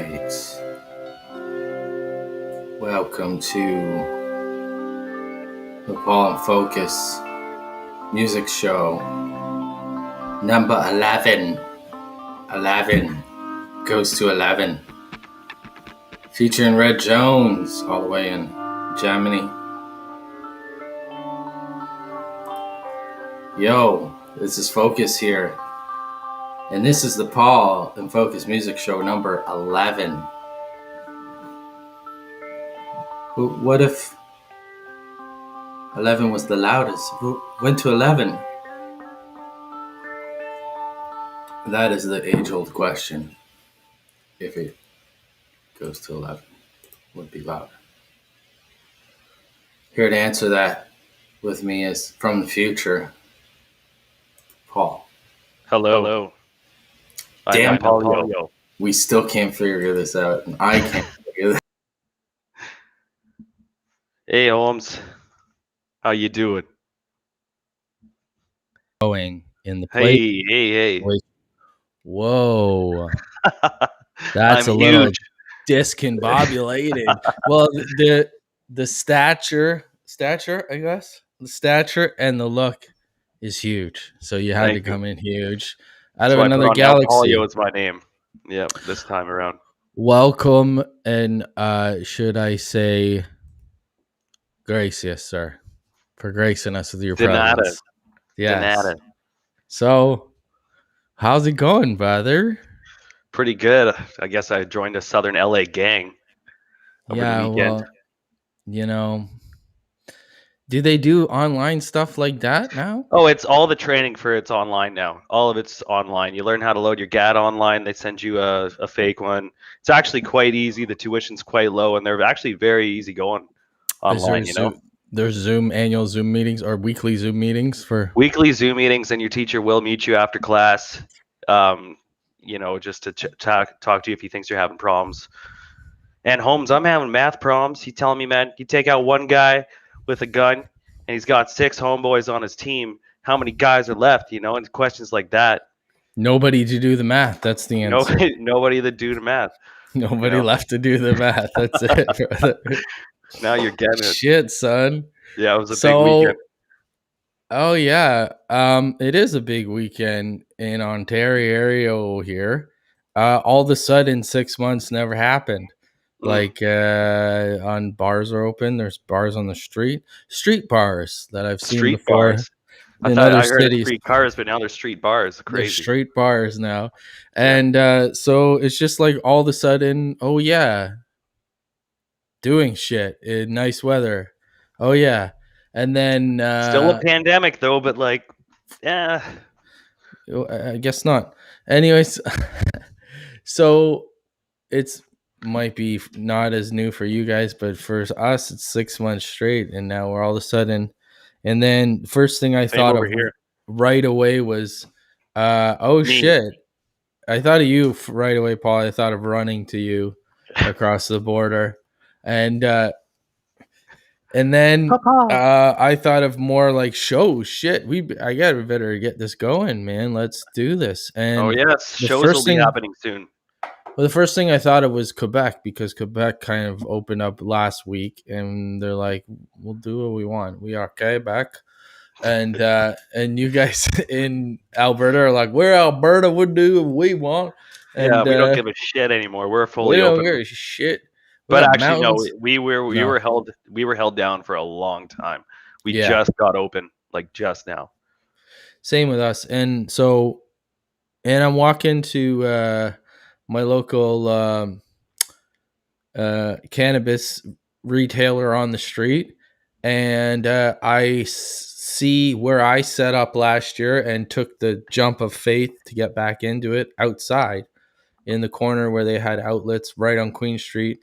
right. Welcome to the Paul and Focus music show number 11. 11 goes to 11. Featuring Red Jones all the way in Germany. Yo, this is Focus here. And this is the Paul and Focus music show number 11. What if 11 was the loudest? Who went to 11? That is the age-old question. If it goes to 11, would be louder. Here to answer that with me is from the future, Paul. Hello. Damn, I'm Paulio. We still can't figure this out, and I can't figure this. Hey Holmes, how you doing? Going in the play. Hey. Whoa, that's I'm a little huge. discombobulated. Well, the stature, I guess, the stature and the look is huge. So you had Thank to come you. in huge out So of I put another on now galaxy. Paulio is my name. Yep, this time around. Welcome, and should I say, gracious, sir, for gracing us with your presence. Yes. Denata. So, how's it going, brother? Pretty good. I guess I joined a Southern LA gang over the weekend. Well, do they do online stuff like that now? Oh, it's all the training for it's online now. All of it's online. You learn how to load your GAT online. They send you a fake one. It's actually quite easy. The tuition's quite low, and they're actually very easy going online. There's annual Zoom meetings or weekly Zoom meetings for weekly Zoom meetings, and your teacher will meet you after class. Just to talk to you if he thinks you're having problems. And Holmes, I'm having math problems. He telling me, man, you take out one guy with a gun, and he's got 6 homeboys on his team. How many guys are left? And questions like that. Nobody to do the math. That's the answer. Nobody to do the math. Nobody left to do the math. That's it, brother. Now you're getting it. Shit, son. Yeah, it was a big weekend. Oh yeah, it is a big weekend in Ontario here. All of a sudden, 6 months never happened. Like on bars are open. There's bars on the street bars that I've seen Street before. Bars. In I other heard cities, street cars, but now they're street bars. Crazy. They're street bars now, and so it's just like all of a sudden, oh yeah, doing shit in nice weather. Oh yeah, and then still a pandemic though, but like, yeah, I guess not. Anyways, so it's might be not as new for you guys, but for us, it's 6 months straight, and now we're all of a sudden. And then first thing I thought of right away was, Me. Shit! I thought of you right away, Paul. I thought of running to you across the border, and then I thought of more like shows. Shit, I better get this going, man. Let's do this. And shows will be happening soon. Well, the first thing I thought of was Quebec, because Quebec kind of opened up last week, and they're like, "We'll do what we want. We are Quebec," and you guys in Alberta are like, "We're Alberta. We'll do what we want." And, we don't give a shit anymore. We're fully open. We don't give a shit. But actually, mountains. No. We were held down for a long time. We just got open, like just now. Same with us, and I'm walking to my local cannabis retailer on the street, and I see where I set up last year and took the jump of faith to get back into it outside in the corner where they had outlets right on Queen Street.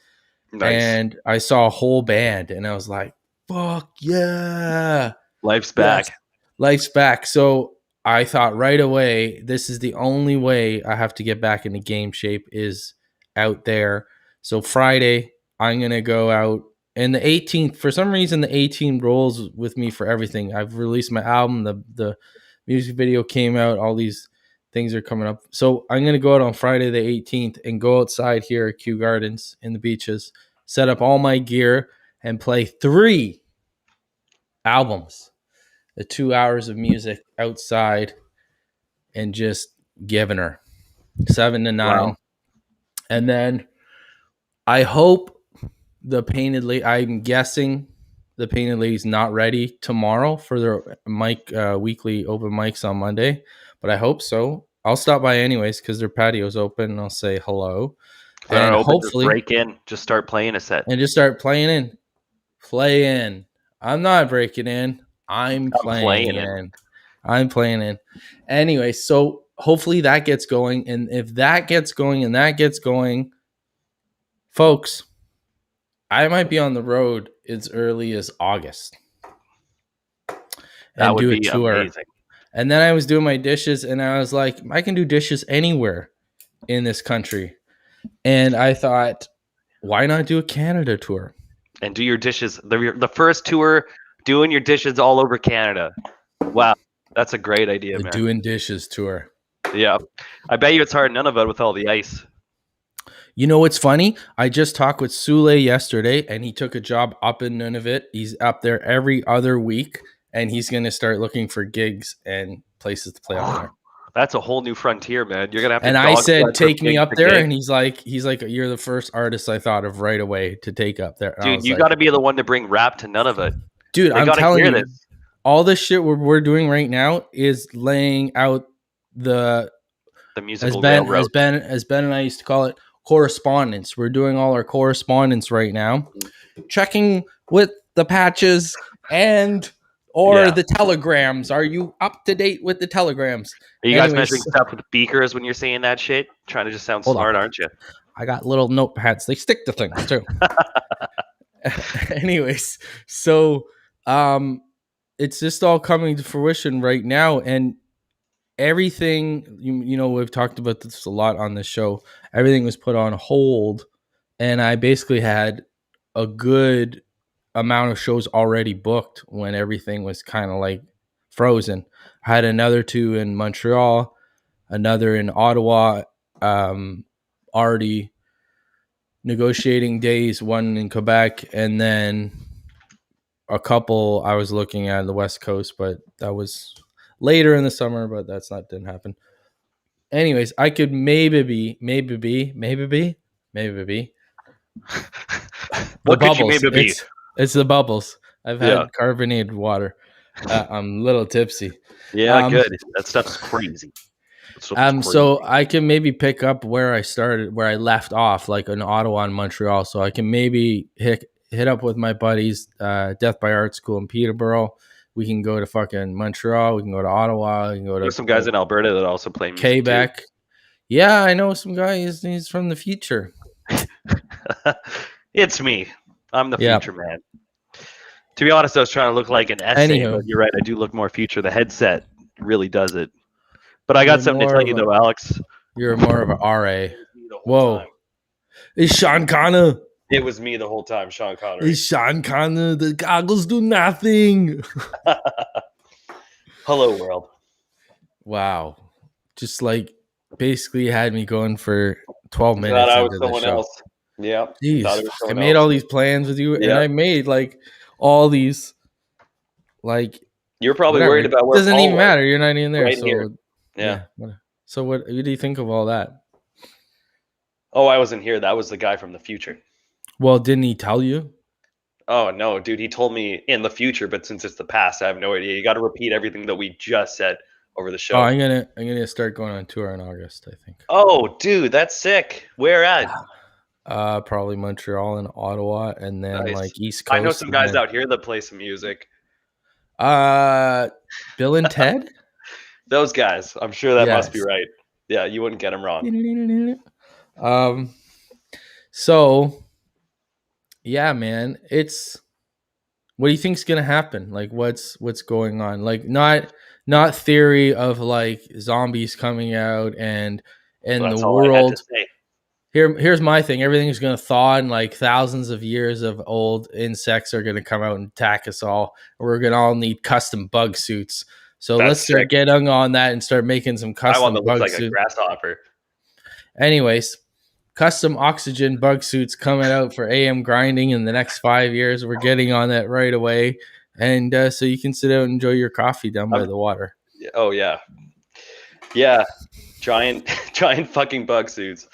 Nice. And I saw a whole band, and I was like, fuck yeah. Life's back. Yes. Life's back. So I thought right away, this is the only way I have to get back into game shape is out there. So Friday, I'm going to go out. And the 18th, for some reason, the 18th rolls with me for everything. I've released my album. The music video came out. All these things are coming up. So I'm gonna go out on Friday the 18th and go outside here at Kew Gardens in the beaches, set up all my gear, and play 3 albums, the 2 hours of music outside, and just giving her 7 to 9. Wow. And then I hope I'm guessing the Painted Lady's not ready tomorrow for their weekly open mics on Monday, but I hope so. I'll stop by anyways because their patio's open and I'll say hello. And hopefully break in, just start playing a set. and just start playing in. Play in. I'm not breaking in. I'm playing in. I'm playing in. Anyway, so hopefully that gets going. And if that gets going and that gets going, folks, I might be on the road as early as August. That And would do a be tour. amazing. And then I was doing my dishes and I was like, I can do dishes anywhere in this country. And I thought, why not do a Canada tour? And do your dishes. The first tour, doing your dishes all over Canada. Wow, that's a great idea, The man. Doing Dishes tour. Yeah, I bet you it's hard in Nunavut with all the ice. You know what's funny? I just talked with Sule yesterday, and he took a job up in Nunavut. He's up there every other week, and he's going to start looking for gigs and places to play up there. That's a whole new frontier, man. You're gonna have to. And I dog said, sled from take me gig up to there, gig. and he's like, you're the first artist I thought of right away to take up there. And I Dude, was you like, got to be the one to bring rap to Nunavut. dude, They I'm gotta telling hear you, this. all this shit we're doing right now is laying out the The as musical Ben railroad. as Ben and I used to call it, correspondence. We're doing all our correspondence right now, checking with the patches or Yeah. the telegrams. Are you up to date with the telegrams? Are you guys Anyways, measuring stuff with beakers when you're saying that shit? Trying to just sound Hold smart, on. aren't you? I got little notepads. They stick to things too. Anyways, so it's just all coming to fruition right now, and everything you know, we've talked about this a lot on this show. Everything was put on hold, and I basically had a good amount of shows already booked when everything was kind of like frozen. I had another 2 in Montreal, another in Ottawa, already negotiating days, one in Quebec, and then a couple I was looking at the West Coast, but that was later in the summer, but didn't happen. Anyways, I could maybe be the What could you bubbles. maybe be? It's the bubbles. I've had Yeah. carbonated water. I'm a little tipsy. Yeah, good. That stuff's crazy. So I can maybe pick up where I left off, like in Ottawa and Montreal. So I can maybe hit up with my buddies, Death by Art School in Peterborough. We can go to fucking Montreal. We can go to Ottawa. We can go to There's some guys in Alberta that also play music. Quebec. Yeah, I know some guy. He's from the future. It's me. I'm the Yeah. future man. To be honest, I was trying to look like an essay, Anywho. but you're right. I do look more future. The headset really does it. But I got You're something to more tell of you, a- though, Alex. You're more of a RA. The whole Whoa. time. It's Sean Connor. It was me the whole time, Sean Connery. It's Sean Connor. The goggles do nothing. Hello, world. Wow. Just like basically had me going for 12 minutes. Thought I was into the someone show. else. Yeah. Jeez, Thought it was I someone made else. all these plans with you, and Yeah. I made like all these, like, You're probably whatever. worried about It where doesn't Paul even was. matter. You're not even there. Right so here. Yeah. So what do you think of all that? Oh, I wasn't here. That was the guy from the future. Well, didn't he tell you? Oh no, dude! He told me in the future, but since it's the past, I have no idea. You got to repeat everything that we just said over the show. Oh, I'm gonna start going on tour in August, I think. Oh, dude, that's sick. Where at? Probably Montreal and Ottawa, and then Nice. like East Coast. I know some and guys then- out here that play some music. Bill and Ted. Those guys, I'm sure that must be Yes. right. Yeah, you wouldn't get them wrong. So yeah, man, what do you think's gonna happen? Like what's going on? Like not theory of like zombies coming out and That's the all I had world. to say. Here's my thing. Everything's gonna thaw and like thousands of years of old insects are gonna come out and attack us all. We're gonna all need custom bug suits So That's let's start sick. getting on that and start making some I want custom to look bug like a suits. grasshopper. Anyways, custom oxygen bug suits coming out for AM grinding in the next 5 years. We're getting on that right away. And so you can sit out and enjoy your coffee down by the water. Oh yeah, yeah. Giant fucking bug suits.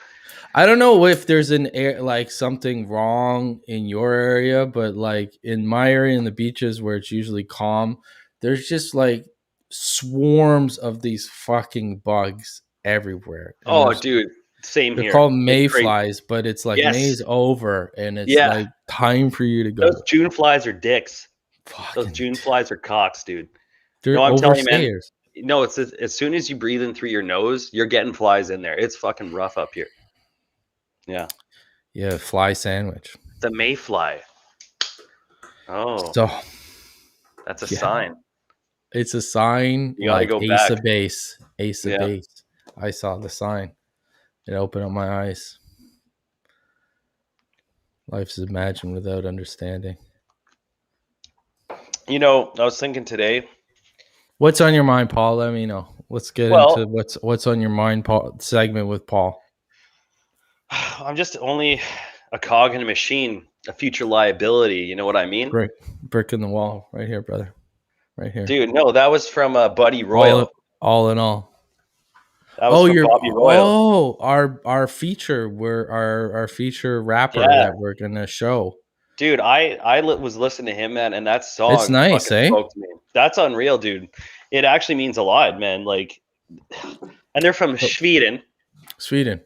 I don't know if there's like something wrong in your area, but like in my area in the beaches where it's usually calm, there's just like swarms of these fucking bugs everywhere. And Oh, dude, same they're here. called It's crazy. mayflies, but it's like Yes. May's over and it's Yeah. like time for you to go. Those June flies are dicks. Those Fucking, June flies are cocks, dude. they're No, I'm telling you, man. overstayers. No, it's as soon as you breathe in through your nose, you're getting flies in there. It's fucking rough up here. Yeah, Yeah, fly sandwich. it's a mayfly. Oh, So that's a yeah. sign. it's a sign You gotta like go ace back. of base. Ace of Yeah. base. I saw the sign. It opened up my eyes. Life's imagined without understanding. You know, I was thinking today. What's on your mind, Paul? Let me know. Let's get Well- into what's on your mind, Paul. Segment with Paul. I'm just only a cog in a machine, a future liability. You know what I mean? Brick in the wall, right here, brother. Right here. Dude, no, that was from Buddy Royal. All in all. That was from Bobby Royal. Our feature, our feature rapper Yeah. that we're gonna show. Dude, I was listening to him, man, and that song It's nice, fucking eh? spoke to me. That's unreal, dude. It actually means a lot, man. Like, and they're from Sweden. Sweden.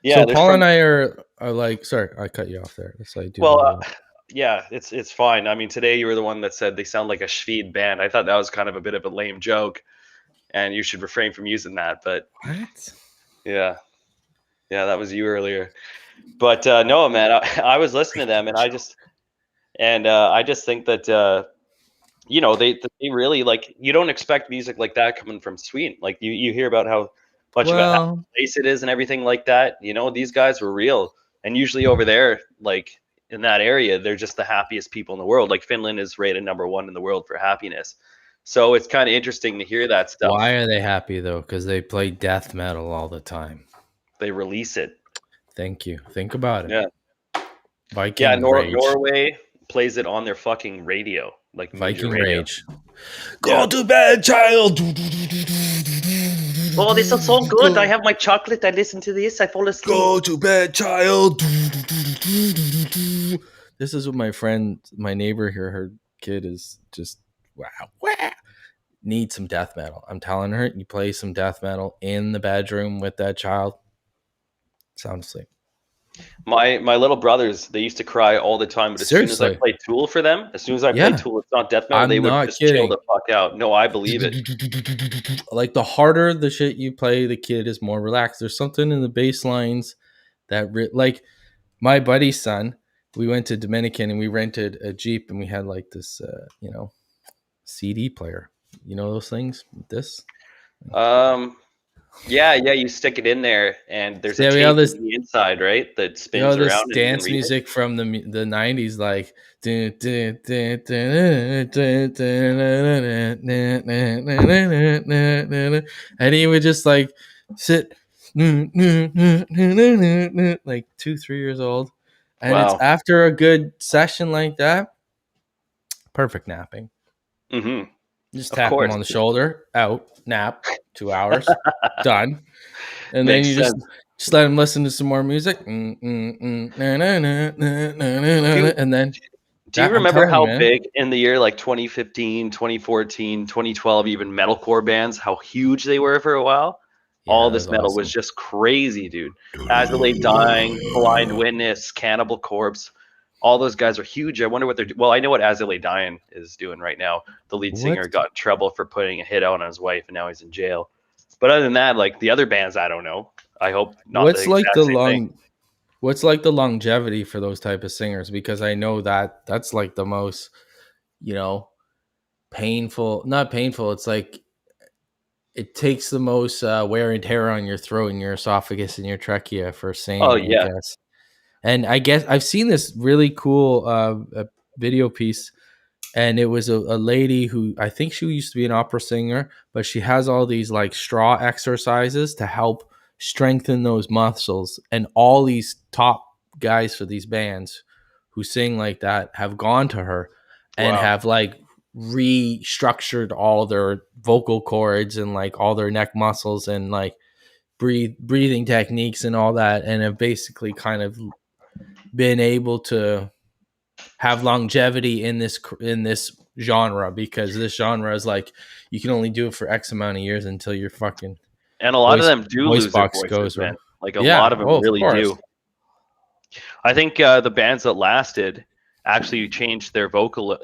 Yeah, so they're Paul from- and I are like, sorry, I cut you off there. That's like, Well, yeah, it's fine. I mean, today you were the one that said they sound like a Swede band. I thought that was kind of a bit of a lame joke, and you should refrain from using that. But what? yeah, that was you earlier. But no, man, I was listening to them, and I just think that you know, they really, like, you don't expect music like that coming from Sweden. Like you hear about how much of a place it is and everything like that. You know, these guys were real, and usually over there, like in that area, they're just the happiest people in the world. Like Finland is rated #1 in the world for happiness. So it's kind of interesting to hear that stuff. Why are they happy though? Because they play death metal all the time. They release it. Thank you. Think about it. Yeah. Viking Yeah, Rage. Norway plays it on their fucking radio, like Viking major radio. Rage. Go to bed, child. Oh, this is so good. I have my chocolate. I listen to this. I fall asleep. Go to bed, child. This is what my neighbor here, her kid is just wow. Needs some death metal. I'm telling her, you play some death metal in the bedroom with that child. Sound asleep. My little brothers, they used to cry all the time, but as soon as I Seriously? play Tool for them, as soon as I play Tool, it's not death metal, I'm they would not just kidding. chill the fuck out. No, I believe it. Like the harder the shit you play, the kid is more relaxed. There's something in the bass lines that like my buddy's son, we went to Dominican and we rented a Jeep and we had like this CD player. You know those things? This? Yeah, you stick it in there, and there's Yeah, a we tape have this- on the inside, right? That spins You know this around. dance and music from the 90s, like and he would just like sit like 2-3 years old, and Wow. it's after a good session like that, perfect napping. Mm-hmm. Just Of tap him course. on the shoulder, out, nap, 2 hours, done, and then Makes you sense. just let him listen to some more music, and then Do you I'm remember telling how you, man. big in the year like 2015, 2014, 2012, even metalcore bands, how huge they were for a while? All this metal was just crazy, dude. As They Lay Dying, Blind Witness, Cannibal Corpse, all those guys are huge. I wonder what they're well, I know what As They Lay Dying is doing right now. The lead singer What? got in trouble for putting a hit out on his wife, and now he's in jail. But other than that, like the other bands, I don't know. I hope not. What's like exact the same thing. what's like the longevity for those type of singers? Because I know that's like the most, painful, not painful. It's like it takes the most wear and tear on your throat and your esophagus and your trachea for singing. Oh, yeah. I guess. And I guess I've seen this really cool video piece, and it was a lady who I think she used to be an opera singer, but she has all these like straw exercises to help strengthen those muscles. And all these top guys for these bands who sing like that have gone to her and Wow. have like restructured all their vocal cords and like all their neck muscles and like breathing techniques and all that, and have basically kind of been able to have longevity in this genre, because this genre is like you can only do it for X amount of years until your fucking And a lot of voice- them do voice lose their box voices, goes, man. right? Like a Yeah. lot of them Oh, of really course. do. I think the bands that lasted actually changed their vocal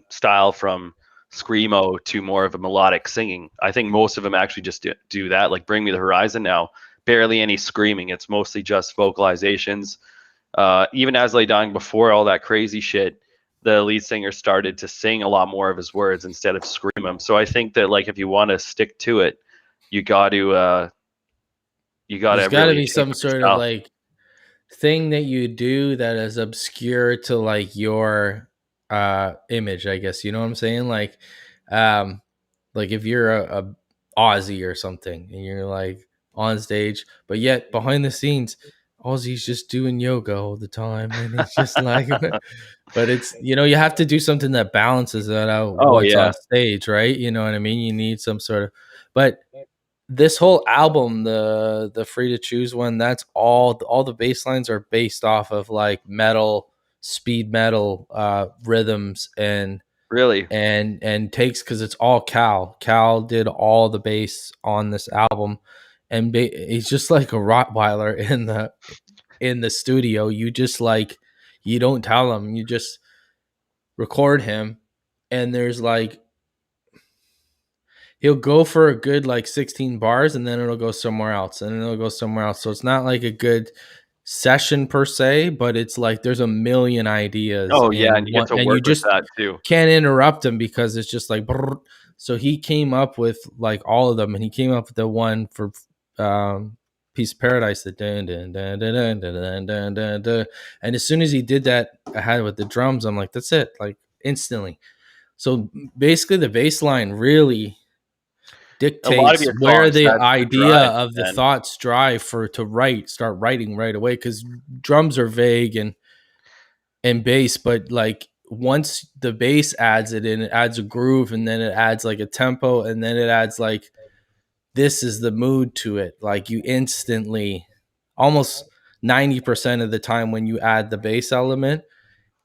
style from screamo to more of a melodic singing. I think most of them actually just do that. Like Bring Me the Horizon now, barely any screaming. It's mostly just vocalizations. Even As Lay Dying, before all that crazy shit, the lead singer started to sing a lot more of his words instead of scream them. So I think that like if you want to stick to it, you got to There's got to really be take some up sort yourself. of like thing that you do that is obscure to like your image, I guess. You know what I'm saying? Like if you're a Aussie or something and you're like on stage, but yet behind the scenes Aussie's just doing yoga all the time, and it's just like but it's, you know, you have to do something that balances that out Oh what's yeah, on stage, right? You know what I mean? You need some sort of, but this whole album, the Free to Choose one, that's all the bass lines are based off of like metal, speed metal rhythms and really. takes, because it's all Cal did all the bass on this album, and he's just like a Rottweiler in the studio. You just like, you don't tell him, you just record him, and there's like, he'll go for a good like 16 bars, and then it'll go somewhere else, and then it'll go somewhere else. So it's not like a good session per se, but it's like there's a million ideas. Oh yeah, and in you get one, to and work you with just that too. can't interrupt him because it's just like brrr. So he came up with like all of them, and he came up with the one for Piece of Paradise, the dun, dun, dun, dun, dun, dun, dun, dun, dun. And as soon as he did that, I had with the drums, I'm like, that's it, like instantly. So basically the bass line really A lot of dictates your where songs, the that's the idea drive, of the man. thoughts drive for to start writing right away, because drums are vague and bass, but like once the bass adds it in, it adds a groove, and then it adds like a tempo, and then it adds like, this is the mood to it. Like you instantly, almost 90% of the time when you add the bass element,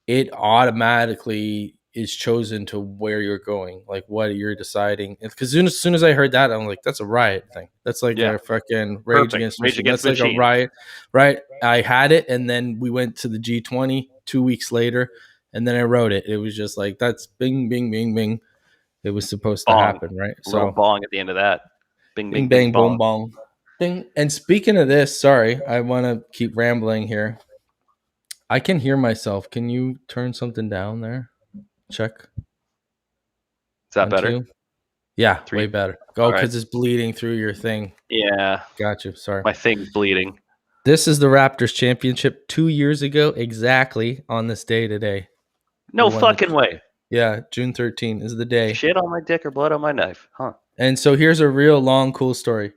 it automatically is chosen to where you're going, like what you're deciding. Because as soon as I heard that, I'm like, that's a Riot thing. That's like Yeah. a fucking Rage Perfect. Against Rage Machine. Against That's like a Machine. Riot, right? I had it, and then we went to the G20 2 weeks later, and then I wrote it. It was just like, that's bing, bing, bing, bing. It was supposed to Bong. happen, right? A little bong at the end of that. Bing, Bing, bing, bing, bang, boom, bong. bong. Ding. And speaking of this, sorry, I want to keep rambling here. I can hear myself. Can you turn something down there? Check. Is that 1, better? 2. Yeah, 3. way better. Go, All right. because it's bleeding through your thing. Yeah, Got you. Sorry. my thing's bleeding. This is the Raptors championship 2 years ago, exactly on this day today. No We won the- fucking way. Yeah, June 13 is the day. Shit on my dick or blood on my knife, huh? And so here's a real long, cool story.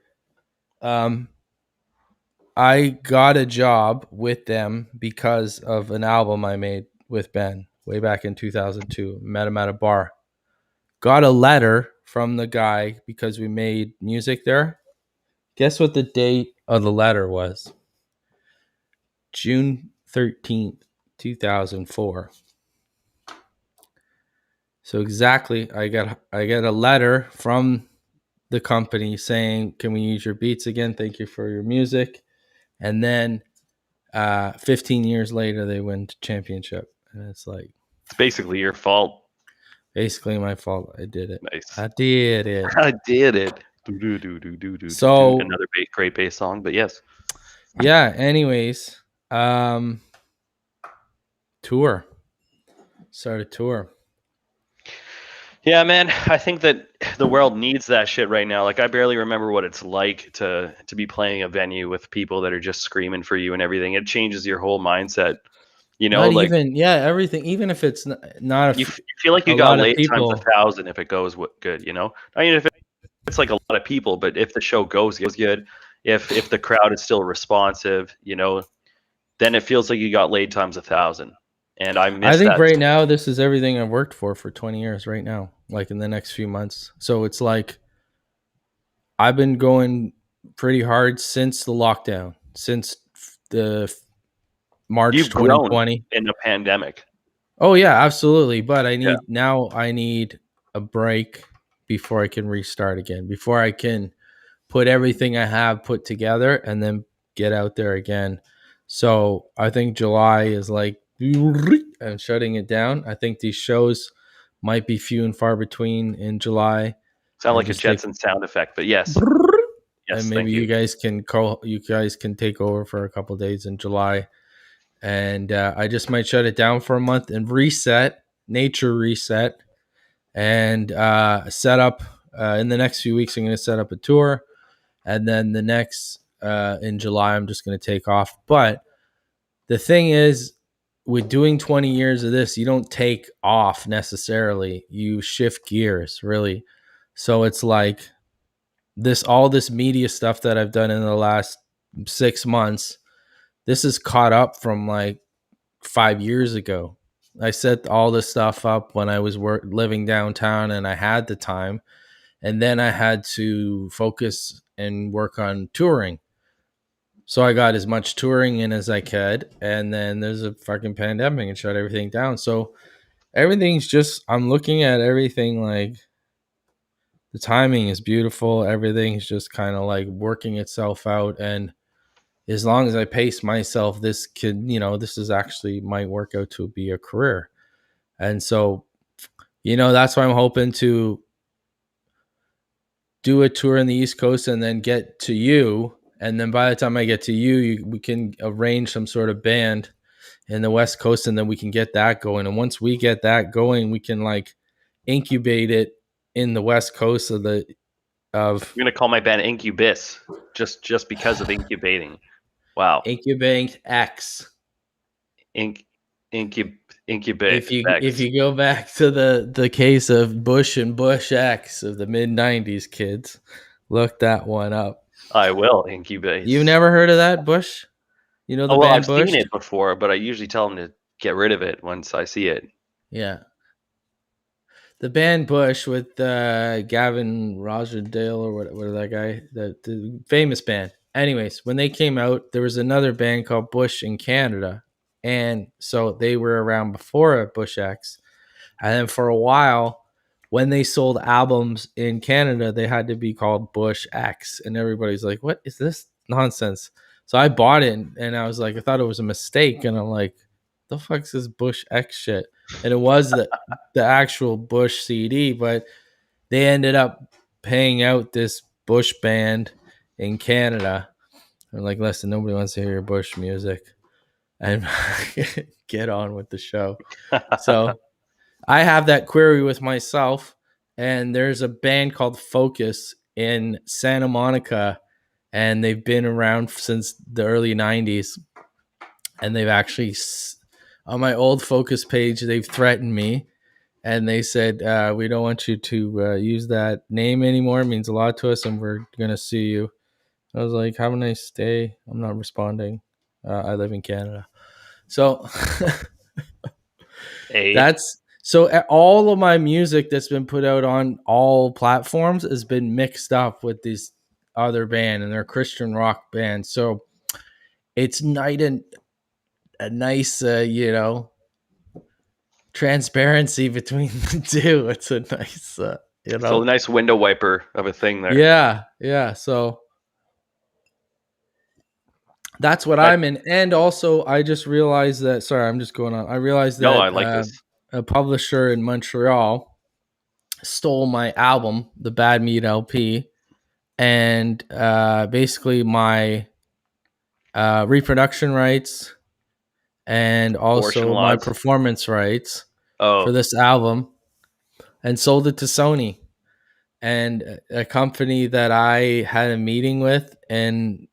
I got a job with them because of an album I made with Ben way back in 2002. Met him at a bar. Got a letter from the guy because we made music there. Guess what the date of the letter was? June 13th, 2004. So exactly, I got a letter from the company saying, "Can we use your beats again? Thank you for your music." And then 15 years later, they win the championship. And it's like, It's basically your fault. basically my fault. I did it. Nice. I did it. I did it. Do. So- another great bass song, but yes. Yeah. Anyways, tour. Start a tour. Yeah, man. I think that the world needs that shit right now. Like I barely remember what it's like to be playing a venue with people that are just screaming for you and everything. It changes your whole mindset. You know, Not like even, yeah, everything. Even if it's not you feel like a you got lot of laid times people. 1,000 if it goes good. You know, I mean, if it's like a lot of people, but if the show goes good, if the crowd is still responsive, you know, then it feels like you got laid times 1,000. And I I miss think that. right now this is everything I've worked for 20 years right now, like in the next few months. So it's like I've been going pretty hard since the lockdown, since the March You've grown 2020. in a pandemic. Oh yeah, absolutely. But Yeah. I need a break before I can restart again, before I can put everything I have put together and then get out there again. So I think July is like and shutting it down. I think these shows might be few and far between in July Sound and like a just take Jetson sound effect, but yes. and Yes, maybe thank you. you guys can take over for a couple days in July, and I just might shut it down for a month and nature reset, and set up in the next few weeks. I'm going to set up a tour, and then the next in July I'm just going to take off. But the thing is, with doing 20 years of this, you don't take off necessarily. You shift gears, really. So it's like all this media stuff that I've done in the last 6 months, this is caught up from like 5 years ago. I set all this stuff up when I was living downtown and I had the time. And then I had to focus and work on touring. So I got as much touring in as I could. And then there's a fucking pandemic and shut everything down. So everything's just, I'm looking at everything like the timing is beautiful. Everything's just kind of like working itself out. And as long as I pace myself, this could, this is actually might work out to be a career. And so, that's why I'm hoping to do a tour in the East Coast and then get to you. And then by the time I get to you, we can arrange some sort of band in the West Coast, and then we can get that going. And once we get that going, we can like incubate it in the West Coast of I'm gonna call my band Incubus just because of incubating. Wow. Incubate X. Incubate. If you go back to the case of Bush and Bush X of the mid 90s, kids, look that one up. I will incubate. You've never heard of that, Bush? You know the well, band I've Bush? seen it before, but I usually tell them to get rid of it once I see it. Yeah. The band Bush with Gavin Rosendale or what that guy, the famous band. Anyways, when they came out, there was another band called Bush in Canada. And so they were around before Bush X. And then for a while, when they sold albums in Canada, they had to be called Bush X. And everybody's like, what is this nonsense? So I bought it and I was like, I thought it was a mistake. And I'm like, the fuck's this Bush X shit? And it was the actual Bush CD, but they ended up paying out this Bush band in Canada. I'm like, listen, nobody wants to hear your Bush music, and get on with the show. So I have that query with myself, and there's a band called Focus in Santa Monica, and they've been around since the early 90s, and they've actually, on my old Focus page, they've threatened me, and they said, we don't want you to use that name anymore. It means a lot to us, and we're going to sue you. I was like, have a nice day. I'm not responding. I live in Canada. So all of my music that's been put out on all platforms has been mixed up with this other band, and they're a Christian rock band. So it's a nice, transparency between the two. It's a nice, So a nice window wiper of a thing there. Yeah. So that's what I'm in. And also, I just realized that. Sorry, I'm just going on. I realized that I like this. A publisher in Montreal stole my album, the Bad Meat LP, and basically my reproduction rights and also my performance rights for this album, and sold it to Sony, and a company that I had a meeting with, and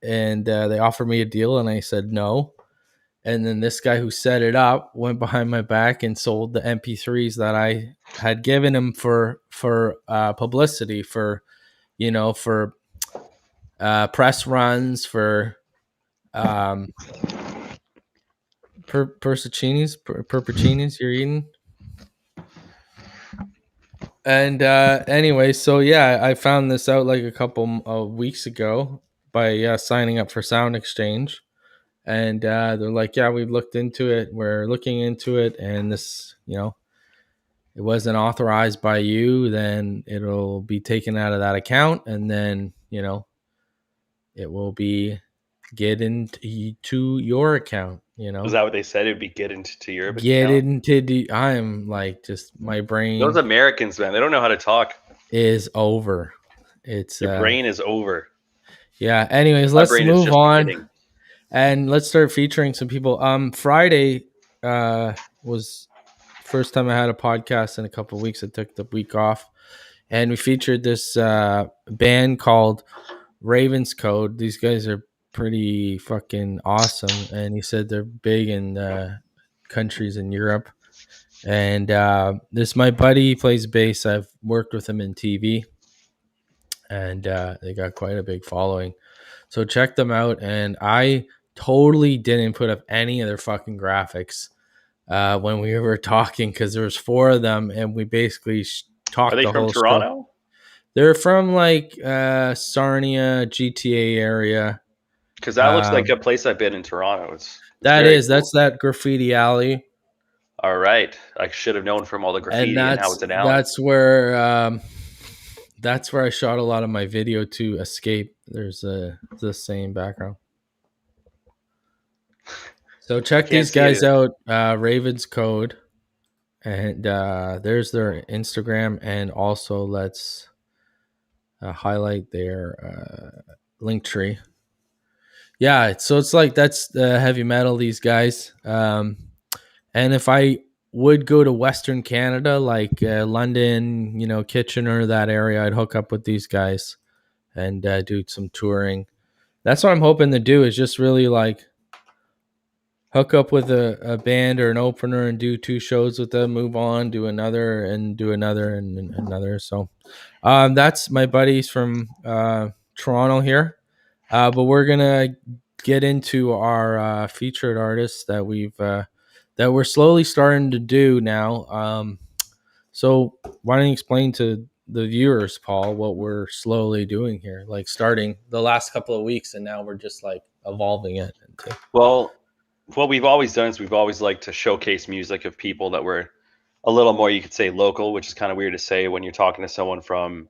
they offered me a deal, and I said no. And then this guy who set it up went behind my back and sold the MP3s that I had given him for publicity, for for press runs, for Perpuccinis you're eating. And anyway, so yeah, I found this out like a couple of weeks ago by signing up for Sound Exchange. And they're like, yeah, we've looked into it. We're looking into it. And this, it wasn't authorized by you, then it'll be taken out of that account. And then, it will be get into your account, Is that what they said? It'd be get into your get account? into I'm like, just my brain Those Americans, man, they don't know how to talk. is over. It's Your brain is over. Yeah. Anyways, My let's brain is move just on. beginning. And let's start featuring some people. Friday was first time I had a podcast in a couple of weeks. I took the week off, and we featured this band called Ravens Code. These guys are pretty fucking awesome, and he said they're big in countries in Europe. And this my buddy. He plays bass. I've worked with him in TV, and they got quite a big following. So check them out. And I totally didn't put up any of their fucking graphics when we were talking, because there was 4 of them, and we basically talked Are they the from whole Toronto? show. They're from like Sarnia, GTA area. Because that looks like a place I've been in Toronto. It's that's cool. that graffiti alley. All right, I should have known from all the graffiti and how it's an alley. That's where I shot a lot of my video to Escape. There's the same background. So check these guys out, Ravens Code, and there's their Instagram, and also let's highlight their link tree. Yeah, so it's like that's heavy metal, these guys. And if I would go to Western Canada, like London, Kitchener, that area, I'd hook up with these guys and do some touring. That's what I'm hoping to do, is just really like hook up with a band or an opener and do 2 shows with them, move on, do another and another. So that's my buddies from Toronto here. But we're gonna get into our featured artists that we're slowly starting to do now. So why don't you explain to the viewers, Paul, what we're slowly doing here, like starting the last couple of weeks, and now we're just like evolving it into... Well, what we've always done is we've always liked to showcase music of people that were a little more, you could say, local, which is kind of weird to say when you're talking to someone from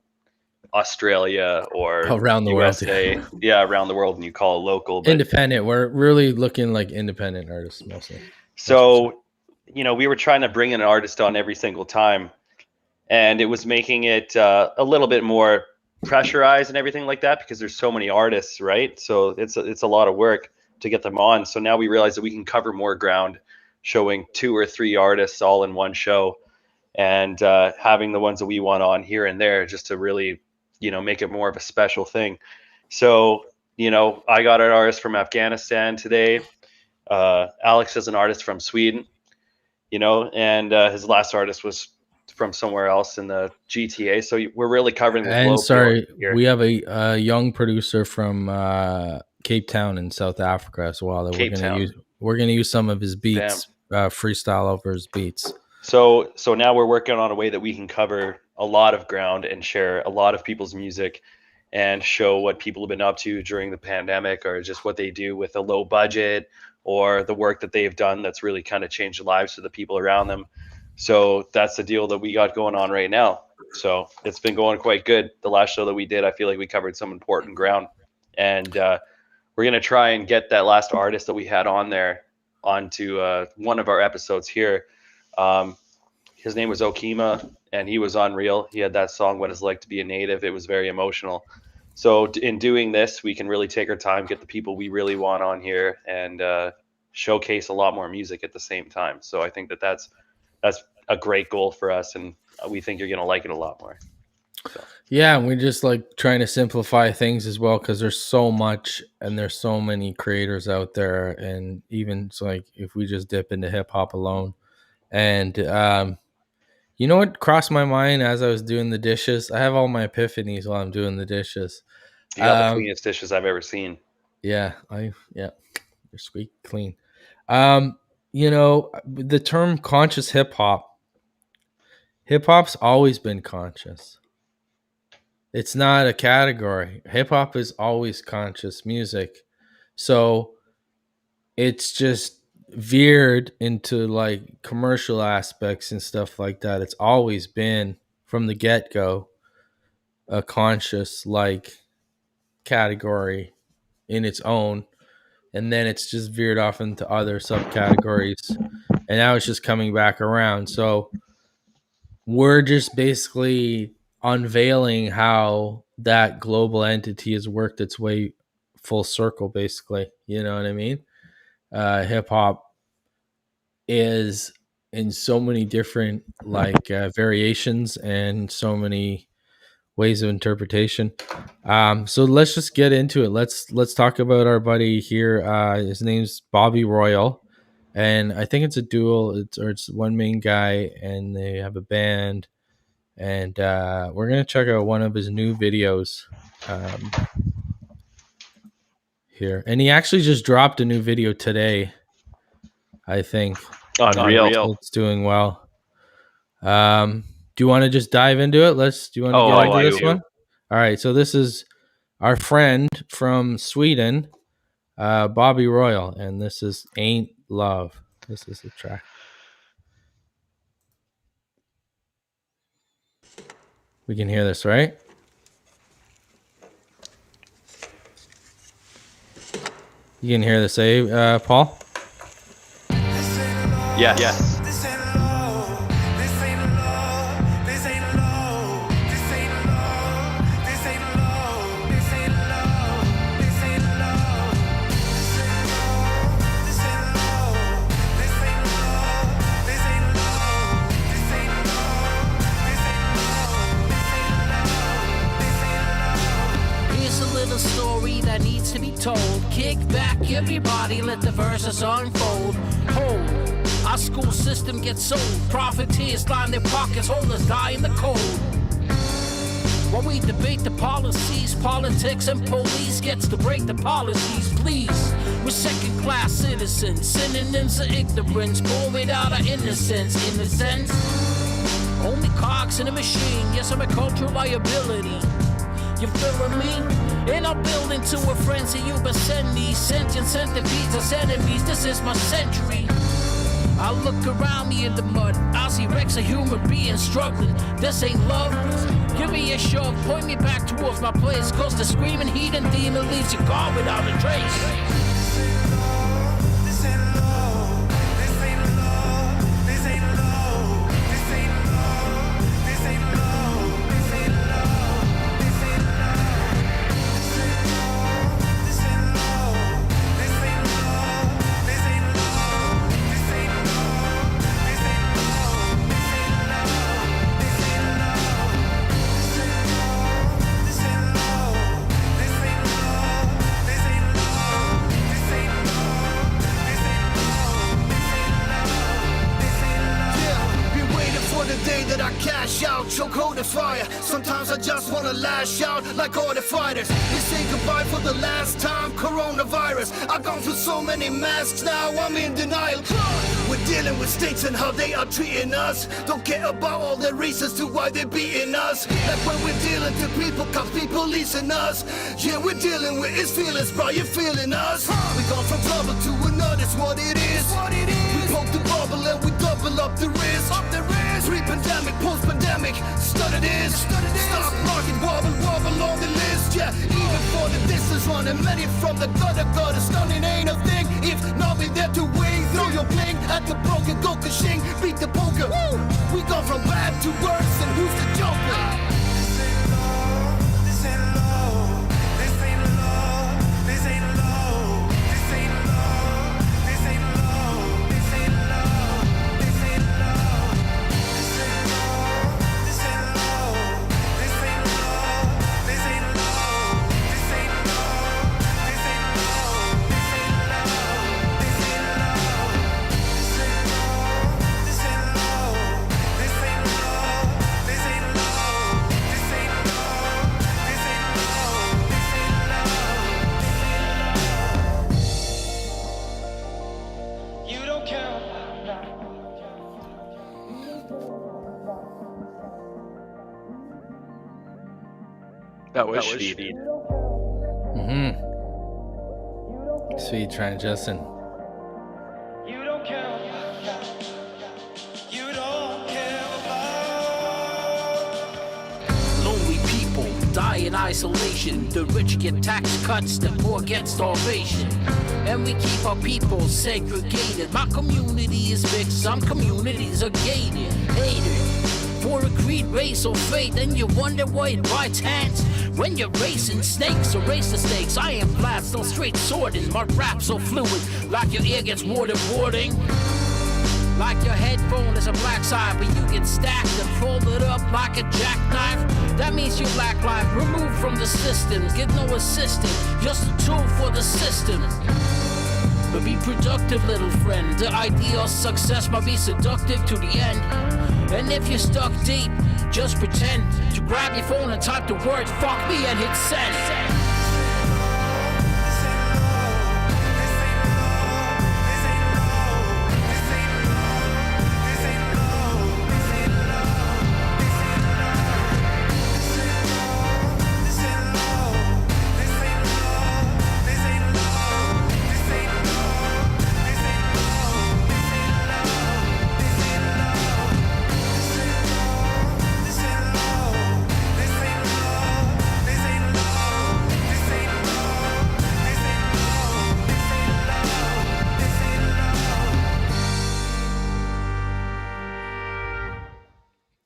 Australia or around the USA. world. Yeah, around the world, and you call it local. But independent. We're really looking like independent artists mostly. So, we were trying to bring in an artist on every single time, and it was making it a little bit more pressurized and everything like that, because there's so many artists, right? So it's a lot of work to get them on. So now we realize that we can cover more ground showing 2 or 3 artists all in one show, and having the ones that we want on here and there, just to really, make it more of a special thing. So, I got an artist from Afghanistan today. Alex is an artist from Sweden, and his last artist was from somewhere else in the GTA. So we're really covering the globe. And sorry, we have a young producer from Cape Town in South Africa as well that we're gonna use some of his beats, freestyle over his beats. So now we're working on a way that we can cover a lot of ground and share a lot of people's music and show what people have been up to during the pandemic, or just what they do with a low budget, or the work that they've done that's really kind of changed the lives of the people around them. So that's the deal that we got going on right now. So it's been going quite good. The last show that we did, I feel like we covered some important ground, and we're going to try and get that last artist that we had on there onto one of our episodes here. His name was Okima, and he was unreal. He had that song, What It's Like to Be a Native. It was very emotional. So in doing this, we can really take our time, get the people we really want on here, and showcase a lot more music at the same time. So I think that's a great goal for us, and we think you're going to like it a lot more. So. Yeah, and we're just like trying to simplify things as well because there's so much and there's so many creators out there, and even it's like if we just dip into hip hop alone, and you know what crossed my mind as I was doing the dishes? I have all my epiphanies while I'm doing the dishes. You got the Um, cleanest dishes I've ever seen. yeah, you're squeaky clean. You know, the term conscious hip hop's always been conscious. It's not a category. Hip hop is always conscious music. So it's just veered into like commercial aspects and stuff like that. It's always been from the get go a conscious like category in its own. And then it's just veered off into other subcategories. And now it's just coming back around. So we're just basically unveiling how that global entity has worked its way full circle, basically. You know what I mean? Hip hop is in so many different like variations and so many ways of interpretation. So let's just get into it. Let's talk about our buddy here. His name's Bobby Royal, and I think it's a dual. It's one main guy, and they have a band. And we're gonna check out one of his new videos here. And he actually just dropped a new video today, I think. Unreal. It's doing well. Do you want to just dive into it? Do you want to get into this one? All right. So this is our friend from Sweden, Bobby Royal, and this is Ain't Love. This is the track. We can hear this, right? You can hear this, eh, Paul? Yes. Story that needs to be told. Kick back, everybody, let the verses unfold. Hold, our school system gets sold. Profiteers line their pockets, holders die in the cold. While we debate the policies, politics and police gets to break the policies, please. We're second-class citizens, synonyms of ignorance, born out of innocence, in a sense. Only cogs in a machine, yes, I'm a cultural liability. You feeling me? And I'm building to a frenzy. You've been sending these sentient centipedes as enemies. This is my century. I look around me in the mud. I see wrecks of human beings struggling. This ain't love. Give me a shove. Point me back towards my place. Cause the screaming heat and demon leaves you gone without a trace. Sometimes I just wanna lash out like all the fighters. They say goodbye for the last time, coronavirus. I've gone through so many masks, now I'm in denial. We're dealing with states and how they are treating us. Don't care about all the reasons to why they're beating us. Like when we're dealing to people, cause people leasing us. Yeah, we're dealing with his feelings, bro, you feeling us. We gone from trouble to another, it's what it is. We poke the bubble and we double up the risk. Pre-pandemic, post-pandemic, study this. Stock market wobble on the list. Yeah, even for the distance running, many from the gutter, stunning ain't a thing. If not be there to wing, throw your bling at the broken, go ka-shing, beat the poker. Woo! We go from bad to worse, and who's the joker? That was Speed. Mm-hmm. Speed transition. You don't care about that. You don't care about. Lonely people die in isolation. The rich get tax cuts, the poor get starvation. And we keep our people segregated. My community is mixed, some communities are gated, hated. For a creed, race, or faith, and you wonder why it bites hands. When you're racing snakes, erase the stakes. I am flat, still straight swording. My rap so fluid, like your ear gets waterboarding. Like your headphone is a black side, but you get stacked and folded up like a jackknife. That means you lack life, removed from the system. Get no assistance, just a tool for the system. But be productive, little friend. The idea of success might be seductive to the end. And if you're stuck deep, just pretend to grab your phone and type the word "fuck me" and hit send.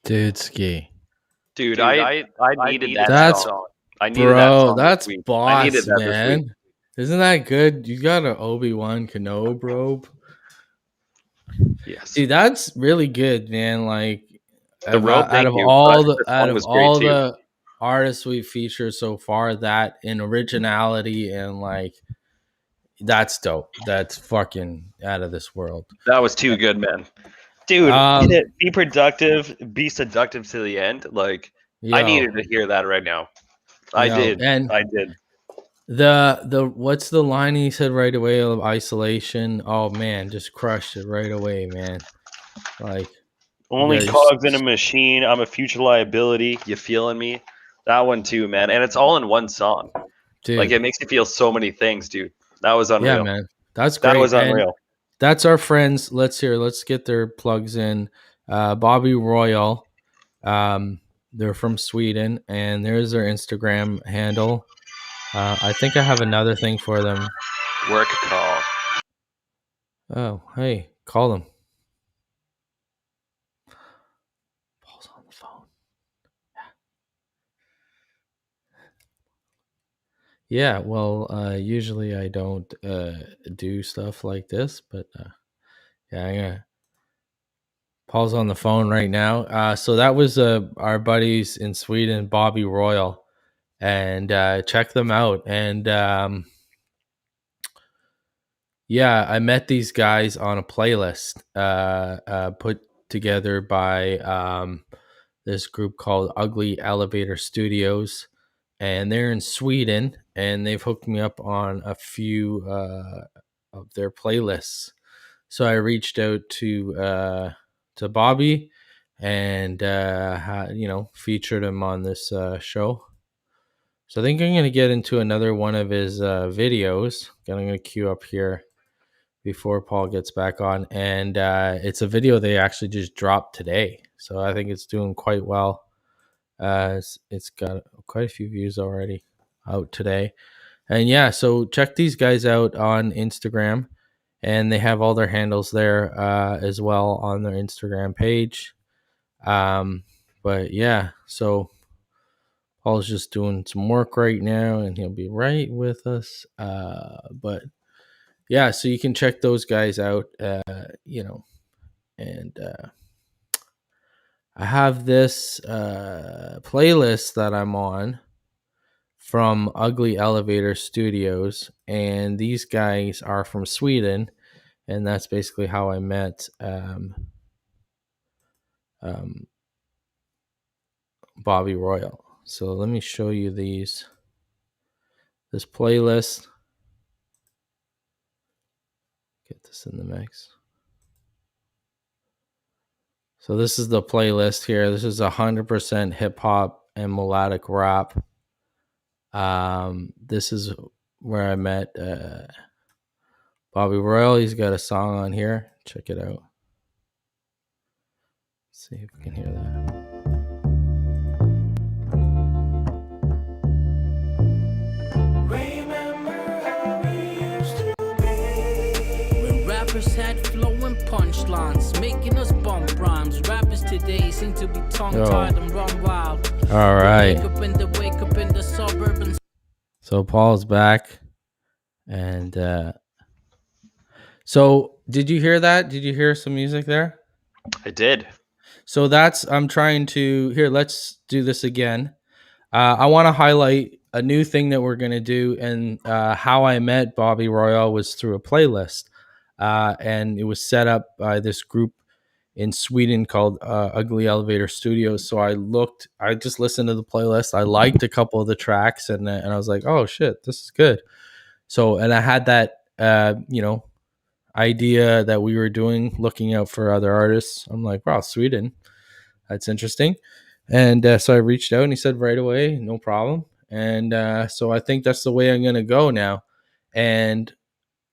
Dude, ski. Dude, I needed that That's- song. I needed that Bro, song that's this week. I boss, needed that this man. week. Isn't that good? You got an Obi-Wan Kenobi robe. Yes. Dude, that's really good, man. Like The robe, out thank of you, all but the the song was great too. the artists we've featured so far, that in originality and like that's dope. That's fucking out of this world. That was too good, man. Dude, be productive, be seductive to the end. Like, I Yo, needed to hear that right now. I yo, did. and I did. the what's the line he said right away of isolation? Oh man, just crushed it right away, man. Like Only yeah, cogs in a machine. I'm a future liability. You feeling me? That one too, man. And it's all in one song. dude, Like, it makes you feel so many things, dude. That was unreal. yeah, man, that's great. That was And unreal. that's our friends. Let's get their plugs in. Bobby Royal. They're from Sweden, and there's their Instagram handle. I think I have another thing for them. Work call. Oh, hey, call them. Paul's on the phone. Yeah, well, usually I don't do stuff like this, but yeah, Paul's on the phone right now. So that was our buddies in Sweden, Bobby Royal, and check them out. And yeah, I met these guys on a playlist put together by this group called Ugly Elevator Studios, and they're in Sweden, and they've hooked me up on a few of their playlists. So I reached out to Bobby and featured him on this show. So I think I'm going to get into another one of his videos. I'm going to queue up here before Paul gets back on. And it's a video they actually just dropped today. So I think it's doing quite well. It's got quite a few views already out today. And yeah, so check these guys out on Instagram. And they have all their handles there as well on their Instagram page. But yeah, so Paul's just doing some work right now, and he'll be right with us. But yeah, so you can check those guys out, and I have this playlist that I'm on from Ugly Elevator Studios, and these guys are from Sweden, and that's basically how I met Bobby Royal. So let me show you this playlist. Get this in the mix. So this is the playlist here. This is 100% hip hop and melodic rap. This is where I met Bobby Royal. He's got a song on here. Check it out. See if we can hear that. When rappers had flowing punchlines, making us bump rhymes. Rappers today seem to be tongue-tied and run wild. All right. Wake up in the suburban. So Paul's back. And so did you hear that? Did you hear some music there? I did. So I'm trying to, here, let's do this again. I want to highlight a new thing that we're going to do. And how I met Bobby Royal was through a playlist. And it was set up by this group in Sweden called Ugly Elevator Studios. So I just listened to the playlist. I liked a couple of the tracks and I was like, oh shit, this is good. So, and I had that, idea that we were looking out for other artists. I'm like, wow, Sweden, that's interesting. And so I reached out and he said right away, no problem. And so I think that's the way I'm going to go now. And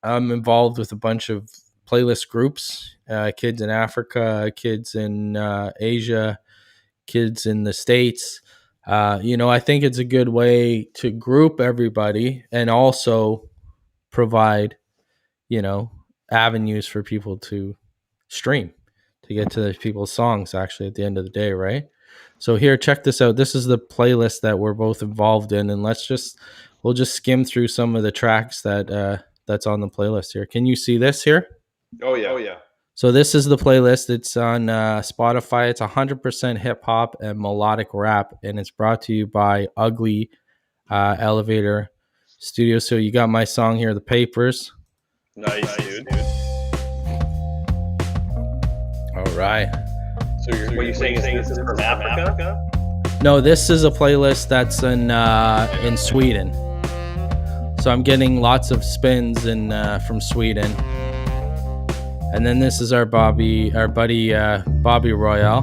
I'm involved with a bunch of playlist groups, kids in Africa, kids in Asia, kids in the States. I think it's a good way to group everybody and also provide, avenues for people to stream to get to people's songs actually at the end of the day, right? So here, check this out. This is the playlist that we're both involved in, and we'll just skim through some of the tracks that's on the playlist here. Can you see this here? Oh yeah. So this is the playlist. It's on Spotify. It's 100% hip hop and melodic rap, and it's brought to you by Ugly Elevator Studio. So you got my song here, The Papers. Nice, dude. All right. So what you're saying is this is from Africa? No, this is a playlist that's in Sweden. So I'm getting lots of spins from Sweden. And then this is our buddy Bobby Royal.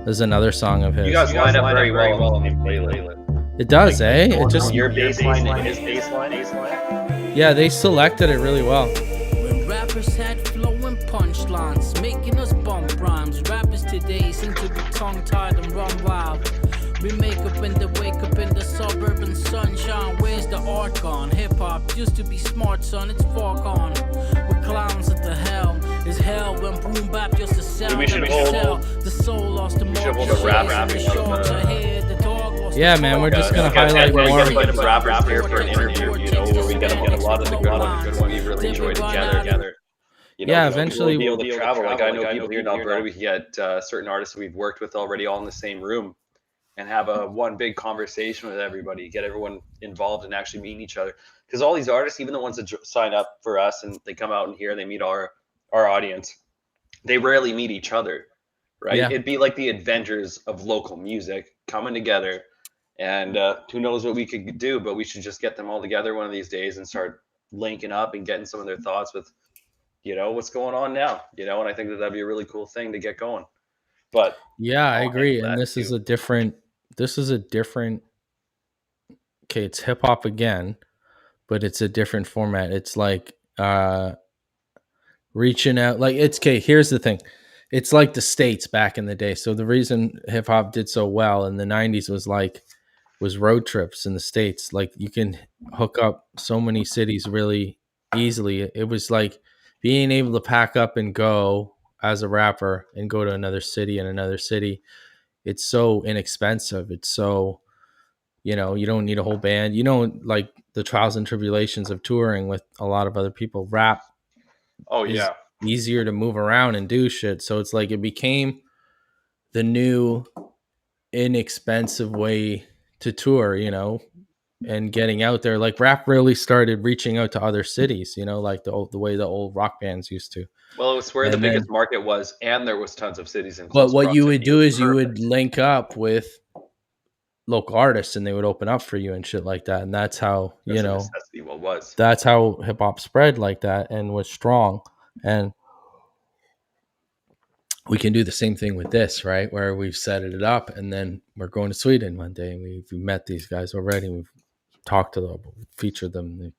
There's another song of his. You guys line up very well on the playlist. It does, eh? It just your baseline and his baseline. Yeah, they selected it really well. When rappers had flowing punchlines, making us bump rhymes. Rappers today seem to be tongue-tied and run wild. We wake up in the suburban sunshine. Where's the art gone? Hip-hop used to be smart, son. It's far gone. We're clowns at the helm. Is hell when boom bap just a sound. We should hold the soul lost the a rap. Yeah, man, we're just gonna highlight more. We're gonna get rappers here for an interview, where we get a lot of the good ones we really enjoy together. Yeah, eventually we'll be able to travel. Like I know people here in Alberta, we can get certain artists we've worked with already all in the same room and have one big conversation with everybody, get everyone involved and actually meeting each other. Because all these artists, even the ones that sign up for us and they come out and here, they meet our audience, they rarely meet each other, right? Yeah. It'd be like the Avengers of local music coming together. And who knows what we could do, but we should just get them all together one of these days and start linking up and getting some of their thoughts with, what's going on now, and I think that'd be a really cool thing to get going. But yeah, I agree. And this is a different, okay, it's hip hop again, but it's a different format. It's like reaching out, like here's the thing. It's like the States back in the day. So the reason hip hop did so well in the 90s was road trips in the States. Like you can hook up so many cities really easily. It was like being able to pack up and go as a rapper and go to another city and another city. It's so inexpensive. It's so, you don't need a whole band. Like the trials and tribulations of touring with a lot of other people. Rap is easier to move around and do shit. So it's like it became the new inexpensive way to tour, and getting out there. Like rap really started reaching out to other cities, like the way the old rock bands used to. Well, it was where the biggest market was, and there was tons of cities in. But what you would do is you would link up with local artists, and they would open up for you and shit like that. And that's how that's how hip hop spread like that and was strong. And we can do the same thing with this, right? Where we've set it up, and then we're going to Sweden one day, and we've met these guys already. We've talked to them, featured them.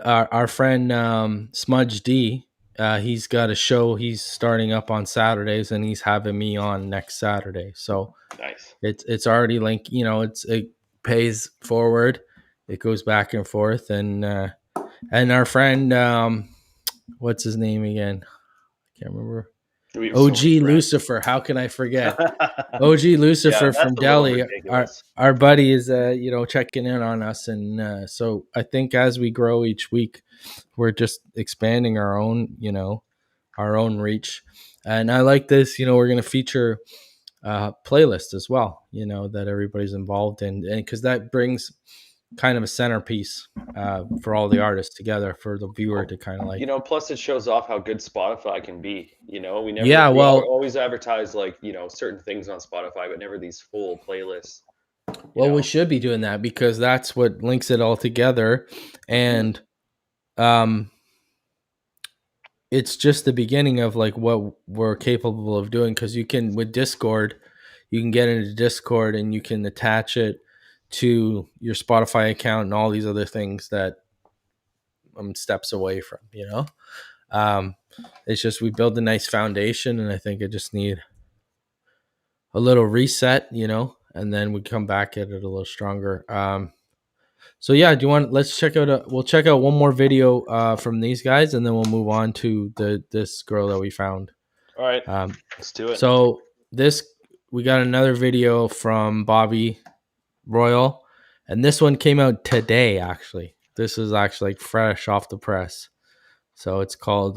Our friend Smudge D, he's got a show he's starting up on Saturdays, and he's having me on next Saturday. So Nice. it's already linked. It pays forward, it goes back and forth, and our friend, what's his name again? I can't remember. OG Lucifer. How can I forget? OG Lucifer from Delhi. Our buddy is, checking in on us. And so I think as we grow each week, we're just expanding our own reach. And I like this, we're going to feature playlist as well, that everybody's involved in. And because that brings kind of a centerpiece for all the artists together for the viewer to kind of like, plus it shows off how good Spotify can be. We never, we always advertise like, certain things on Spotify, but never these full playlists. Well, we should be doing that because that's what links it all together. And it's just the beginning of like what we're capable of doing. Cause you can, with Discord, you can get into Discord and you can attach it to your Spotify account and all these other things that I'm steps away from, it's just, we build a nice foundation, and I think I just need a little reset, and then we come back at it a little stronger. So yeah, let's check out, we'll check out one more video from these guys, and then we'll move on to this girl that we found. All right. Let's do it. So we got another video from Bobby Royal, and this one came out today. Actually, this is actually like fresh off the press. So it's called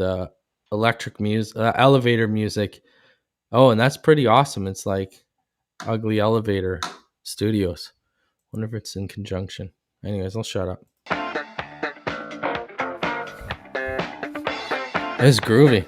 elevator music. Oh, and that's pretty awesome. It's like Ugly Elevator Studios. Wonder if it's in conjunction. Anyways, I'll shut up. It's groovy.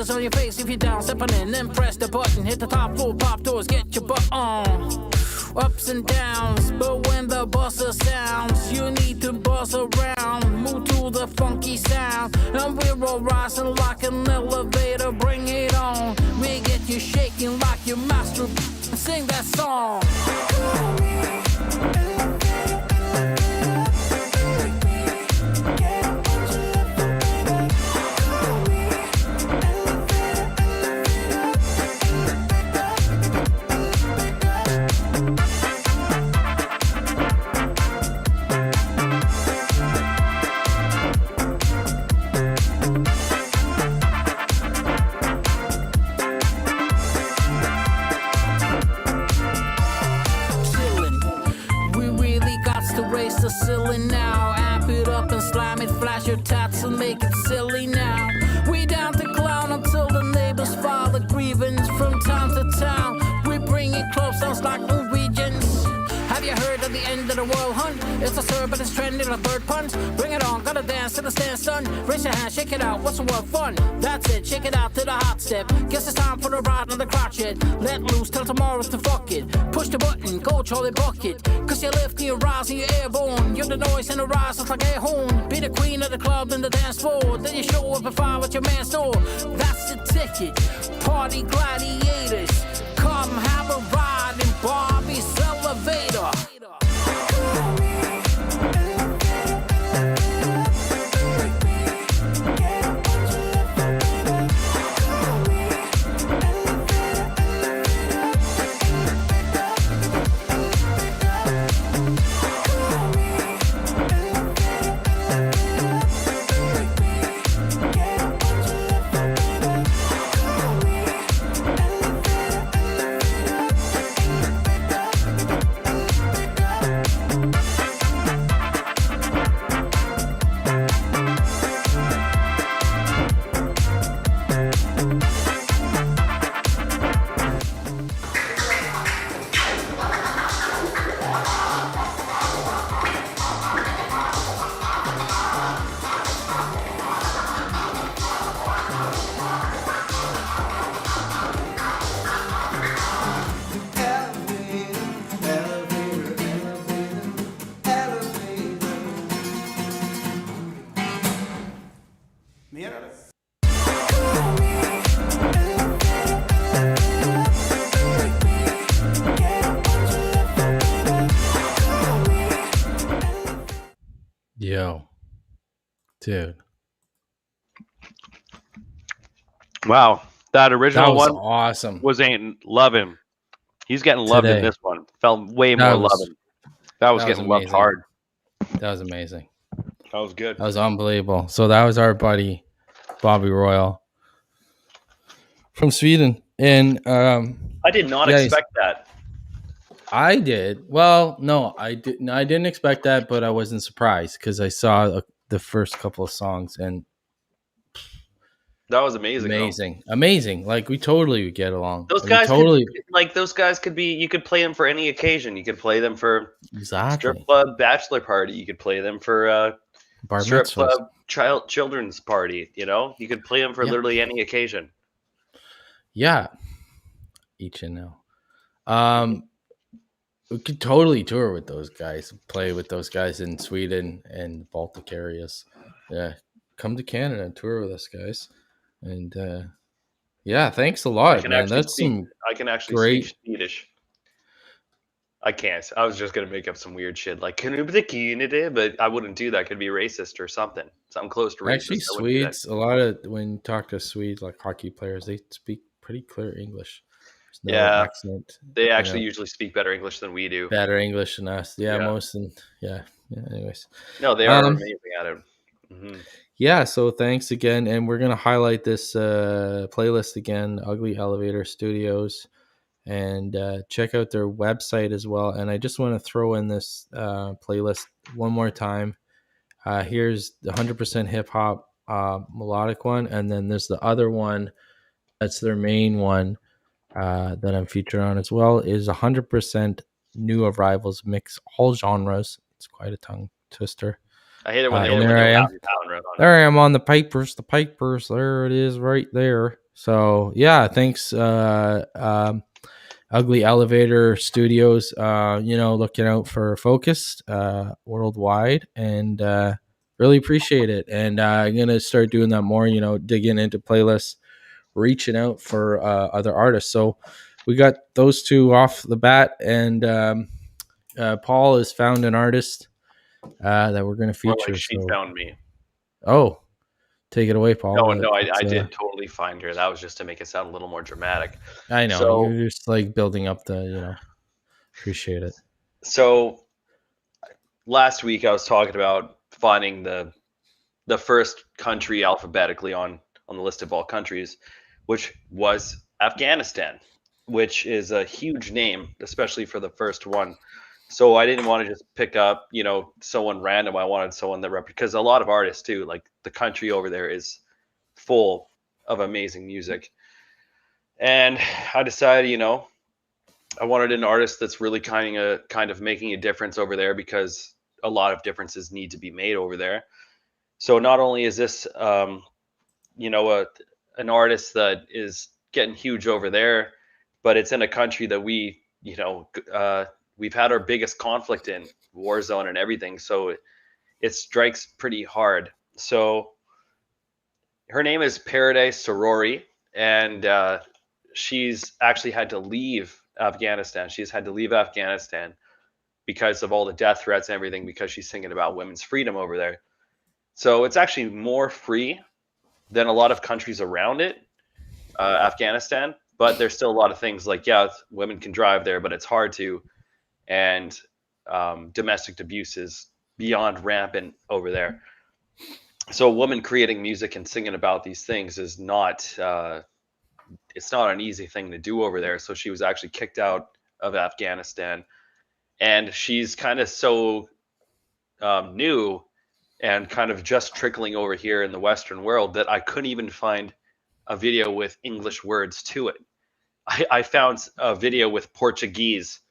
On your face, if you're down, step on in, then press the button, hit the top floor, pop doors, get your butt on. Ups and downs, but when the buster sounds, you need to buzz around, move to the funky sound, and we're all rising like an elevator, bring it on. We get you shaking like your master, sing that song. Silly now, amp it up and slam it, flash your tats and make it silly now. We down to clown until the neighbors file a grievance. From town to town, we bring it close, sounds like Norwegians. Have you heard of the end of the world hunt? It's a sir, but it's trending a third punch. Bring it on, gotta dance to the stand, son. Raise your hand, shake it out, what's the word fun? That's it, shake it out to the hot step. Guess it's time for the ride on the crotchet. Let loose till tomorrow's to fuck it. Push the button, go Charlie Bucket. Cause you're lifting your rise and you're airborne. You're the noise and the rise, it's like air horn. Be the queen of the club and the dance floor. Then you show up and find what your man saw. That's the ticket. Party gladiators. Come have a ride in Bobby's elevator. dude. Wow, that That original was one awesome. was ain't loving. He's getting loved in Today. this one. Felt way That more was- loving. That was that was getting loved amazing. hard. That was amazing. That was good. That was unbelievable. So that was our buddy Bobby Royal from Sweden, and I did not Yeah, expect that. I did. Well, no, I didn't. I didn't expect that, but I wasn't surprised because I saw the first couple of songs and That was amazing. though. amazing. Like we totally would get along. Those We guys totally those guys could be. You could play them for any occasion. You could play them for exactly strip club bachelor party. You could play them for bar strip mitzvahs. club children's party. You know, you could play them for Yeah. literally any occasion. Yeah, each and now. We could totally tour with those guys, play with those guys in Sweden and Baltic areas. Yeah, come to Canada and tour with us, guys. And yeah, thanks a lot, man. That's some I can actually great- speak Swedish. I can't. I was just gonna make up some weird shit like "Kan du bli det?" but I wouldn't do that. It could be racist or something. Something close to racist. actually I wouldn't do that. Swedes. A lot of when you talk to Swedes, like hockey players, they speak pretty clear English. There's no Yeah. accent. They actually know. usually speak better English than we do. Better English than us. Yeah, Yeah. most and yeah. Anyways. No, they are Um, amazing at it. Mhm. Yeah, so thanks again, and we're gonna highlight this playlist again, Ugly Elevator Studios, and check out their website as well. And I just want to throw in this playlist one more time. Here's the 100% hip hop melodic one, and then there's the other one that's their main one that I'm featured on as well. Is 100% new arrivals, mix all genres. It's quite a tongue twister. I hate it when they and when there they I am. rap and pound right on it. There I am on the papers. There it is right there. So yeah, thanks Ugly Elevator Studios, looking out for Focused worldwide, and really appreciate it. And I'm going to start doing that more, digging into playlists, reaching out for other artists. So we got those two off the bat, and Paul has found an artist that we're going to More feature. like she so- found me. Oh, take it away, Paul. No, I It's, did totally find her. That was just to make it sound a little more dramatic. I know. So- You're just like building up appreciate it. So last week I was talking about finding the first country alphabetically on the list of all countries, which was Afghanistan, which is a huge name, especially for the first one. So I didn't want to just pick up, someone random. I wanted someone that because a lot of artists too, like the country over there is full of amazing music. And I decided, I wanted an artist that's really kind of making a difference over there, because a lot of differences need to be made over there. So not only is this, an artist that is getting huge over there, but it's in a country that we, we've had our biggest conflict in, war zone and everything. So it strikes pretty hard. So her name is Paradise Sorori, and she's actually had to leave Afghanistan. She's had to leave Afghanistan because of all the death threats and everything, because she's thinking about women's freedom over there. So it's actually more free than a lot of countries around it, Afghanistan. But there's still a lot of things like, women can drive there, but it's hard to. And domestic abuse is beyond rampant over there. So a woman creating music and singing about these things is not, it's not an easy thing to do over there. So she was actually kicked out of Afghanistan, and she's kind of so new and kind of just trickling over here in the Western world that I couldn't even find a video with English words to it. I found a video with Portuguese.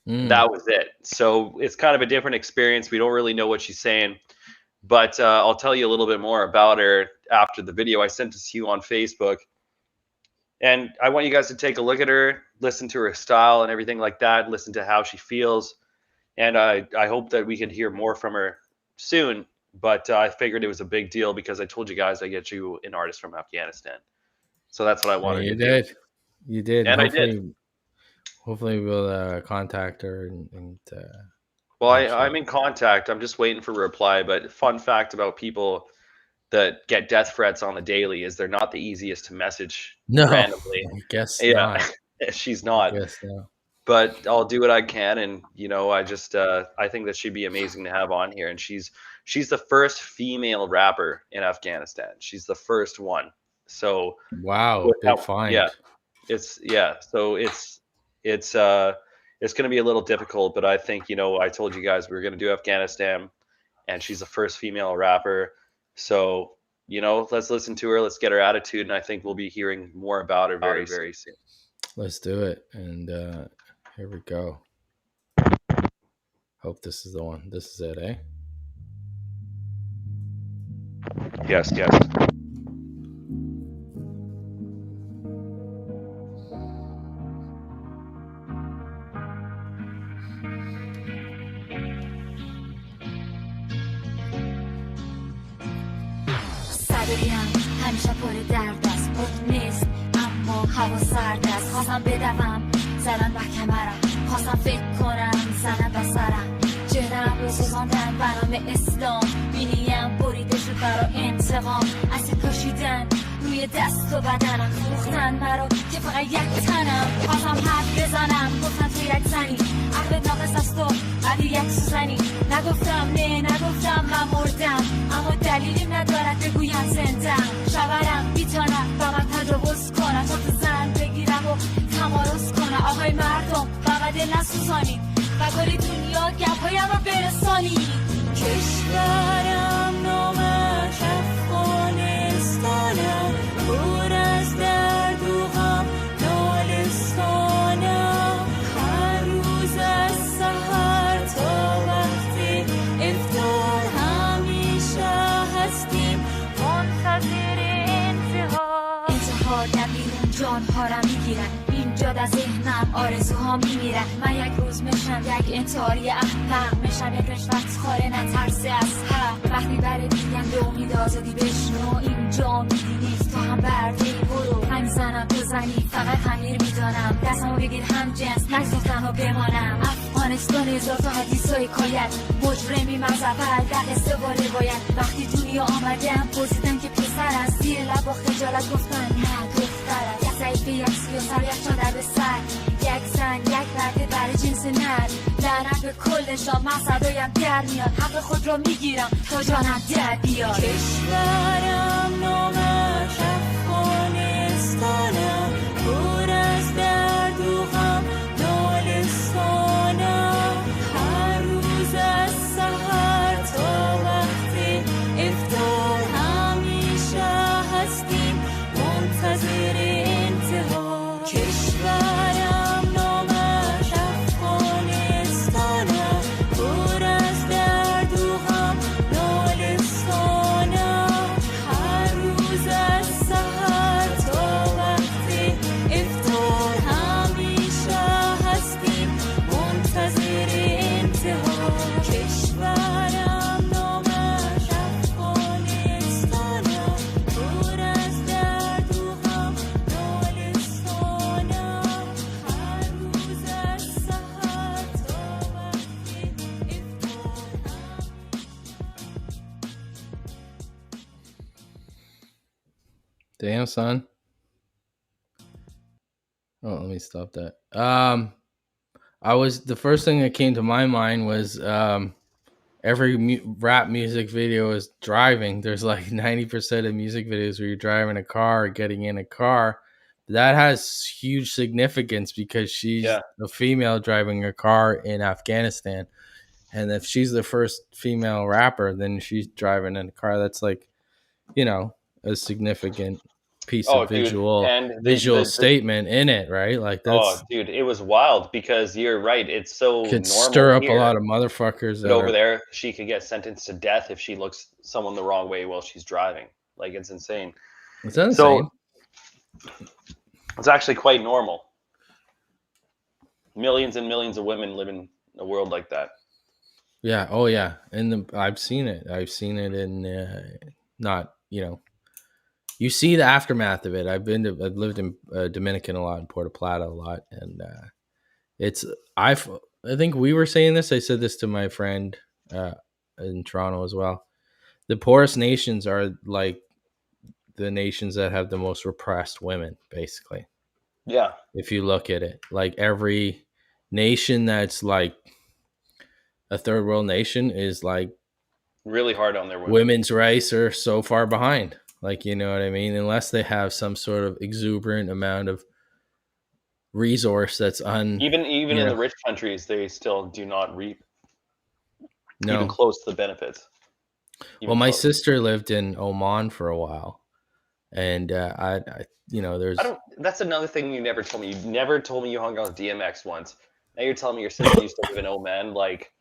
That was it. So it's kind of a different experience. We don't really know what she's saying, but I'll tell you a little bit more about her after the video. I sent this to you on Facebook, and I want you guys to take a look at her, listen to her style and everything like that, listen to how she feels. And I hope that we can hear more from her soon, but I figured it was a big deal because I told you guys I get you an artist from Afghanistan. So that's what I wanted to do. You did. And I did. Hopefully we'll contact her and Well, I'm in contact. I'm just waiting for a reply. But fun fact about people that get death threats on the daily is they're not the easiest to message No, randomly. I guess Yeah, not. she's I not. guess not. But I'll do what I can, and I just I think that she'd be amazing to have on here. And she's the first female rapper in Afghanistan. She's the first one. So Wow, big find. yeah, so it's going to be a little difficult, but I think I told you guys we were going to do Afghanistan, and she's the first female rapper. So let's listen to her. Let's get her attitude, and I think we'll be hearing more about her very soon. Let's do it. And here we go. Hope this is the one. This is it, eh? Yes. صدایم همیشه پر درد است بود نیست اما هوا سرد است خواستم بدوم زدن به کمرم خواستم فکر کنم زدن به سرم چهرم رو سوزاندن برام اسلام بینیم بریده شد برا انتقام اصل کشیدن روی دست و بدنم فروختن مرا که فقط یک تنم خواستم حرف بزنم گفتن تو یک زنی عقلت ناقص است و علی یک سوزنی نگفتم من مردم اما دلیلی ندارد بگویم زندم شورم بیتانم و من تجاوز کنم تا تو زن بگیرم و تمارز کنم آقای مردم و دل نسوزانید و کلی دنیا گپایم رو برسانید کشورم نامش افغانستانم پر از درد و غم نالستانم هر روز از سحر تا وقتی افطار همیشه هستیم منتظر انتحار در بیرون جانها را میگیرن اینجا در ذهنم آرزوها میمیرن من یک روز میشم یک انتحاری احمق میشم یک رشوت خواره نترسه از حق وقتی برای میگم به امید آزادی بشنو اینجا میدی تو هم بردی برو هم زنم تو زنی فقط خمیر میدانم دستمو بگیر هم جنس نگذاشتم و بمانم افغانستان هزار تا حدیث و حکایت مجرمی من اول در استقبال باید وقتی دنیا آمدم پرسیدن که پسر است زیر لب با خجالت گفتن نه دختر است یک ضعیفه یک سیاسر یک چادر به سر یک زن یک مرد برای جنس نر لعنت به کلشان من صدایم در میاد حق خود را میگیرم تا جانم در بیاد کشورم نامش افغانستانم پر از درد و غم نالستانم هر روز از سحر تا وقتی افطار همیشه هستیم منتظر انتها کشورم نامش افغانستانم پر از درد و غم نالستانم هر روز از سحر تا وقتی افطار همیشه هستیم منتظر انتها کشورم نامش افغانستانم پر از درد و غم نالستانم هر روز از سحر تا وقتی Damn, son. Oh, let me stop that. The first thing that came to my mind was every rap music video is driving. There's like 90% of music videos where you're driving a car or getting in a car. That has huge significance because she's a female driving a car in Afghanistan. And if she's the first female rapper, then she's driving in a car. That's like, a significant piece of visual statement in it, right? Like that's dude, it was wild because you're right. It's so could normal stir up here, a lot of motherfuckers. but over there, she could get sentenced to death if she looks someone the wrong way while she's driving. Like it's insane. It's insane. So it's actually quite normal. Millions and millions of women live in a world like that. Yeah. Oh, yeah. And I've seen it. I've seen it in you see the aftermath of it. I've lived in Dominican a lot, in Puerto Plata a lot, and I think we were saying this. I said this to my friend in Toronto as well. The poorest nations are like the nations that have the most repressed women, basically. Yeah. If you look at it, like every nation that's like a third world nation is like Really hard on their women. women's rights are so far behind. Like, you know what I mean? Unless they have some sort of exuberant amount of resource that's Even in yeah. the rich countries, they still do not reap no. even close to the benefits. Even Well, my close. sister lived in Oman for a while, and I you know, there's I don't. That's another thing you never told me. You never told me you hung out with DMX once. Now you're telling me your sister used to live in Oman. Like,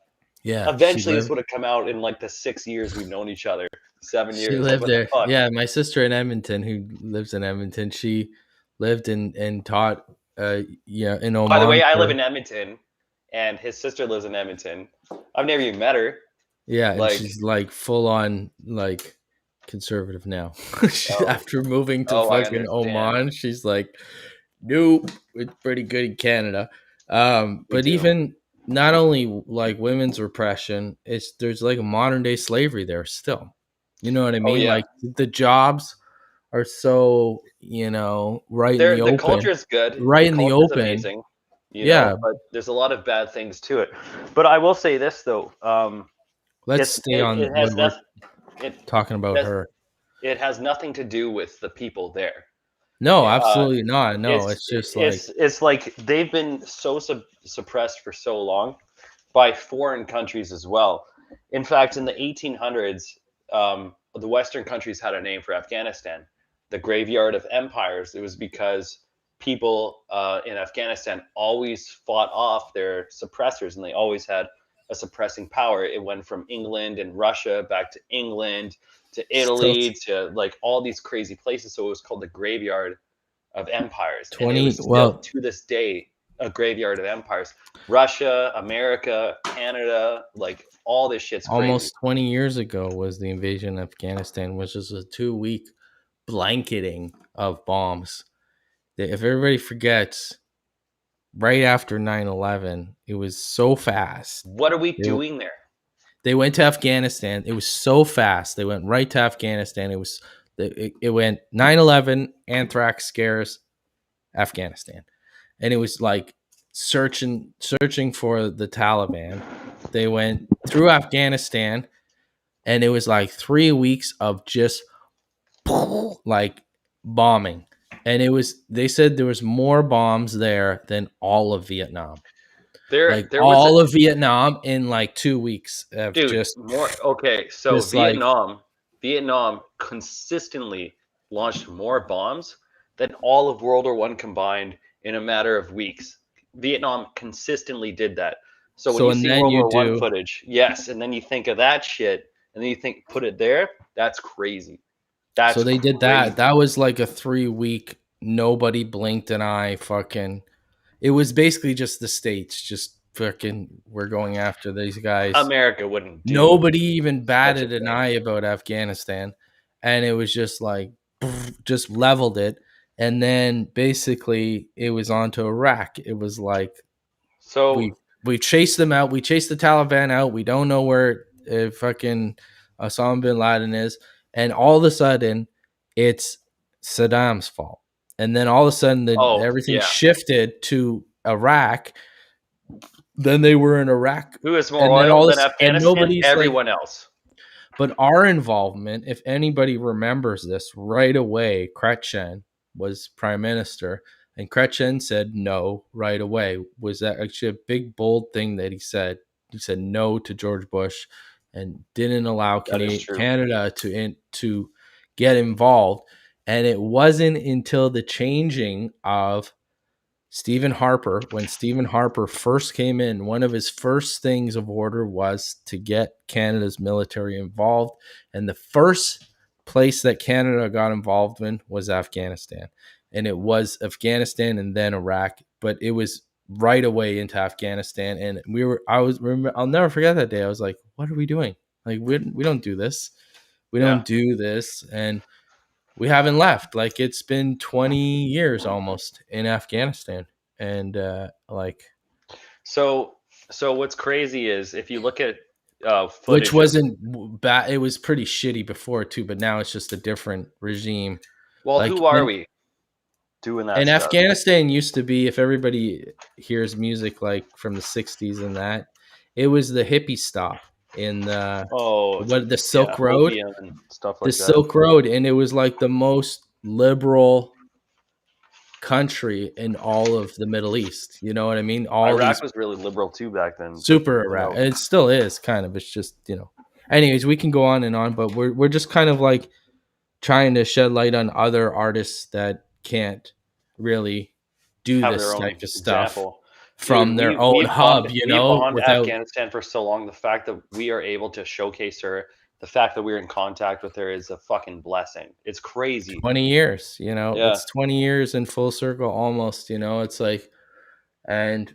yeah. eventually this would have come out in like the 6 years we've known each other. 7 years. She Like, lived what there. the fuck? Yeah, my sister in Edmonton, who lives in Edmonton, she lived and taught in Oman. By the way, I for- live in Edmonton, and his sister lives in Edmonton. I've never even met her. Yeah, and like- she's like full on like conservative now. Oh. After moving to Oh, I fucking understand. Oman, she's like, nope, it's pretty good in Canada. But too. even not only like women's repression, there's like a modern day slavery there still. You know what I mean? yeah. Like the jobs are so, right in the The open. culture is good. Right in the culture's open. Amazing, Yeah. know, but there's a lot of bad things to it. But I will say this though. Let's stay on it has when we're it, talking about has- her. it has nothing to do with the people there. No, absolutely not. No, It's- it's just like it's like they've been so suppressed for so long by foreign countries as well. In fact, in the 1800s, the Western countries had a name for Afghanistan, the graveyard of empires. It was because people in Afghanistan always fought off their suppressors, and they always had a suppressing power. It went from England and Russia back to England to Italy to like all these crazy places. So it was called the graveyard of empires. And it was still, to this day, a graveyard of empires. Russia, America, Canada, like all this shit's crazy. almost 20 years ago was the invasion of Afghanistan, which is a 2-week blanketing of bombs. If everybody forgets, right after 9/11, it was so fast. What are we doing there? They went to Afghanistan. It was so fast. They went right to Afghanistan. It went 9/11, anthrax scares, Afghanistan. And it was like searching for the Taliban. They went through Afghanistan, and it was like 3 weeks of just like bombing. And they said there was more bombs there than all of Vietnam. There all of Vietnam in like 2 weeks of dude, just more. Okay, so just like- Vietnam consistently launched more bombs than all of World War I combined in a matter of weeks. Vietnam consistently did that. So when you see World War I footage, yes, and then you think of that shit, and then you put it there, that's crazy. So they did that. That was like a 3-week, nobody blinked an eye fucking. It was basically just the States, just fucking, we're going after these guys. America wouldn't do Nobody even batted an eye about Afghanistan. And it was just like, just leveled it. And then basically it was on to Iraq. It was like, so we chased them out. We chased the Taliban out. We don't know where fucking Osama bin Laden is. And all of a sudden, it's Saddam's fault. And then all of a sudden, everything shifted to Iraq. Then they were in Iraq. Who is more loyal than Afghanistan? Everyone else. But our involvement, if anybody remembers this, right away, Chrétien was prime minister. And Chrétien said no right away. Was that actually a big, bold thing that he said? He said no to George Bush and didn't allow Canada to get involved. And it wasn't until the changing of Stephen Harper, when Stephen Harper first came in, one of his first things of order was to get Canada's military involved. And the first place that Canada got involved in was Afghanistan. And it was Afghanistan and then Iraq, but it was right away into Afghanistan. And I'll never forget that day. I was like, what are we doing? Like, we don't do this. We don't do this. And we haven't left. Like, it's been 20 years almost in Afghanistan. And so what's crazy is if you look at footage. which wasn't bad. It was pretty shitty before too, but now it's just a different regime. Well, like, who are and- we doing that And stuff? Afghanistan used to be, if everybody hears music like from the 60s and that, it was the hippie stop in the Silk Road. opium and stuff The like that. Silk Road, and it was like the most liberal country in all of the Middle East. You know what I mean? All Iraq these was really liberal too back then. super you Iraq. know. It still is kind of. It's just, Anyways, we can go on and on, but we're just kind of like trying to shed light on other artists that can't really do Have this their own type of stuff example. from Dude, their own we've hub, we've gone to without Afghanistan for so long. The fact that we are able to showcase her, the fact that we're in contact with her is a fucking blessing. It's crazy. 20 years, Yeah. It's 20 years in full circle almost, it's like, and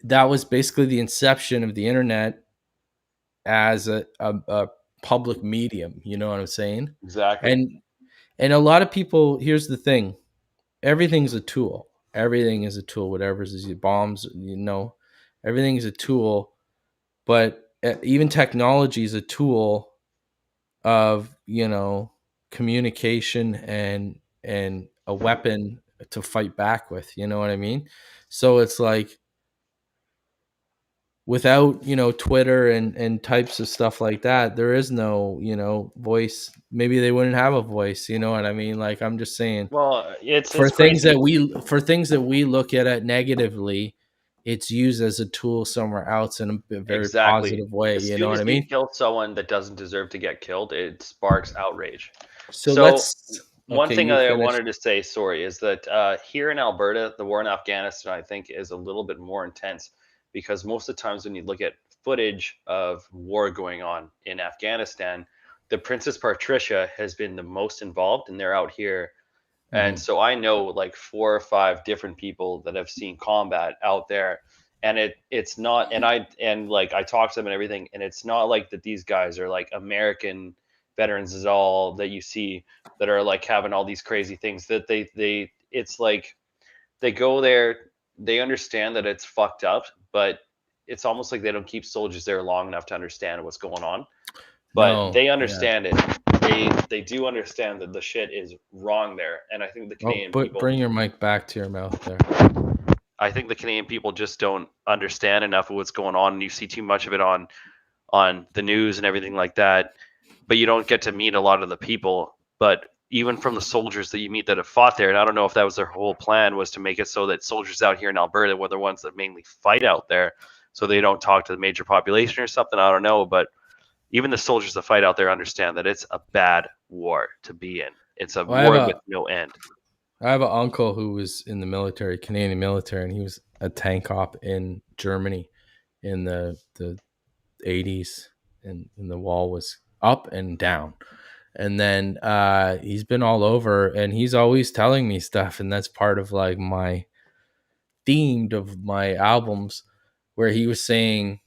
that was basically the inception of the internet as a public medium, you know what I'm saying? Exactly. And a lot of people, here's the thing, everything's a tool. Everything is a tool, whatever is bombs, everything is a tool, but even technology is a tool of, communication and a weapon to fight back with, you know what I mean? So it's like, without, Twitter and types of stuff like that, there is no, voice. Maybe they wouldn't have a voice, you know what I mean? Like, I'm just saying, Well, it's for it's things crazy. that we look at it negatively, it's used as a tool somewhere else in a very Exactly. positive way. As You soon know what as I we mean? kill someone that doesn't deserve to get killed, it sparks outrage. So So, let's. One Okay, thing you that I finish. wanted to say, sorry, is that here in Alberta, the war in Afghanistan, I think, is a little bit more intense because most of the times when you look at footage of war going on in Afghanistan, the Princess Patricia has been the most involved, and they're out here. And so I know like 4 or 5 different people that have seen combat out there, and it's not, and I talk to them and everything, and it's not like that these guys are like American veterans at all that you see that are like having all these crazy things that they it's like they go there, they understand that it's fucked up, but it's almost like they don't keep soldiers there long enough to understand what's going on. But No, they yeah. understand it. They do understand that the shit is wrong there, and I think the Canadian But people. bring your mic back to your mouth there. I think the Canadian people just don't understand enough of what's going on, and you see too much of it on the news and everything like that. But you don't get to meet a lot of the people. But even from the soldiers that you meet that have fought there, and I don't know if that was their whole plan, was to make it so that soldiers out here in Alberta were the ones that mainly fight out there, so they don't talk to the major population or something. I don't know, but even the soldiers that fight out there understand that it's a bad war to be in. It's a war with no end. I have an uncle who was in the military, Canadian military, and he was a tank op in Germany in the 80s, and the wall was up and down. And then he's been all over, and he's always telling me stuff, and that's part of like my themed of my albums, where he was saying,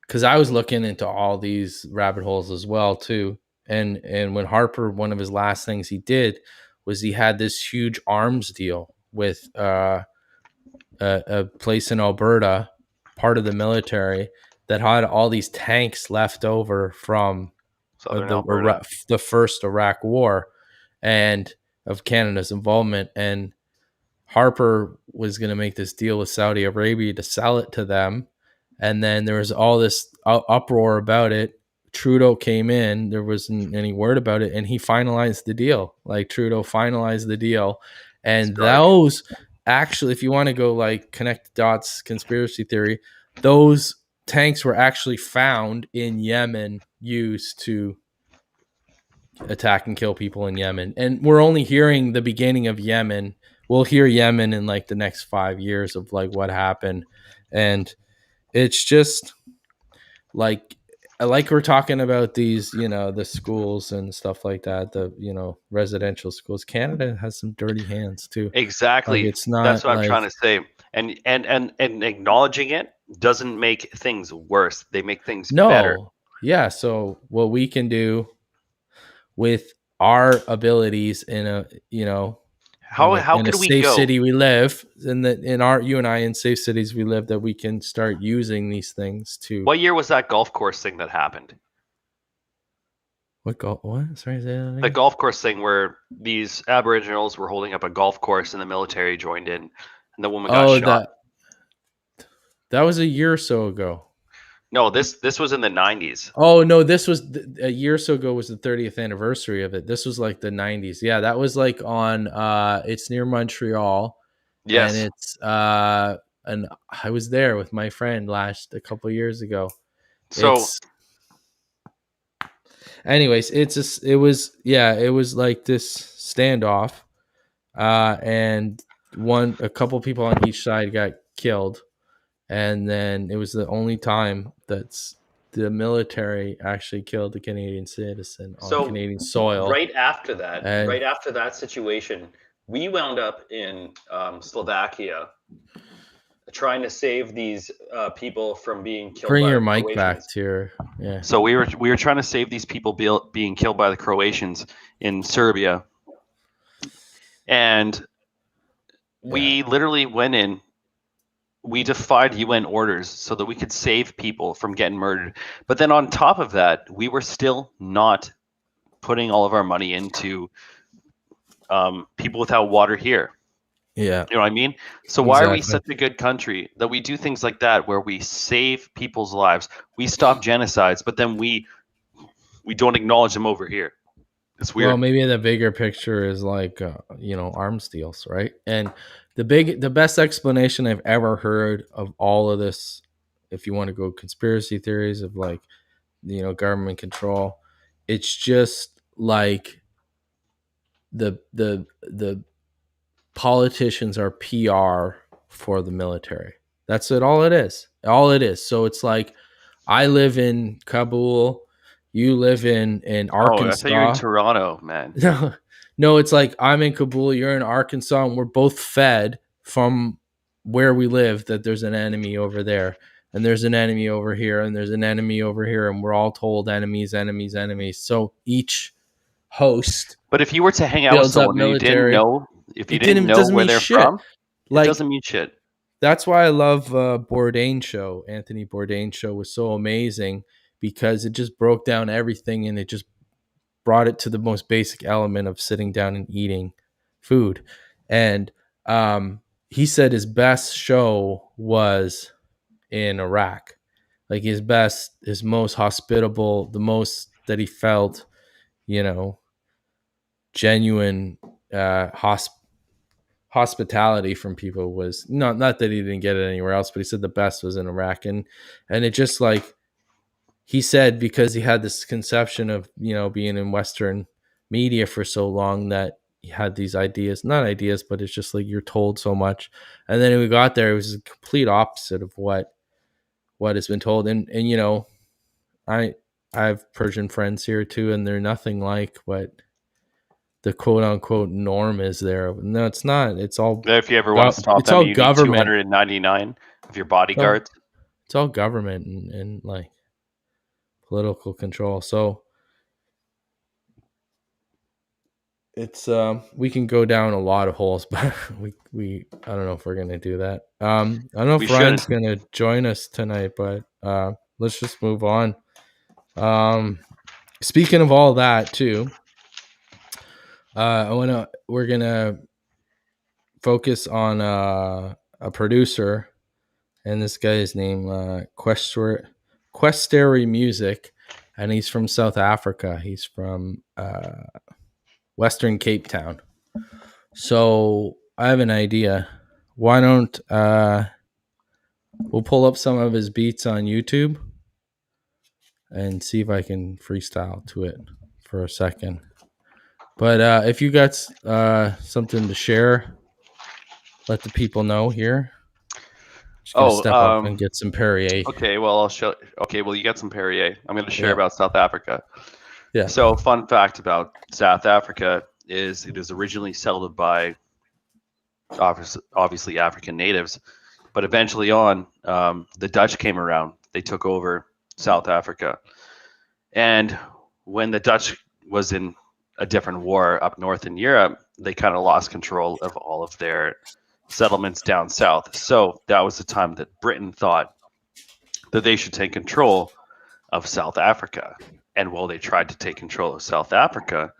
because I was looking into all these rabbit holes as well too, and when Harper, one of his last things he did was he had this huge arms deal with a place in Alberta, part of the military, that had all these tanks left over from the first Iraq War and of Canada's involvement. And Harper was going to make this deal with Saudi Arabia to sell it to them. And then there was all this uproar about it. Trudeau came in. There wasn't any word about it. And he finalized the deal. Like, Trudeau finalized the deal. And those actually, if you want to go like connect the dots, conspiracy theory, those tanks were actually found in Yemen, used to attack and kill people in Yemen. And we're only hearing the beginning of Yemen. We'll hear Yemen in like the next 5 years of like what happened. And it's just like we're talking about these, the schools and stuff like that, the, residential schools. Canada has some dirty hands too. Exactly. Like, it's not, that's what like, I'm trying to say. And acknowledging it doesn't make things worse. They make things better. Yeah. So what we can do with our abilities in How in could a we safe go? city we live you and I in safe cities we live, that we can start using these things to What year was that golf course thing that happened? what sorry, say that The again? golf course thing where these Aboriginals were holding up a golf course and the military joined in, and the woman got shot. That was a year or so ago. No, this was in the 90s. Oh no, this was a year or so ago. Was the 30th anniversary of it. This was like the 90s. Yeah, that was like on. It's near Montreal. Yes. And it's and I was there with my friend a couple years ago. So anyways, it was like this standoff, and a couple people on each side got killed, and then it was the only time that's the military actually killed a Canadian citizen on Canadian soil. Right after that situation, we wound up in Slovakia trying to save these people from being killed. Bring by your the mic Croatians. back to your yeah. So we were trying to save these people being killed by the Croatians in Serbia, and we literally went in. We defied UN orders so that we could save people from getting murdered. But then on top of that, we were still not putting all of our money into people without water here. Yeah. You know what I mean? So why are we such a good country that we do things like that where we save people's lives? We stop genocides, but then we don't acknowledge them over here. It's weird. Well, maybe the bigger picture is like, arms deals, right? And the best explanation I've ever heard of all of this, if you want to go conspiracy theories of like, government control, it's just like the politicians are PR for the military. That's it. All it is. So it's like, I live in Kabul. You live in Arkansas. Oh, I thought you were in Toronto, man. No, it's like I'm in Kabul, you're in Arkansas, and we're both fed from where we live that there's an enemy over there, and there's an enemy over here, and there's an enemy over here, and we're all told enemies. So each host. But if you were to hang out with someone you didn't know, where they're from, it doesn't mean shit. That's why I love Bourdain show. Anthony Bourdain show was so amazing because it just broke down everything, and it just brought it to the most basic element of sitting down and eating food. And he said his best show was in Iraq. Like his most hospitable, the most that he felt, genuine hospitality from people was not that he didn't get it anywhere else, but he said the best was in Iraq. And it just like, he said, because he had this conception of, being in Western media for so long, that he had these not ideas, but it's just like you're told so much. And then when we got there, it was a complete opposite of what has been told. And I have Persian friends here too, and they're nothing like what the quote unquote norm is there. No, it's not. It's all, if you ever want to stop them, you need 299 of your bodyguards. It's all government and like political control. So it's we can go down a lot of holes, but we I don't know if we're gonna do that. I don't know if Ryan's gonna join us tonight, but let's just move on. Speaking of all that too, we're gonna focus on a producer, and this guy's name Questary Music, and he's from South Africa. He's from Western Cape Town. So I have an idea. Why don't we'll pull up some of his beats on YouTube and see if I can freestyle to it for a second. But if you got something to share, let the people know here. Step up and get some Perrier. Okay, well I'll show. Okay, well you got some Perrier. I'm going to share about South Africa. Yeah. So fun fact about South Africa is it was originally settled by obviously African natives, but eventually the Dutch came around. They took over South Africa, and when the Dutch was in a different war up north in Europe, they kind of lost control of all of their settlements down south. So that was the time that Britain thought that they should take control of South Africa. And while they tried to take control of South Africa,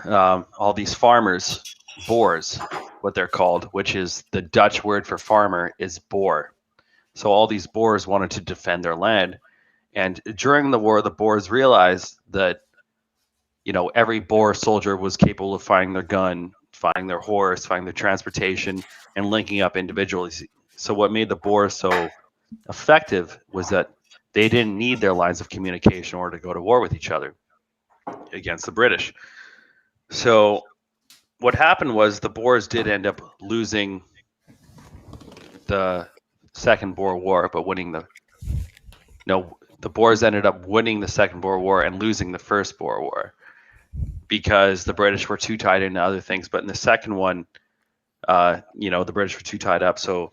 all these farmers, Boers, what they're called, which is the Dutch word for farmer, is Boer. So all these Boers wanted to defend their land. And during the war, the Boers realized that, every Boer soldier was capable of finding their gun, finding their horse, finding their transportation, and linking up individually. So what made the Boers so effective was that they didn't need their lines of communication in order to go to war with each other against the British. So what happened was the Boers did end up losing the Second Boer War, but winning the Boers ended up winning the Second Boer War and losing the First Boer War because the British were too tied into other things. But in the second one, the British were too tied up. So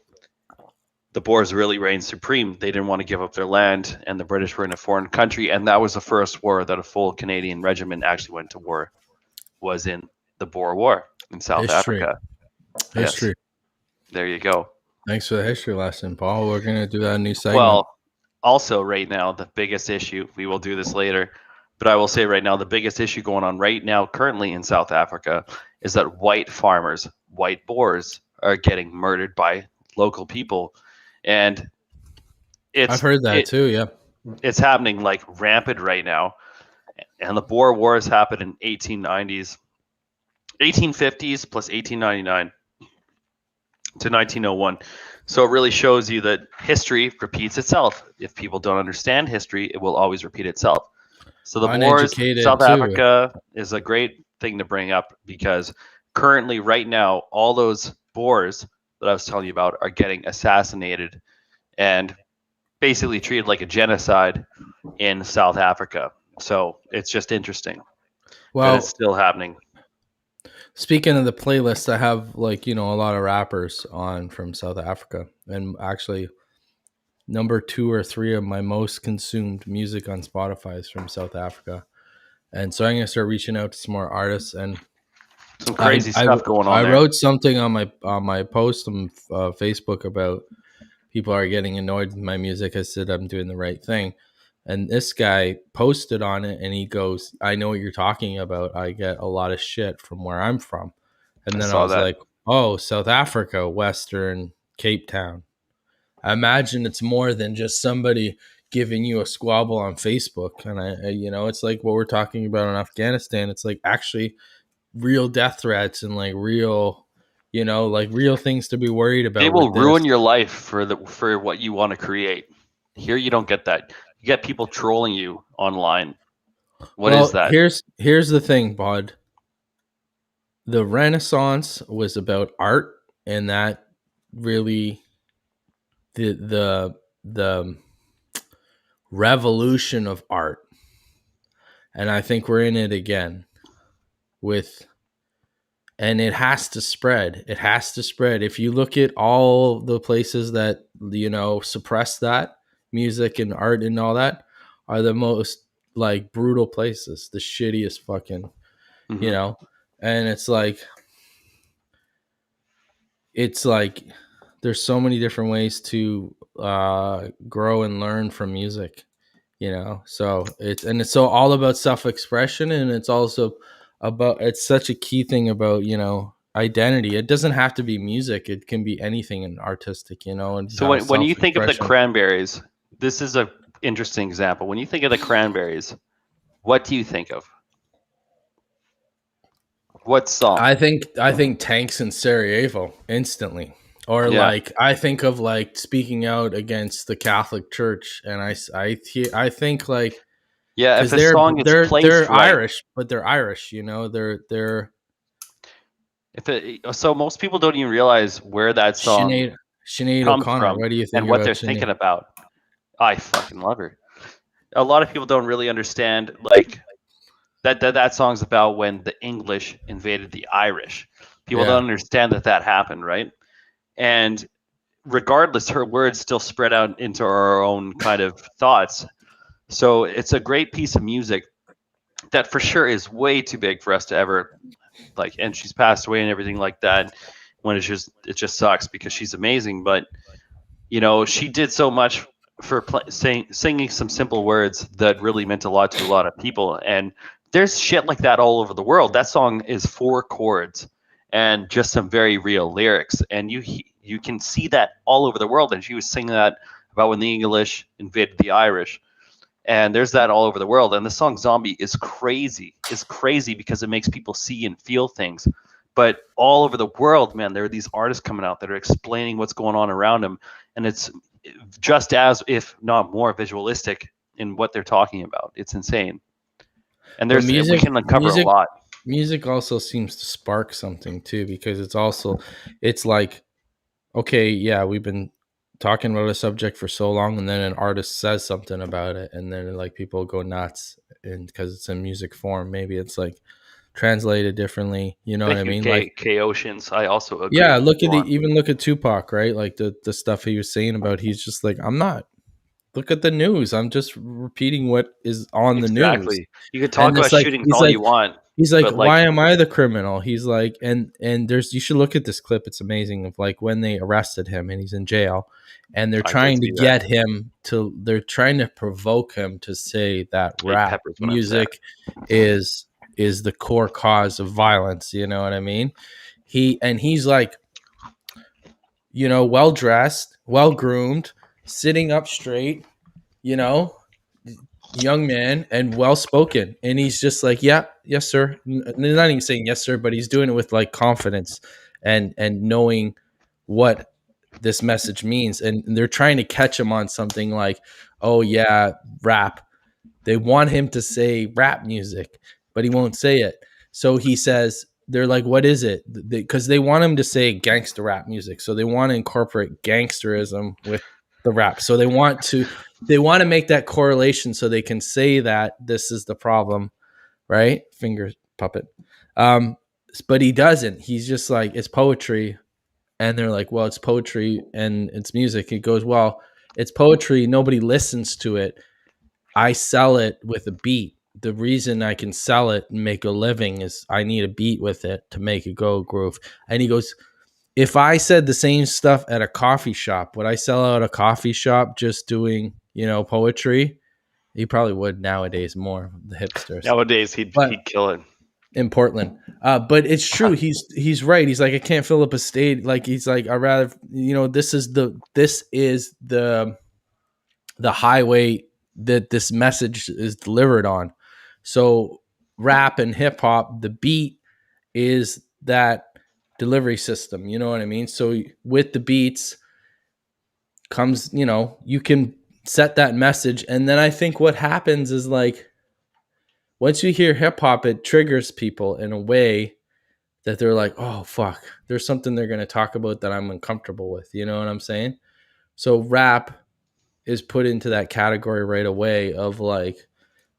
the Boers really reigned supreme. They didn't want to give up their land, and the British were in a foreign country. And that was the first war that a full Canadian regiment actually went to war, was in the Boer War in South Africa. History. Yes. There you go. Thanks for the history lesson, Paul. We're going to do that new segment. Well, also right now, the biggest issue, we will do this later, but I will say right now, the biggest issue going on right now currently in South Africa is that white farmers, white Boers, are getting murdered by local people. And I've heard that too, yeah. It's happening like rampant right now. And the Boer Wars happened in 1850s plus 1899 to 1901. So it really shows you that history repeats itself. If people don't understand history, it will always repeat itself. So the Boers, South Africa is a great thing to bring up because currently right now, all those Boers that I was telling you about are getting assassinated and basically treated like a genocide in South Africa. So it's just interesting. Well, it's still happening. Speaking of the playlist, I have a lot of rappers on from South Africa, and actually number 2 or 3 of my most consumed music on Spotify is from South Africa. And so I'm going to start reaching out to some more artists, and some crazy stuff going on. I wrote something on my post on Facebook about people are getting annoyed with my music. I said I'm doing the right thing. And this guy posted on it and he goes, I know what you're talking about. I get a lot of shit from where I'm from. And then I was like, oh, South Africa, Western Cape Town. I imagine it's more than just somebody giving you a squabble on Facebook. And it's like what we're talking about in Afghanistan. It's like actually real death threats and like real, real things to be worried about. They will ruin your life for what you want to create. Here you don't get that. You get people trolling you online. What is that? Here's the thing, bud. The Renaissance was about art, and that really the revolution of art. And I think we're in it again and it has to spread. It has to spread. If you look at all the places that, suppress that, music and art and all that, are the most like brutal places, the shittiest fucking, and it's like there's so many different ways to grow and learn from music, so it's so all about self-expression, and it's also about, it's such a key thing about, identity. It doesn't have to be music. It can be anything in artistic, and so when you think of the Cranberries, this is a interesting example. When you think of the Cranberries, what do you think of? What song? I think Tanks in Sarajevo instantly. Or I think of speaking out against the Catholic Church, and I think if a song is placed they're right, Irish, but they're Irish, they're so most people don't even realize where that song Sinead comes O'Connor. from What do you think and what about they're Sinead? thinking about. I fucking love her. A lot of people don't really understand that song's about when the English invaded the Irish. People don't understand that happened, right? And regardless, her words still spread out into our own kind of thoughts. So it's a great piece of music that for sure is way too big for us to ever like, and she's passed away and everything like that. When it just sucks because she's amazing, but she did so much for singing some simple words that really meant a lot to a lot of people. And there's shit like that all over the world. That song is 4 chords and just some very real lyrics, and you can see that all over the world. And she was singing that about when the English invaded the Irish, and there's that all over the world. And the song Zombie is crazy. It's crazy because it makes people see and feel things. But all over the world, man, there are these artists coming out that are explaining what's going on around them, and it's just as, if not more, visualistic in what they're talking about. It's insane. And But music- we can uncover music- a lot. Music also seems to spark something too, because it's like, okay, yeah, we've been talking about a subject for so long, and then an artist says something about it, and then like people go nuts, and because it's in music form, maybe it's like translated differently. You know what I mean? Like, K Oceans, I also agree. yeah, look Go on. look at Tupac, right? Like the stuff he was saying about, he's just like, I'm not. Look at the news. I'm just repeating what is on the news. Exactly. You could talk And about it's like- shootings he's all like- you want. He's like, But, like- why am I the criminal? He's like, and there's, you should look at this clip. It's amazing, of like when they arrested him and he's in jail, and they're I did trying to see that. get him to, they're trying to provoke him to say that Big rap Pepper's what I'm music is the core cause of violence. You know what I mean? He's like, well dressed, well groomed, sitting up straight, young man and well spoken, and he's just like, yeah, yes sir. Not even saying yes sir, but he's doing it with like confidence and knowing what this message means. And they're trying to catch him on something like, oh yeah, rap. They want him to say rap music, but he won't say it. So he says, they're like, what is it? Because they want him to say gangster rap music, so they want to incorporate gangsterism with the rap. So they want to make that correlation so they can say that this is the problem, right? Finger puppet. But he doesn't. He's just like, it's poetry. And they're like, well, it's poetry and it's music. He goes, well, it's poetry. Nobody listens to it. I sell it with a beat. The reason I can sell it and make a living is I need a beat with it to make it go groove. And he goes, if I said the same stuff at a coffee shop, would I sell out a coffee shop just doing, poetry? He probably would nowadays, more the hipsters Nowadays, he'd kill it. in Portland. But it's true. He's right. He's like, I can't fill up a state. Like, he's like, I rather, this is the highway that this message is delivered on. So rap and hip hop, the beat is that delivery system. You know what I mean? So with the beats comes, you can set that message. And then I think what happens is, like, once you hear hip hop, it triggers people in a way that they're like, oh fuck, there's something they're going to talk about that I'm uncomfortable with. You know what I'm saying? So rap is put into that category right away of like,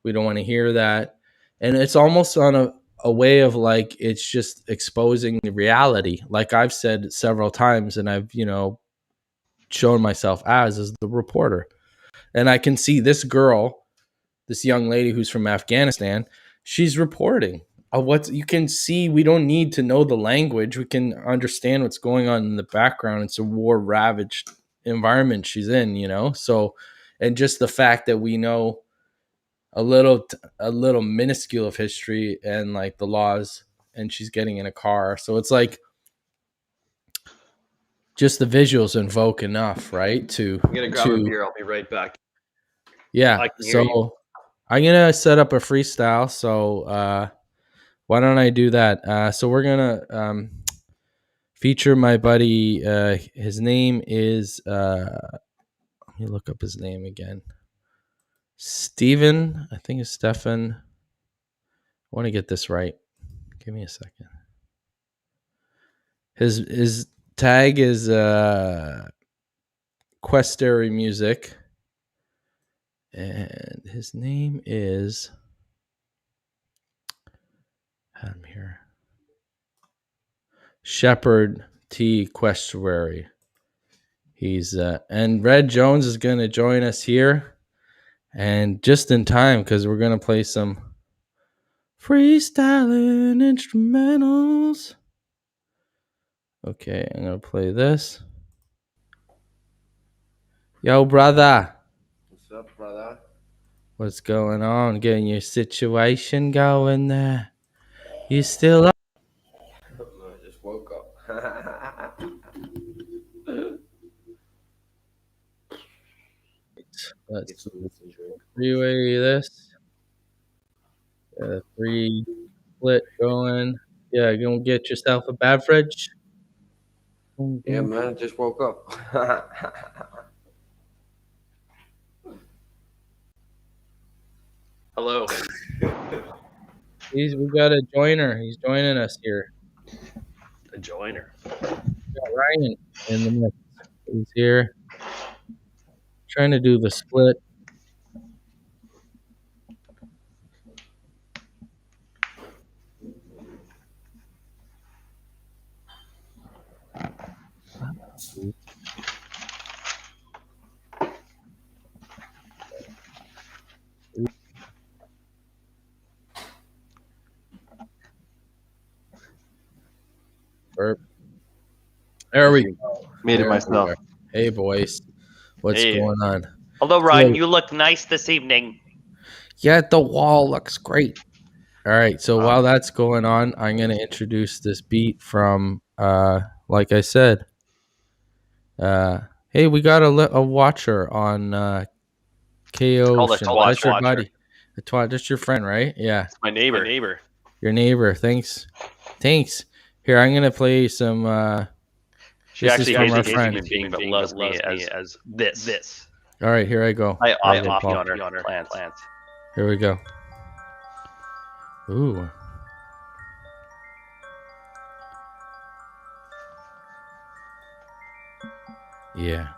we don't want to hear that. And it's almost on a way of like, it's just exposing the reality. Like I've said several times, and I've, shown myself as the reporter. And I can see this girl, this young lady who's from Afghanistan, she's reporting what you can see. We don't need to know the language. We can understand what's going on in the background. It's a war ravaged environment she's in, so, and just the fact that we know a little minuscule of history and like the laws, and she's getting in a car. So it's like, just the visuals invoke enough, right? I'm gonna grab a beer. I'll be right back. Yeah. I can hear you. So I'm gonna set up a freestyle. So why don't I do that? So we're gonna feature my buddy. His name is let me look up his name again. Steven, I think it's Stefan. I want to get this right. Give me a second. His tag is Questary Music, and his name is, I'm here, Shepherd T. Questary. He's and Red Jones is going to join us here, and just in time, because we're going to play some Freestyling instrumentals. Okay, I'm gonna play this. Yo, brother. What's up, brother? What's going on? Getting your situation going there. You still up? I just woke up. Let's three-way this. Got a 3 split going. Yeah, gonna get yourself a beverage. Yeah, man, I just woke up. Hello. We got a joiner. He's joining us here. A joiner. We got Ryan in the mix. He's here. Trying to do the split. Burp. There we go. Made There it we myself. are. Hey, boys. What's Hey. going on? Although Ryan, So- you look nice this evening. Yeah, the wall looks great. All right, so while that's going on, I'm going to introduce this beat from, like I said, hey, we got a watcher on KO. Call it That's Twatch your Watcher. buddy. That's your friend, right? Yeah, My neighbor. your neighbor. Thanks. Here, I'm going to play some. She This is actually from hates our a friend. human being, but loves me as this. All right, here I go. I Here we off go. on her plants. Here we go. Ooh. Yeah.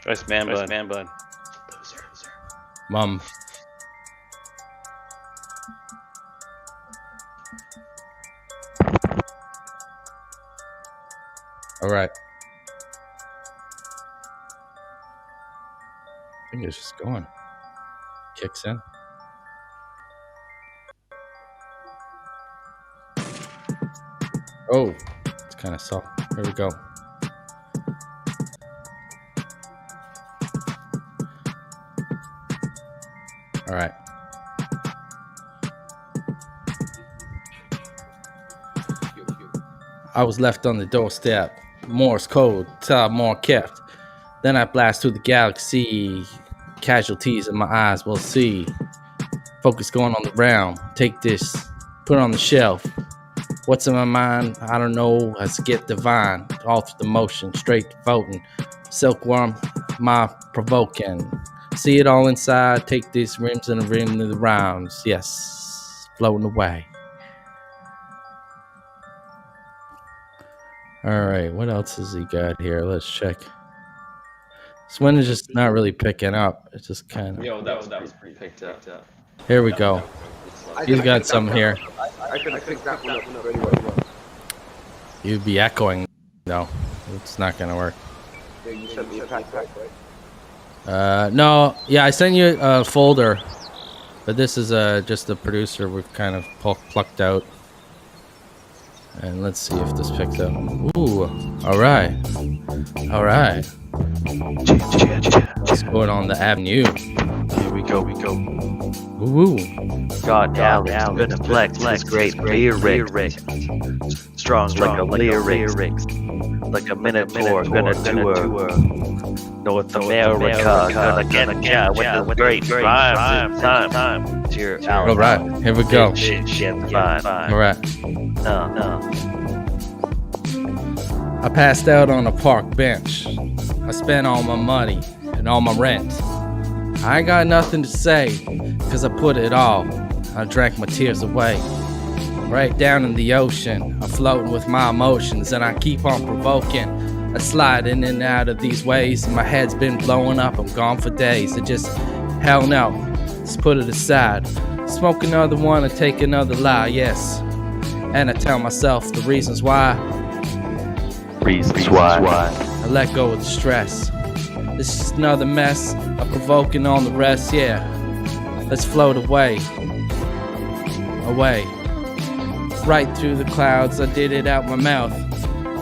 Nice man bun. Mom. All right. I think it's just going. Kicks in. Oh, it's kind of soft. Here we go. All right. I was left on the doorstep. Morse code, till more kept. Then I blast through the galaxy. Casualties in my eyes will see. Focus going on the realm. Take this, put it on the shelf. What's in my mind? I don't know. Let's get divine. All through the motion, straight to voting. Silkworm, my provoking. See it all inside. Take these rims and a rim to the rounds. Yes, floating away. All right, what else has he got here? Let's check. This one is just not really picking up. It's just kind of. Yo, that was pretty picked up. Here we go. He's got some here. I could have picked that one up very well. You'd be echoing. No, it's not gonna work. Yeah, you sent me a pack, right? No, yeah, I sent you a folder, but this is just the producer we've kind of plucked out. And let's see if this picks up. Ooh, all right. Let's go on the avenue. Here we go. Ooh. God now, gonna flex this great lyrics. Strong like a lyrics. Like a minotaur, gonna tour North America, gonna get with the great rhymes in time. Cheer out. All right, here we go. Shit, fine. All right. No. I passed out on a park bench. I spent all my money and all my rent. I ain't got nothing to say, cause I put it all. I drank my tears away. Right down in the ocean, I'm floating with my emotions, and I keep on provoking. I slide in and out of these ways, and my head's been blowing up. I'm gone for days. It just, hell no, let's put it aside. Smoke another one and take another lie, yes. And I tell myself the reasons why. Reasons why. I let go of the stress. This is another mess. I'm provoking on the rest, yeah. Let's float away. Away. Right through the clouds, I did it out my mouth.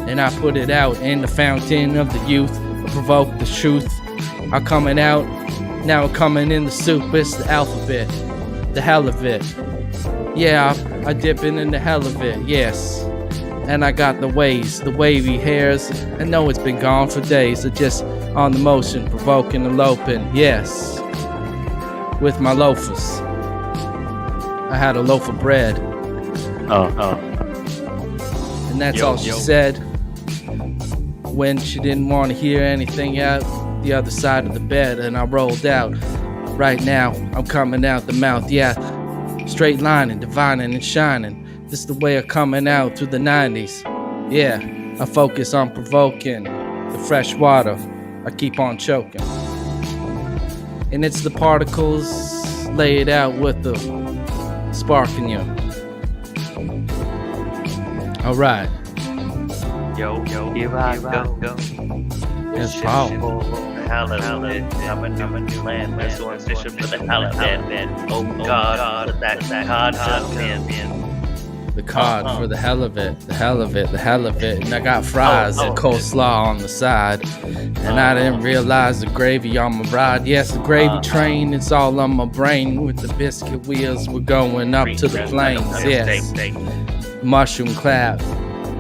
And I put it out in the fountain of the youth. I provoke the truth. I'm coming out. Now I'm coming in the soup. It's the alphabet. The hell of it. Yeah, I dipping in the hell of it, yes. And I got the waves, the wavy hairs. I know it's been gone for days. They're just on the motion, provoking, eloping, yes. With my loafers. I had a loaf of bread. And that's all she said. When she didn't want to hear anything out the other side of the bed, and I rolled out. Right now, I'm coming out the mouth, yeah. Straight lining, divining and shining. This is the way of coming out through the 90s. Yeah, I focus on provoking the fresh water. I keep on choking. And it's the particles laid out with the spark in you. Alright. Yo, here I go. That's Paul. I'm a new land. We're so ambitious for the hell of it. Oh God, that card just in. The cod for the hell of it, the hell of it, the hell of it. And I got fries and coleslaw on the side. And I didn't realize the gravy on my ride. Yes, the gravy train, it's all on my brain. With the biscuit wheels, we're going up to the plains. Yes, mushroom clap.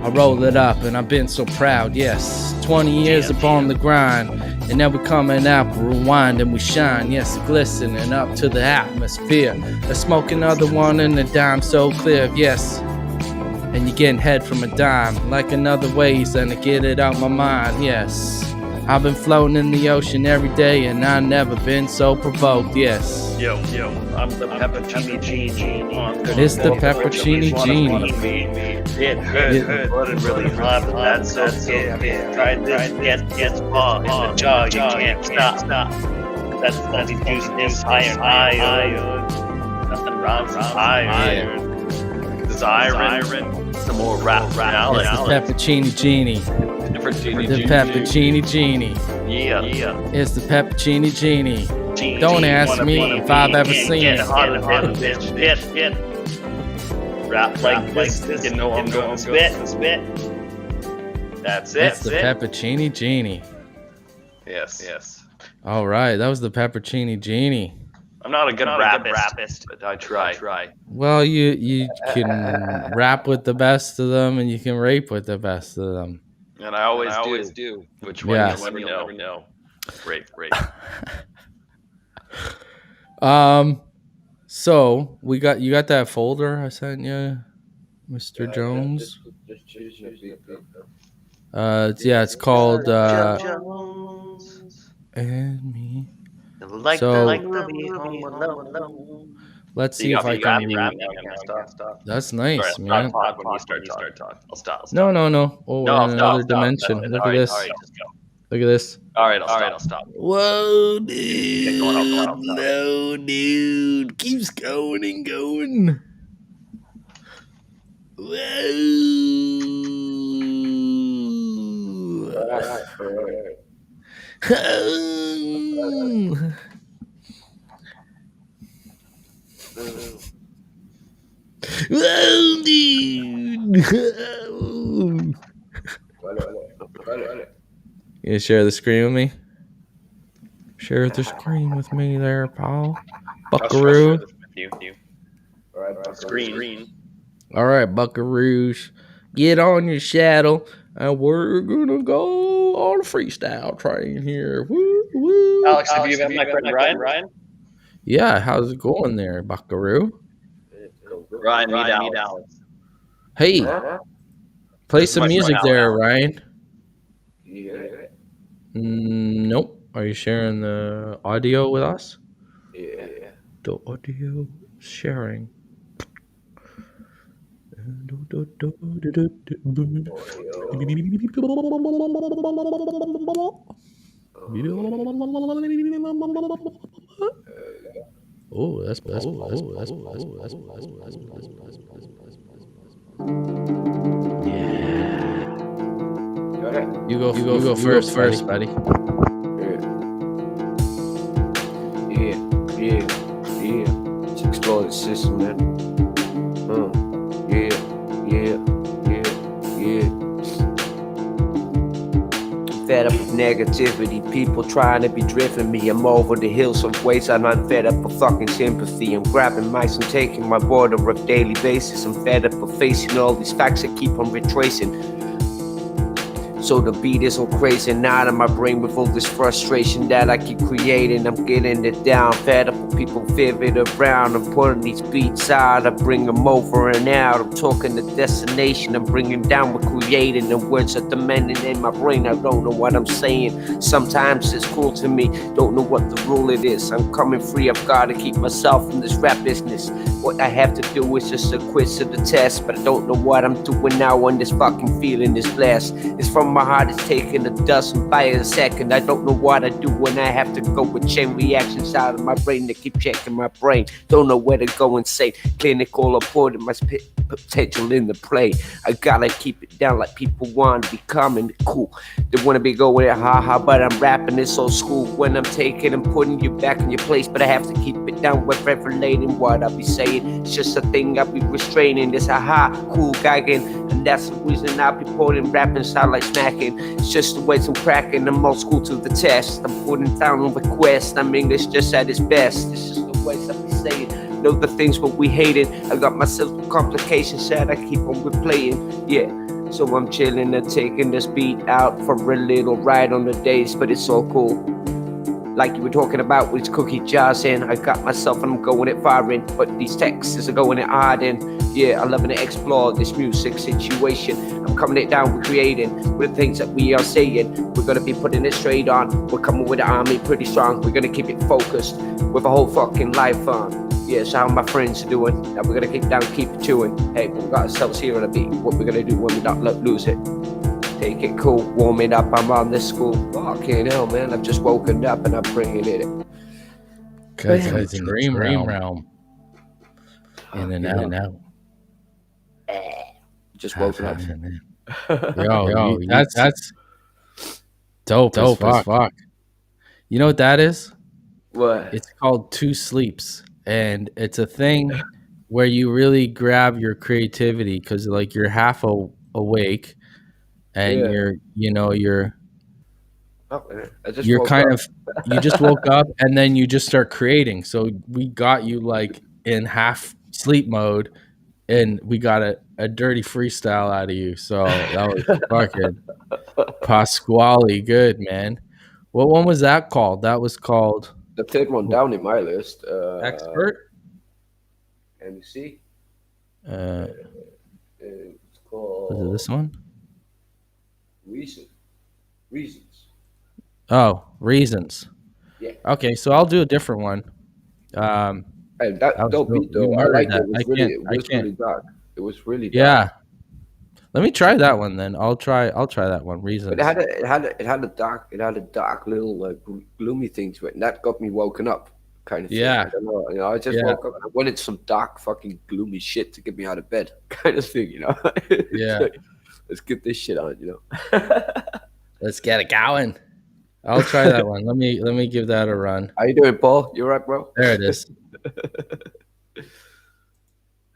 I roll it up and I've been so proud. Yes, 20 years upon the grind. And now we're coming out, we rewind and we shine. Yes, glistening up to the atmosphere. I smoke another one and the dime so clear. Yes, and you're getting head from a dime. Like another ways and I get it out my mind. Yes, I've been floating in the ocean every day and I've never been so provoked. Yes. Yo, I'm the peppercini genie. It's the peppercini genie. It hurt, but it really hard, but that's okay. Try this, get small in the jaw, you can't stop. That's bloody juice, iron. Nothing wrong with iron. Desiring some more rap. It's the peppercini genie. The peppercini genie. Yeah. It's the peppercini genie. Don't ask me if I've ever seen it. Hit. Rap like this, you know I'm going spit. That's it. It's the peppercini genie. Yes. All right, that was the peppercini genie. I'm not a good rapist, but I try. Well, you can rap with the best of them, and you can rape with the best of them. And I always do. Which one you'll never know. Rape. So you got that folder I sent you, Mr. Jones? It's called and me. Let's see if I can read. That's nice, man. When you start talking, I'll stop. No. Oh, we're in another dimension. Look at this. Look at this. All right, I'll stop. Whoa, dude. No, dude. Keeps going and going. Whoa, dude. You share the screen with me? Share the screen with me there, Paul. Buckaroo. Screen. All right, buckaroos. Get on your saddle, and we're gonna go on a freestyle train here. Woo. Alex, have you met my friend Ryan? Yeah, how's it going there, buckaroo? Ryan, meet Alex. Hey, play some music there, Ryan. Nope. Are you sharing the audio with us? Yeah. The audio sharing. Oh, that's yeah. You go first, buddy. Yeah. system, man. Yeah. I'm fed up with negativity, people trying to be driven me. I'm over the hills of ways, I'm not fed up with fucking sympathy. I'm grabbing mics and taking my border of daily basis. I'm fed up with facing all these facts that keep on retracing. So the beat isn't crazy out of my brain with all this frustration that I keep creating. I'm getting it down, fed up with people vivid around. I'm putting these beats out, I bring them over and out. I'm talking the destination, I'm bringing down, we're creating. The words are demanding in my brain, I don't know what I'm saying. Sometimes it's cool to me, don't know what the rule it is. I'm coming free, I've gotta keep myself in this rap business. What I have to do is just a quiz to the test, but I don't know what I'm doing now when this fucking feeling is blessed. It's from my heart, it's taking a dozen by a second. I don't know what I do when I have to go with chain reactions out of my brain to keep checking my brain. Don't know where to go and say clinical or putting my potential in the play. I gotta keep it down like people want to be coming cool. They wanna be going at haha, but I'm rapping this old school. When I'm taking and putting you back in your place, but I have to keep it down with revelating what I be saying. It's just a thing I be restraining. This haha, cool gagging, and that's the reason I be putting rapping sound like smacking. It's just the ways I'm cracking. I'm old school to the test. I'm putting down on request. I'm English just at its best. It's just the ways I be saying. Know the things what we hated. I got myself some complications that I keep on replaying. Yeah, so I'm chilling and taking this beat out for a little ride on the days, but it's so cool. Like you were talking about with cookie jars in, I got myself and I'm going it far in, but these texts are going it hard in. Yeah, I'm loving to explore this music situation. I'm coming it down, we're creating with the things that we are saying. We're gonna be putting it straight on. We're coming with the army pretty strong. We're gonna keep it focused with a whole fucking life on. Yeah, so how my friends are doing. Now we're gonna keep down, keep it chewing. Hey, we got ourselves here on the beat. What we're gonna do when we don't lose it. Take it cool, warming up, I'm on this school. Fucking hell, man, I've just woken up and I'm bringing it in. Guys in the dream realm. In and out. Just woken up. Yo, that's dope as fuck. You know what that is? What? It's called two sleeps. And it's a thing where you really grab your creativity because like you're half awake. And you're kind of you just woke up and then you just start creating. So we got you like in half sleep mode and we got a dirty freestyle out of you. So that was fucking Pasquale good, man. What one was that called? That was called the third one down in my list. Expert. Let me see. It's called. Was it this one? Reasons. Oh, Reasons. Yeah. Okay, so I'll do a different one. Hey, that dope beat though. I like it. It was really dark. It was really dark. Yeah. Let me try that one then. I'll try that one. Reasons. But it had a dark little like gloomy thing to it, and that got me woken up. Kind of thing. Yeah. I don't know. I just woke up and I wanted some dark fucking gloomy shit to get me out of bed. Kind of thing, Yeah. Like, let's get this shit on, Let's get it going. I'll try that one. Let me give that a run. How you doing, Paul? You all right, bro? There it is.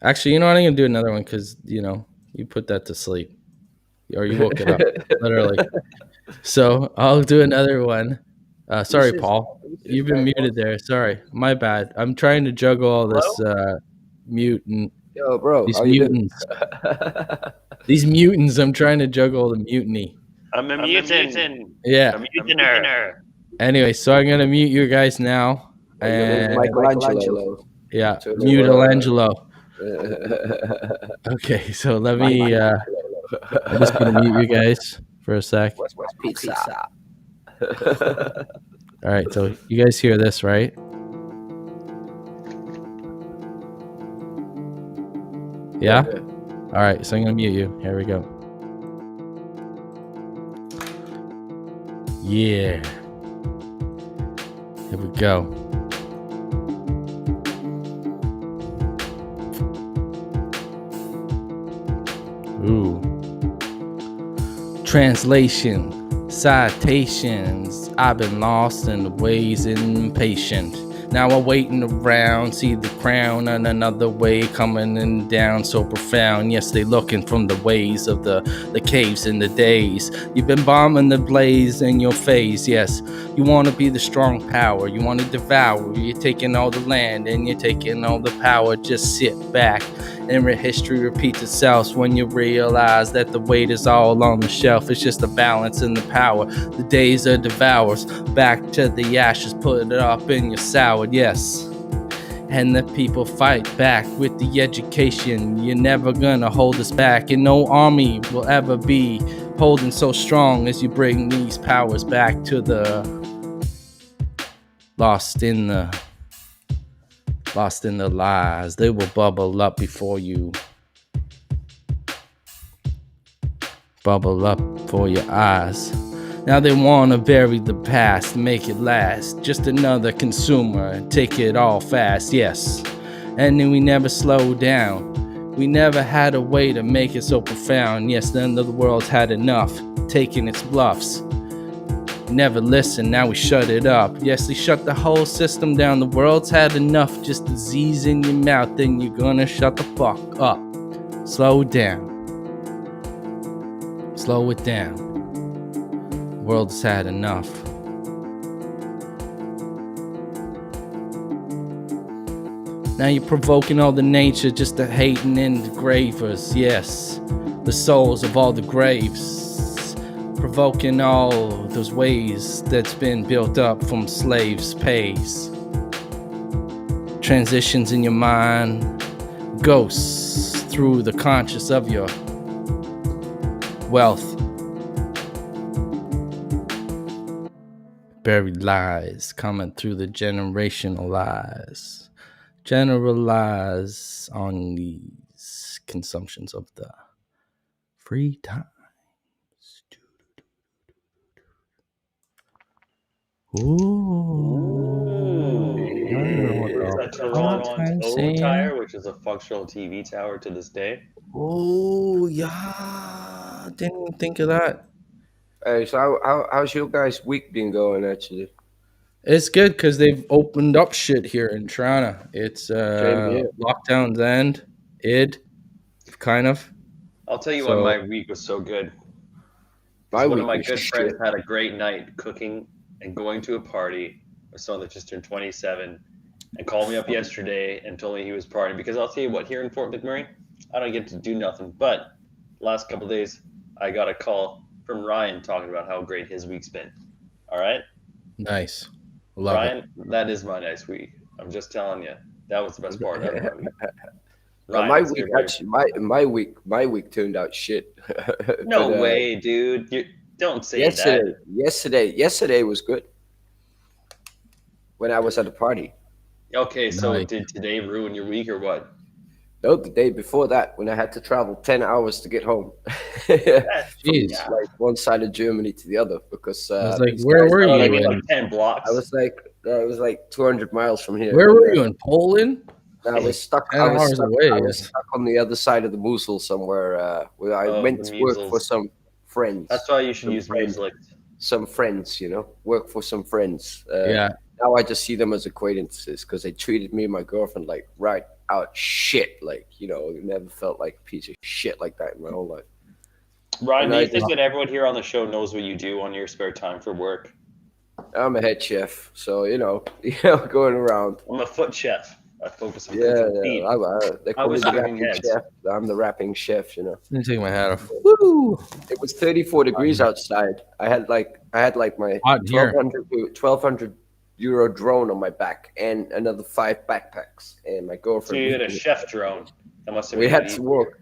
Actually, you know what? I'm gonna do another one because you put that to sleep, or you woke it up, literally. So I'll do another one. Sorry, Paul. You've been muted there. Sorry, my bad. I'm trying to juggle all this mutant. Yo, bro. These mutants. These mutants. I'm trying to juggle the mutiny. I'm a mutant. Yeah. I'm a mutiner. Anyway, so I'm gonna mute you guys now. And Michelangelo. Yeah, Michelangelo. Okay, so let me. I'm just gonna mute you guys for a sec. Pizza. All right, so you guys hear this, right? Yeah? All right, so I'm going to mute you. Here we go. Yeah. Here we go. Ooh. Translation. Citations. I've been lost in the ways impatient. Now I'm waiting around, see the crown and another way coming and down so profound. Yes, they looking from the ways of the caves in the days. You've been bombing the blaze in your face. Yes, you want to be the strong power. You want to devour. You're taking all the land and you're taking all the power. Just sit back and history repeats itself when you realize that the weight is all on the shelf. It's just the balance and the power. The days are devours. Back to the ashes, put it up in your salad, yes. And the people fight back with the education. You're never gonna hold us back, and no army will ever be holding so strong as you bring these powers back to the lost in the lies. They will bubble up before you. Bubble up for your eyes. Now they want to bury the past, make it last. Just another consumer and take it all fast, yes. And then we never slow down. We never had a way to make it so profound. Yes, then the world's had enough, taking its bluffs. Never listen, now we shut it up. Yes, they shut the whole system down. The world's had enough, just disease in your mouth. Then you're gonna shut the fuck up. Slow down. Slow it down. The world's had enough. Now you're provoking all the nature, just the hating and the gravers. Yes, the souls of all the graves. Provoking all those ways that's been built up from slaves' pays. Transitions in your mind, ghosts through the conscious of your wealth. Buried lies coming through the generational lies. Generalize on these consumptions of the free time. Ooh. Is that Toronto Tower, which is a functional TV tower to this day? Oh, yeah. Didn't even think of that. Hey, so how's your guys' week been going, actually? It's good because they've opened up shit here in Toronto. It's lockdown's end, kind of. I'll tell you why my week was so good. One of my good friends had a great night cooking and going to a party. My son that just turned 27 and called me up yesterday and told me he was partying. Because I'll tell you what, here in Fort McMurray, I don't get to do nothing. But last couple of days, I got a call from Ryan talking about how great his week's been. All right? Nice. Ryan, that is my nice week. I'm just telling you. That was the best part of my week. My week turned out shit. No way, dude. Don't say that. Yesterday was good. When I was at a party. Okay, so did today ruin your week or what? No, the day before that, when I had to travel 10 hours to get home. Jeez. Like one side of Germany to the other, because I was like, where were you? Like 10 blocks. I was like 200 miles from here. Where were you, in Poland? I was stuck. I was stuck on the other side of the Mosul somewhere. Where I went to work for some friends. That's why you should use music. Some friends, work for some friends. Yeah. Now I just see them as acquaintances because they treated me and my girlfriend like right out shit. Like, never felt like a piece of shit like that in my whole life. Ryan, do you think that everyone here on the show knows what you do on your spare time for work? I'm a head chef, so going around. I'm a foot chef. I focus on feet. They call me the rapping chef. I'm the rapping chef. Let me take my hat off. Woo! It was 34 degrees outside. I had my 1,200 euro drone on my back and another 5 backpacks, and my girlfriend. So you had a chef drone. That must have been. We had to work.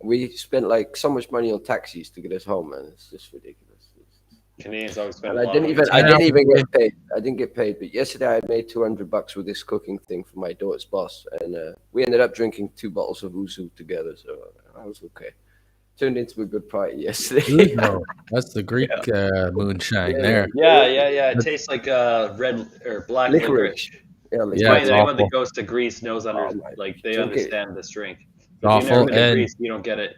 We spent so much money on taxis to get us home, man. It's just ridiculous. Canadians always spend. I didn't even get paid. I didn't get paid, but yesterday I made $200 with this cooking thing for my daughter's boss, and we ended up drinking 2 bottles of ouzo together, so I was okay. Turned into a good party yesterday. That's the Greek moonshine there. Yeah. It tastes like red or black licorice. Anyone that goes to Greece knows they understand this drink. If awful. You've never been to Greece, you don't get it.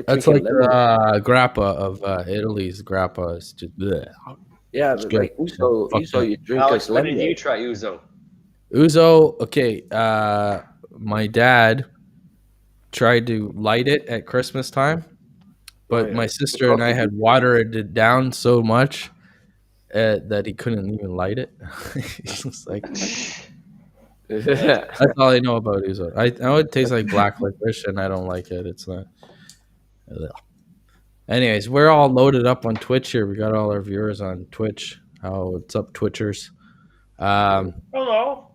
That's like grappa of Italy's grappa. Is just bleh. Yeah, but like ouzo, you drink as lemon. When did you try ouzo? Uzo, okay. My dad tried to light it at Christmas time, but my sister and I had watered it down so much that he couldn't even light it. He's just like, that's all I know about Uzo. I know it tastes like black licorice, and I don't like it. It's not. Ugh. Anyways, we're all loaded up on Twitch here. We got all our viewers on Twitch. What's up, Twitchers? Hello.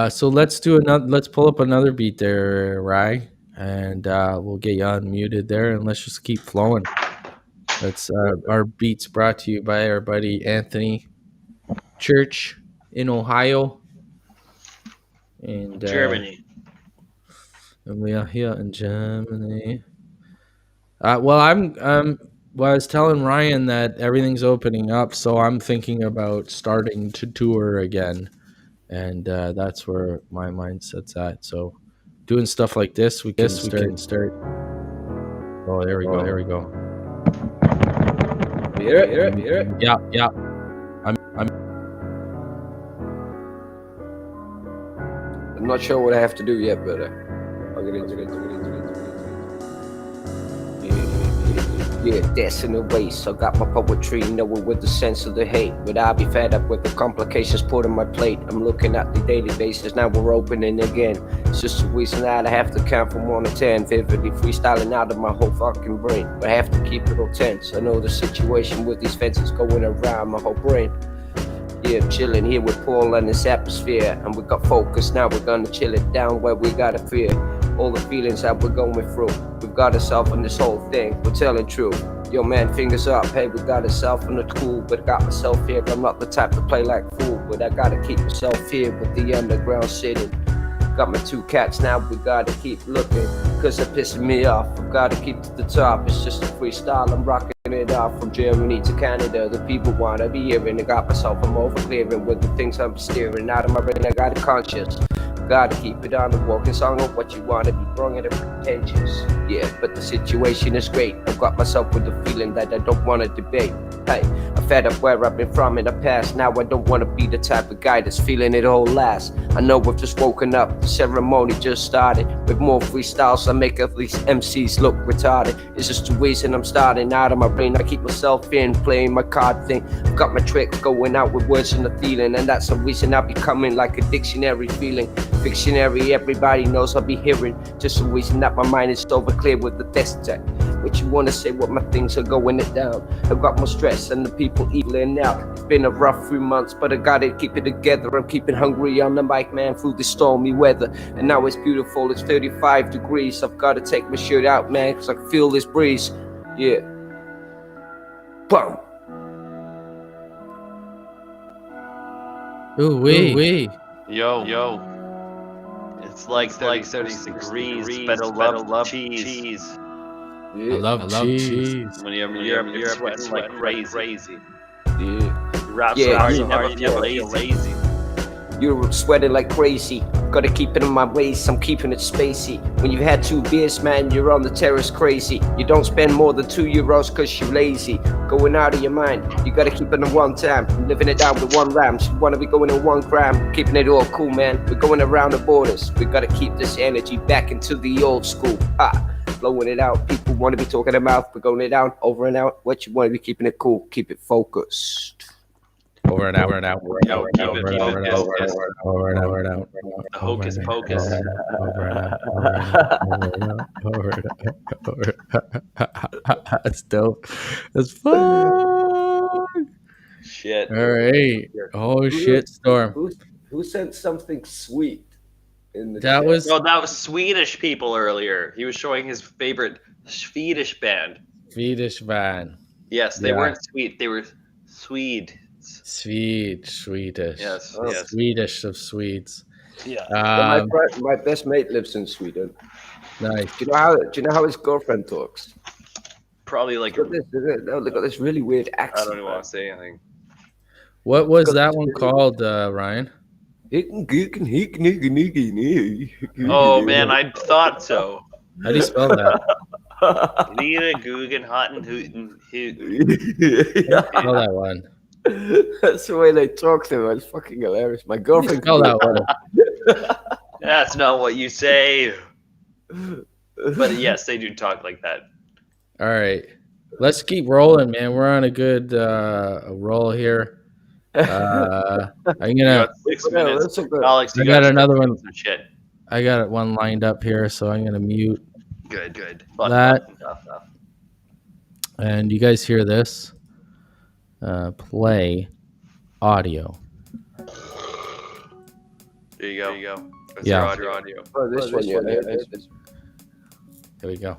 So let's do another. Let's pull up another beat there, Rye, and we'll get you unmuted there, and let's just keep flowing. That's our beats brought to you by our buddy Anthony Church in Ohio, and Germany. and we are here in Germany. Well, I was telling Ryan that everything's opening up, so I'm thinking about starting to tour again. And that's where my mindset's at. So doing stuff like this, we can start. Oh, there we go. There we go. Hear it? Yeah. I'm not sure what I have to do yet, but I'll get into it. Yeah, that's in the race. I got my poetry, knowing with the sense of the hate. But I'll be fed up with the complications put on my plate. I'm looking at the daily basis, now we're opening again. It's just a reason that I have to count from 1 to 10. Vividly freestyling out of my whole fucking brain. But I have to keep it all tense. I know the situation with these fences going around my whole brain. Yeah, chilling here with Paul and his atmosphere. And we got focus, now we're gonna chill it down where we gotta fear. All the feelings that we're going through. We've got ourselves on this whole thing, we're telling truth. Yo man, fingers up, hey, we got ourselves on the cool. But I got myself here, I'm not the type to play like fool. But I gotta keep myself here with the underground sitting. Got my 2 cats now, we gotta keep looking. Cause they're pissing me off, I've gotta keep to the top. It's just a freestyle, I'm rocking it off. From Germany to Canada, the people wanna be hearing. I got myself, I'm over clearing with the things I'm steering. Out of my brain, I got it conscious. Gotta keep it on the walking song of what you wanna be wrong and pretentious. Yeah, but the situation is great. I've got myself with the feeling that I don't wanna debate. Hey, I'm fed up where I've been from in the past. Now I don't wanna be the type of guy that's feeling it all last. I know we've just woken up, the ceremony just started. With more freestyles, I make at least MCs look retarded. It's just the reason I'm starting out of my brain. I keep myself in, playing my card thing. I've got my tricks going out with words and the feeling. And that's the reason I'm becoming like a dictionary feeling. Fictionary, everybody knows I'll be hearing. Just the reason that my mind is over clear with the test tech. What you wanna say, what my things are going it down. I've got more stress and the people evening out. It's been a rough few months, but I gotta keep it together. I'm keeping hungry on the mic, man, through the stormy weather. And now it's beautiful, it's 35 degrees. I've gotta take my shirt out, man, cause I can feel this breeze. Yeah. Boom. Ooh wee. Yo. It's like 36 degrees, but I love cheese. Yeah. I love cheese. When you're sweating like crazy. Yeah. Rap Yeah, so hard, you you never feel lazy. You're sweating like crazy. Gotta keep it in my waist, I'm keeping it spacey. When you've had 2 beers, man, you're on the terrace crazy. You don't spend more than €2 cause you're lazy. Going out of your mind, you gotta keep it in one time. I'm living it down with 1 gram, so you wanna be going in 1 gram. Keeping it all cool, man, we're going around the borders. We gotta keep this energy back into the old school. Blowing it out, people wanna be talking about. We're going it out, over and out. What you wanna be keeping it cool, keep it focused. Over and out. Keep it the hocus pocus. That's dope. That's fun. Shit. All right. Oh shit, Storm. Who sent something sweet in the That chat? was No, that was Swedish people earlier. He was showing his favorite Swedish band. Swedish van. Yes, they weren't sweet. They were Swede. Swedish. Yes, Oh. yes. Swedish of Swedes. Yeah. My best mate lives in Sweden. Nice. Do you know how his girlfriend talks? Probably like Look at this really weird I accent. don't even want to say anything. What was that one called, Ryan? Oh man, I thought so. How do you spell that? Lena Guggen Hotten Hooten Hoot. Spell that one. That's the way they talk to him. It's fucking hilarious. My girlfriend. Spell that one. That's not what you say. But yes, they do talk like that. All right. Let's keep rolling, man. We're on a good roll here. I'm You gonna. got 6 Yeah, minutes. that's a good- Alex, you I got another one. some shit. I got one lined up here, so I'm gonna mute. Good. That- Tough. And you guys hear this? Play audio. There you go. That's Yeah. your audio. Oh, this one, yeah. This Here we go.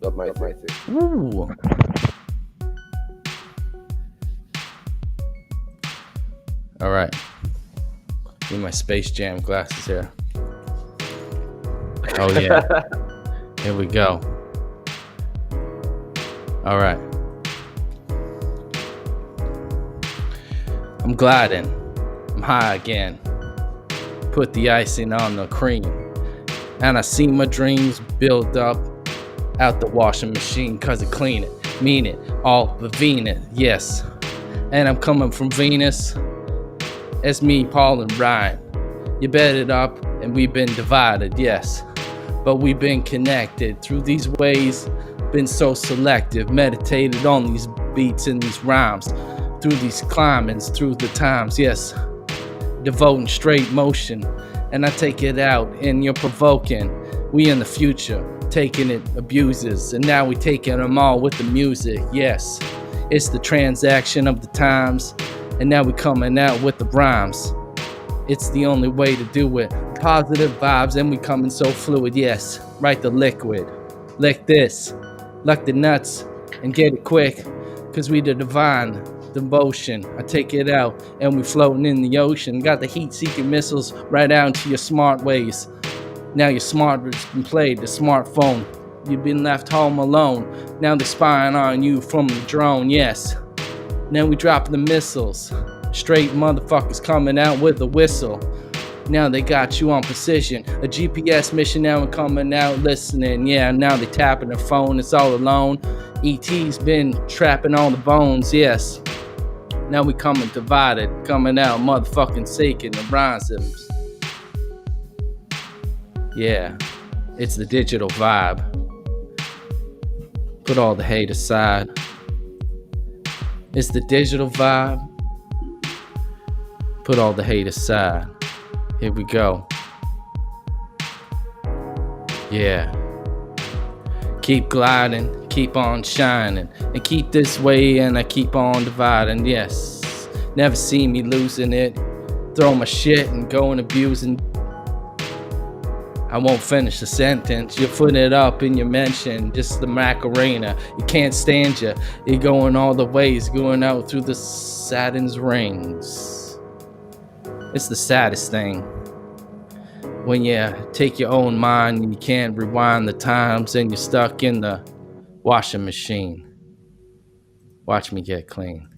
not my thing. Ooh. All right. Need my Space Jam glasses here. Oh yeah. Here we go. All right. I'm gliding. I'm high again. Put the icing on the cream. And I see my dreams build up out the washing machine cause I clean it. Mean it. All the Venus. Yes. And I'm coming from Venus. It's me, Paul, and Ryan. You bet it up and we've been divided, yes. But we've been connected through these ways. Been so selective. Meditated on these beats and these rhymes. Through these climbings, through the times, yes. Devoting straight motion. And I take it out and you're provoking. We in the future, taking it abuses. And now we taking them all with the music, yes. It's the transaction of the times. And now we coming out with the rhymes. It's the only way to do it. Positive vibes and we coming so fluid, yes. Write the liquid. Lick this. Luck the nuts and get it quick. Cause we the divine devotion. I take it out and we floating in the ocean. Got the heat-seeking missiles right out into your smart ways. Now your smart has been played, the smartphone. You've been left home alone. Now they're spying on you from the drone, yes. Now we dropping the missiles. Straight motherfuckers coming out with a whistle. Now they got you on precision. A GPS mission now and coming out listening. Yeah, now they tapping their phone, it's all alone. ET's been trapping all the bones, yes. Now we coming divided, coming out motherfucking seeking the rhymes. Yeah, it's the digital vibe. Put all the hate aside. It's the digital vibe. Put all the hate aside. Here we go. Yeah. Keep gliding, keep on shining, and keep this way, and I keep on dividing. Yes. Never see me losing it. Throw my shit and go and abusing. I won't finish the sentence. You're putting it up and you mention just the Macarena. You can't stand you. You're going all the ways, going out through the Saturn's rings. It's the saddest thing. When you take your own mind and you can't rewind the times and you're stuck in the washing machine. Watch me get clean.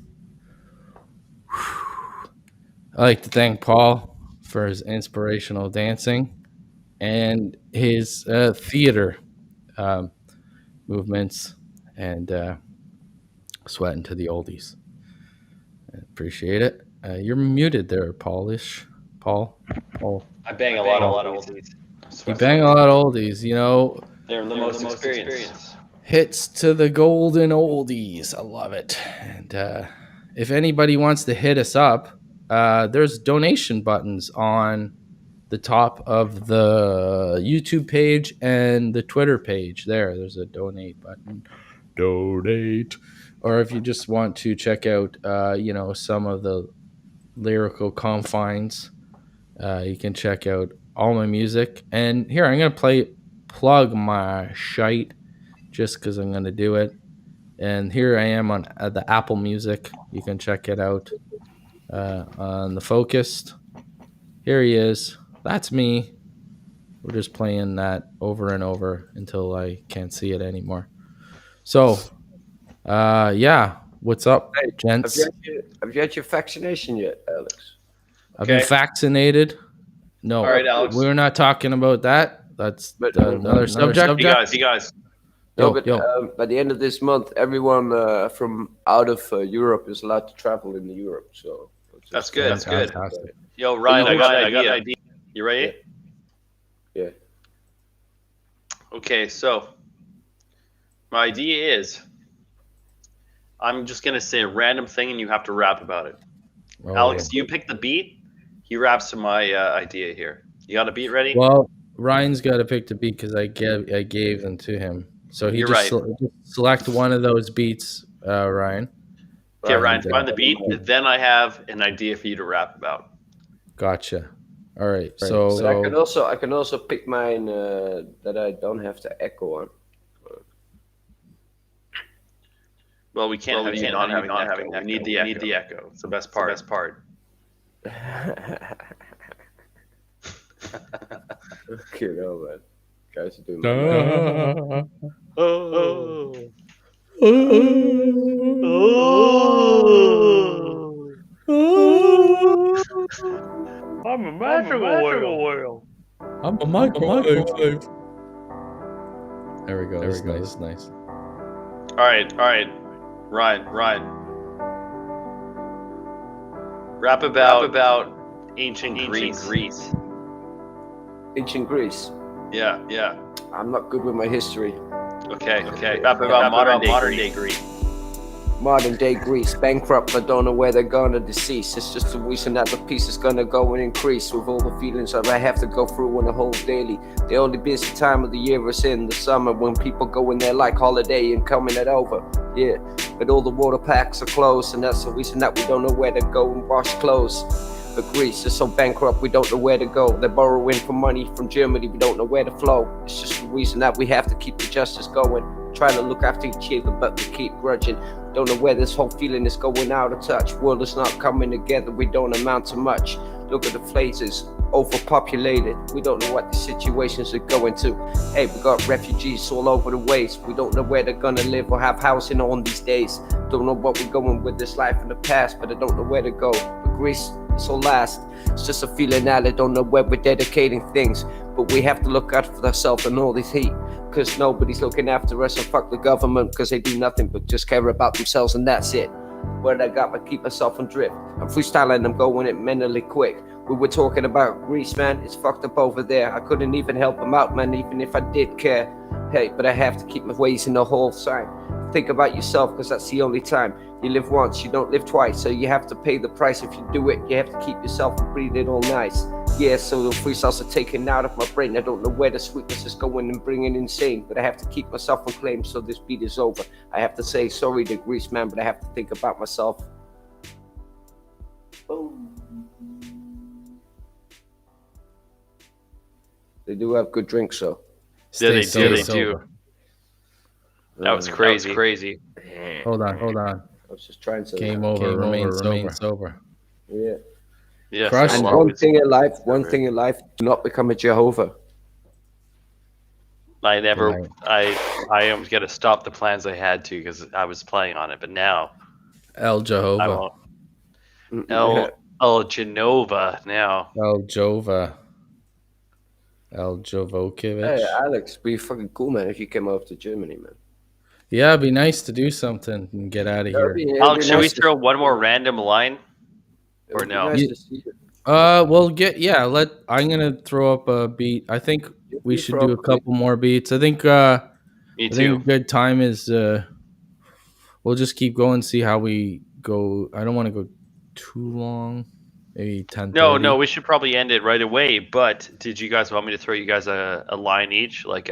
I like to thank Paul for his inspirational dancing and his theater movements and sweating to the oldies. I appreciate it. You're muted there, Paulish. Paul. I bang a lot of oldies. You bang a lot of oldies, you know. They're the most experienced. Hits to the golden oldies. I love it. And if anybody wants to hit us up, there's donation buttons on the top of the YouTube page and the Twitter page. There's a donate button. Donate. Or if you just want to check out, some of the lyrical confines, you can check out all my music. And here, I'm going to plug my shite just because I'm going to do it. And here I am on the Apple Music. You can check it out on the Focused. Here he is. That's me. We're just playing that over and over until I can't see it anymore. So, what's up, gents? Have you had your vaccination yet, Alex? I've been vaccinated. No, All right, Alex. We're not talking about that. That's another subject. You guys. No, Yo, but yo. by the end of this month, everyone from out of Europe is allowed to travel in Europe. So That's good. That's good. Fantastic. Yo, Ryan, I got an idea. You ready? Yeah. Okay, so my idea is I'm just gonna say a random thing and you have to rap about it. Oh. Alex, you pick the beat. He raps to my idea here. You got a beat ready? Well, Ryan's got to pick the beat because I gave them to him. So he You're just, right. just select one of those beats, Ryan. Okay, Ryan, And, find the beat. Then I have an idea for you to rap about. Gotcha. All right. But I can also pick mine that I don't have to echo on. Well, we can't have you not having echo. We need the echo. It's the best part. Okay, no, man. Guys are doing my I'm a magical whale. I'm a microwave. There we go. Nice. All right, Ryan. Rap about ancient Greece. Ancient Greece. Yeah. I'm not good with my history. Okay. Rap about modern day Greece. Modern day Greece, bankrupt, I don't know where they're gonna decease. It's just a reason that the piece is gonna go and increase with all the feelings that I have to go through on a whole daily. The only busy time of the year is in the summer when people go in there like holiday and coming it over. Yeah, but all the water packs are closed and that's the reason that we don't know where to go and wash clothes. But Greece is so bankrupt, we don't know where to go. They're borrowing for money from Germany, we don't know where to flow. It's just the reason that we have to keep the justice going. Trying to look after each other, but we keep grudging. Don't know where this whole feeling is going out of touch. World is not coming together, we don't amount to much. Look at the places, overpopulated. We don't know what the situations are going to. Hey, we got refugees all over the ways. We don't know where they're gonna live or have housing on these days. Don't know what we're going with this life in the past, but I don't know where to go. But Greece, this will last. It's just a feeling that I don't know where we're dedicating things. But we have to look out for ourselves and all this heat. Cause nobody's looking after us, and fuck the government, cause they do nothing but just care about themselves and that's it. What I got, but keep myself on drift. I'm freestyling, I'm going it mentally quick. We were talking about Greece, man, it's fucked up over there. I couldn't even help them out, man, even if I did care. Hey, but I have to keep my ways in the whole sign. Think about yourself, cause that's the only time. You live once, you don't live twice, so you have to pay the price if you do it. You have to keep yourself and breathe it all nice. Yeah, so the freestyles are taken out of my brain. I don't know where the sweetness is going and bringing insane, but I have to keep myself on claim so this beat is over. I have to say sorry to Greece, man, but I have to think about myself. Boom. They do have good drinks, though. Yeah, they do. That was crazy. Hold on. I was just trying to. Game over. Remain sober. Yeah. Yeah. Crush And it. one thing in life, do not become a Jehovah. I am gonna stop the plans I had to because I was playing on it, but now El I Jehovah. won't. El Genova now. El Jova. El Jovokiewicz. Hey, Alex, be fucking cool, man, if you came over to Germany, man. Yeah, it'd be nice to do something and get out of here. Alex, should we throw one more random line? Or no? Nice to see you. I'm gonna throw up a beat. I think we should throw do a up a beat. couple more beats. I think Me I think too. a good time is we'll just keep going, see how we go. I don't want to go too long. Maybe 10. No, we should probably end it right away. But did you guys want me to throw you guys a line each? Like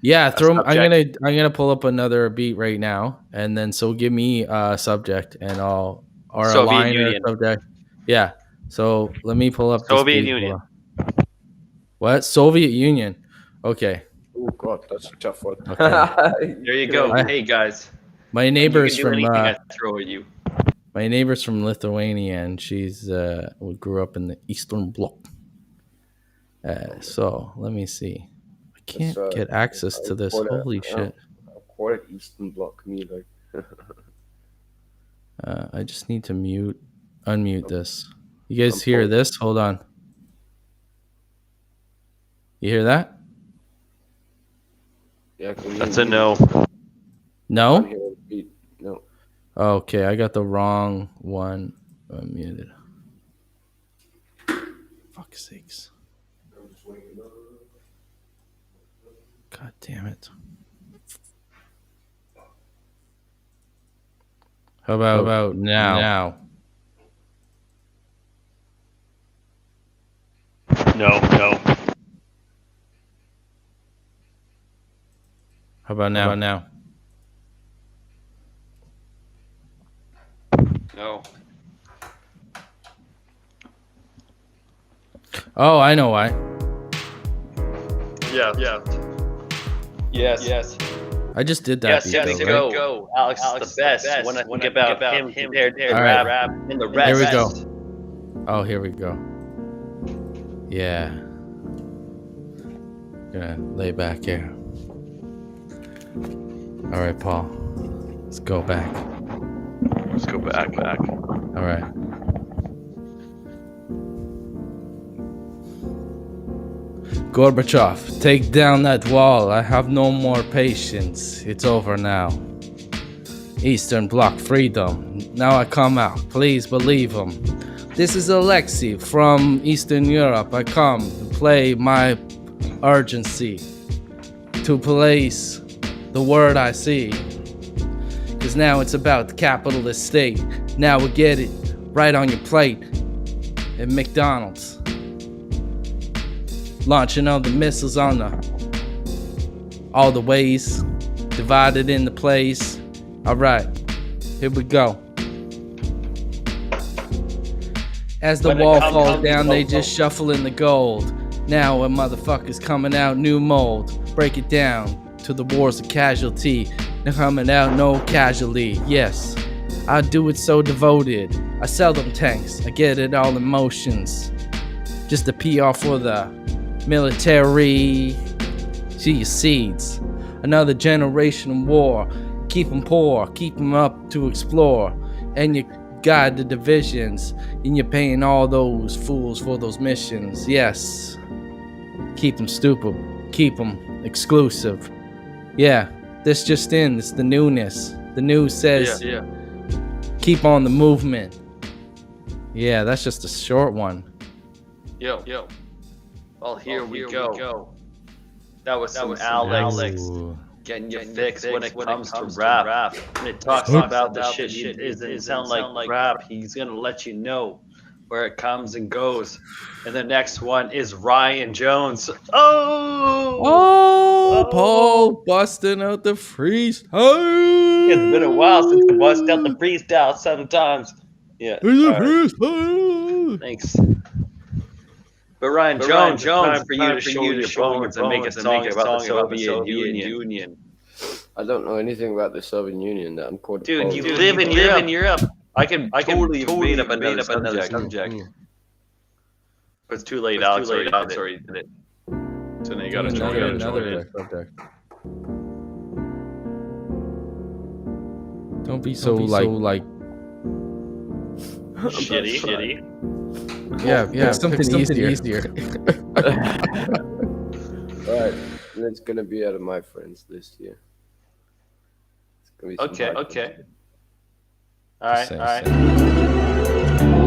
Yeah, throw. I'm subject? gonna pull up another beat right now, and then so give me a subject, and I'll or a Soviet line Union. or a subject. Yeah. So let me pull up this Soviet beat. Union. What? Soviet Union. Okay. Oh God, that's a tough one. Okay. There you go. I- Hey guys, My you can neighbor's do from anything I throw at you. my neighbor's from Lithuania, and she's we grew up in the Eastern Bloc. So let me see. I can't get access to this. Holy shit! Quite Eastern Bloc music. I just need to unmute this. You guys hear this? Hold on. You hear that? Yeah, That's a no. No? No. Okay, I got the wrong one muted. Fuck's sakes. God damn it. How about now? No. How about now? No. Oh, I know why. Yeah. Yes. I just did that. Yes, go. Alex is the best. When I think about him compared to All right. rap and the rest. Here we go. Oh, here we go. Yeah. Gonna lay back here. All right, Paul. Let's go back. Let's go back. All right. Gorbachev, take down that wall. I have no more patience. It's over now. Eastern Bloc freedom. Now I come out. Please believe him. This is Alexei from Eastern Europe. I come to play my urgency. To place the word I see. Cause now it's about the capitalist state. Now we get it right on your plate. At McDonald's. Launching all the missiles on all the ways, divided into place. All right, here we go. As the wall falls down, they just shuffle in the gold. Now a motherfucker's coming out, new mold. Break it down to the war's a casualty. Now coming out, no casualty. Yes, I do it so devoted. I sell them tanks, I get it all in motions. Just a PR for the military. See your seeds. Another generation of war. Keep them poor, keep them up to explore. And you guide the divisions. And you're paying all those fools for those missions. Yes. Keep them stupid. Keep them exclusive. Yeah, this just in. It's the newness. The news says keep on the movement. Yeah, that's just a short one. Yo. Well, here we go. That was some Alex getting your fix when it comes to rap. And it talks about the shit he doesn't sound like rap. He's gonna let you know where it comes and goes. And the next one is Ryan Jones. Oh, Paul busting out the freestyle. It's been a while since I bust out the freestyle sometimes. Yeah. Freestyle. Thanks. But Ryan Jones, time for you to show your bones and make a song about the Soviet Union. I don't know anything about the Soviet Union. That I'm quite. Dude, you live in Europe. I can totally made up another subject. But it's too late. Alex already did it. So now you gotta join another subject. Don't be so like shitty. Yeah, something easier. Alright, it's gonna be out of my friends list here. It's gonna be Okay. Alright.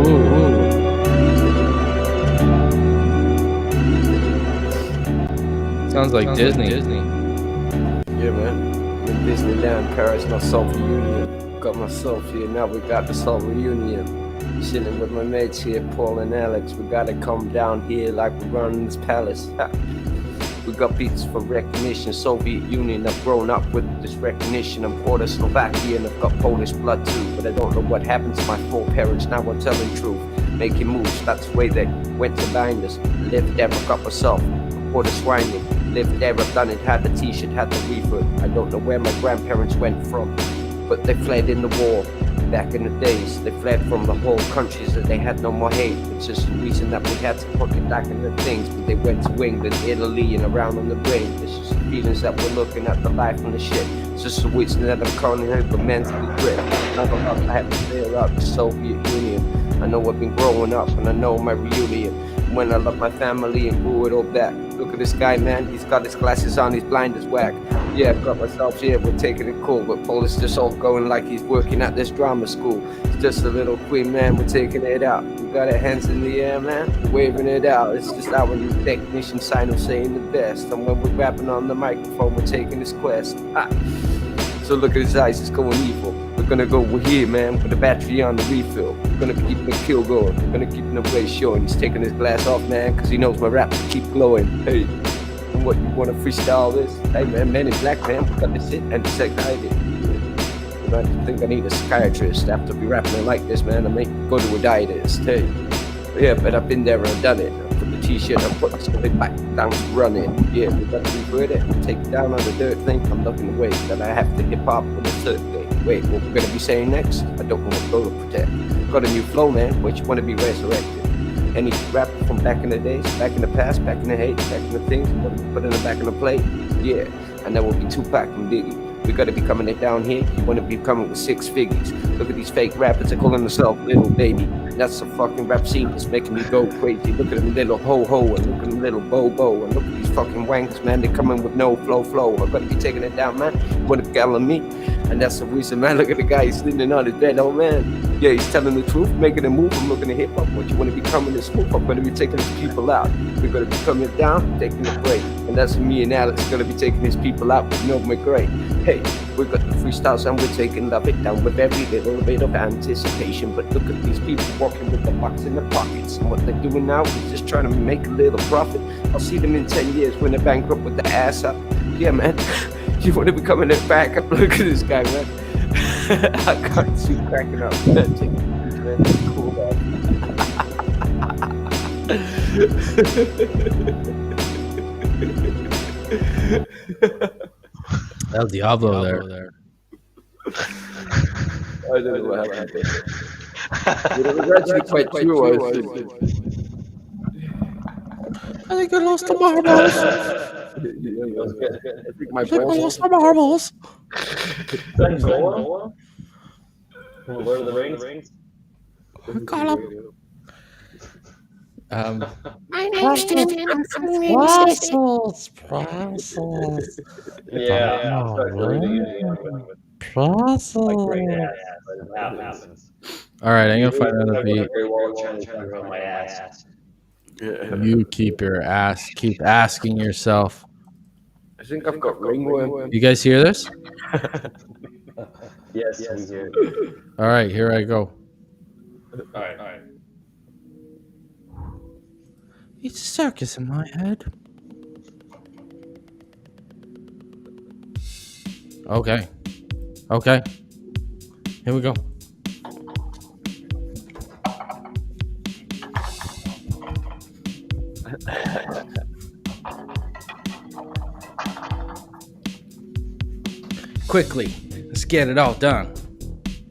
Ooh. Sounds like Disney. Yeah, man. I'm in Disneyland, Paris, my Soviet Union. Got myself here, now we got the Soviet Union. Chilling with my mates here, Paul and Alex. We gotta come down here like we're running this palace. Ha. We got beats for recognition, Soviet Union. I've grown up with this recognition. I'm quarter Slovakian, I've got Polish blood too. But I don't know what happened to my foreparents, now I'm telling truth. Making moves, that's the way they went to bind us. Lived there, I've got myself. Quarter swinging, lived there, I've done it. Had the t-shirt, had the reefer. I don't know where my grandparents went from, but they fled in the war. Back in the days, they fled from the whole countries that they had no more hate. It's just the reason that we had to put it back in the things. But they went to England, Italy, and around on the brain. It's just the feelings that we're looking at the life and the shit. It's just the reason that I'm calling it the mentally grip. Never thought I had to clear out the Soviet Union. I know I've been growing up and I know my reunion when I love my family and grew it all back. Look at this guy, man. He's got his glasses on, he's blind as whack. Yeah, I've got myself here, we're taking it cool. But Paul is just all going like he's working at this drama school. It's just a little queen, man, we're taking it out. We got our hands in the air, man, we're waving it out. It's just our new technician sign of saying the best. And when we're rapping on the microphone, we're taking this quest. Ah. So look at his eyes, it's going evil. We're gonna go here, man, with the battery on the refill. We're gonna be keeping the kill going. We're gonna keep the way showing. He's taking his glass off, man, cause he knows my raps keep glowing. Hey, and what, you wanna freestyle this? Hey, man, Men in Black, man, we got this hit and the psychiatrist. I think I need a psychiatrist after be rapping it like this, man. I may go to a dietist. Hey, yeah, but I've been there and done it. I put the t-shirt, I'm putting something back down to running. Yeah, we gotta revert it and take it down on the dirt thing. I'm looking away that I have to hip hop for the third day. Wait, what we're gonna be saying next? I don't know what flow to protect. Got a new flow, man, which wanna be resurrected. Any rapper from back in the days, back in the past, back in the hate, back in the things, put in the back of the plate. Yeah, and that will be Tupac and Biggie. We gotta be coming it down here. You wanna be coming with 6 figures. Look at these fake rappers, they're calling themselves Little Baby. That's the fucking rap scene that's making me go crazy. Look at them little ho-ho and look at them little bo-bo. And look at these fucking wankers, man. They're coming with no flow. I'm gonna be taking it down, man. You wanna be calling me? And that's the reason, man. Look at the guy, he's sleeping on his bed, oh man. Yeah, he's telling the truth, making a move. I'm looking at hip hop. What you wanna be coming to smooth? I'm gonna be taking these people out. We're gonna be coming down, taking a break. And that's me and Alex gonna be taking these people out with no McGray. Hey, we got the freestyles and we're taking love it down with every little bit of anticipation. But look at these people walking with the box in their pockets. And what they're doing now is just trying to make a little profit. I'll see them in 10 years when they're bankrupt with the ass up. Yeah, man. You want to be coming in back up? Look at this guy, man. I can't see cracking up. Man, take it easy, man. It's cool, man. El Diablo there. I don't know what happened. It was actually quite true. I think I lost the marbles. I think my I lost my marbles. Lord of the Rings. Got him. My name's Damien. I'm from the Brussels. Yeah. All right, I'm gonna find another beat. My ass. You keep asking yourself. I think I've got ringworm. You guys hear this? Yes, we hear. All right, here I go. All right. It's a circus in my head. Okay. Here we go. Quickly, let's get it all done.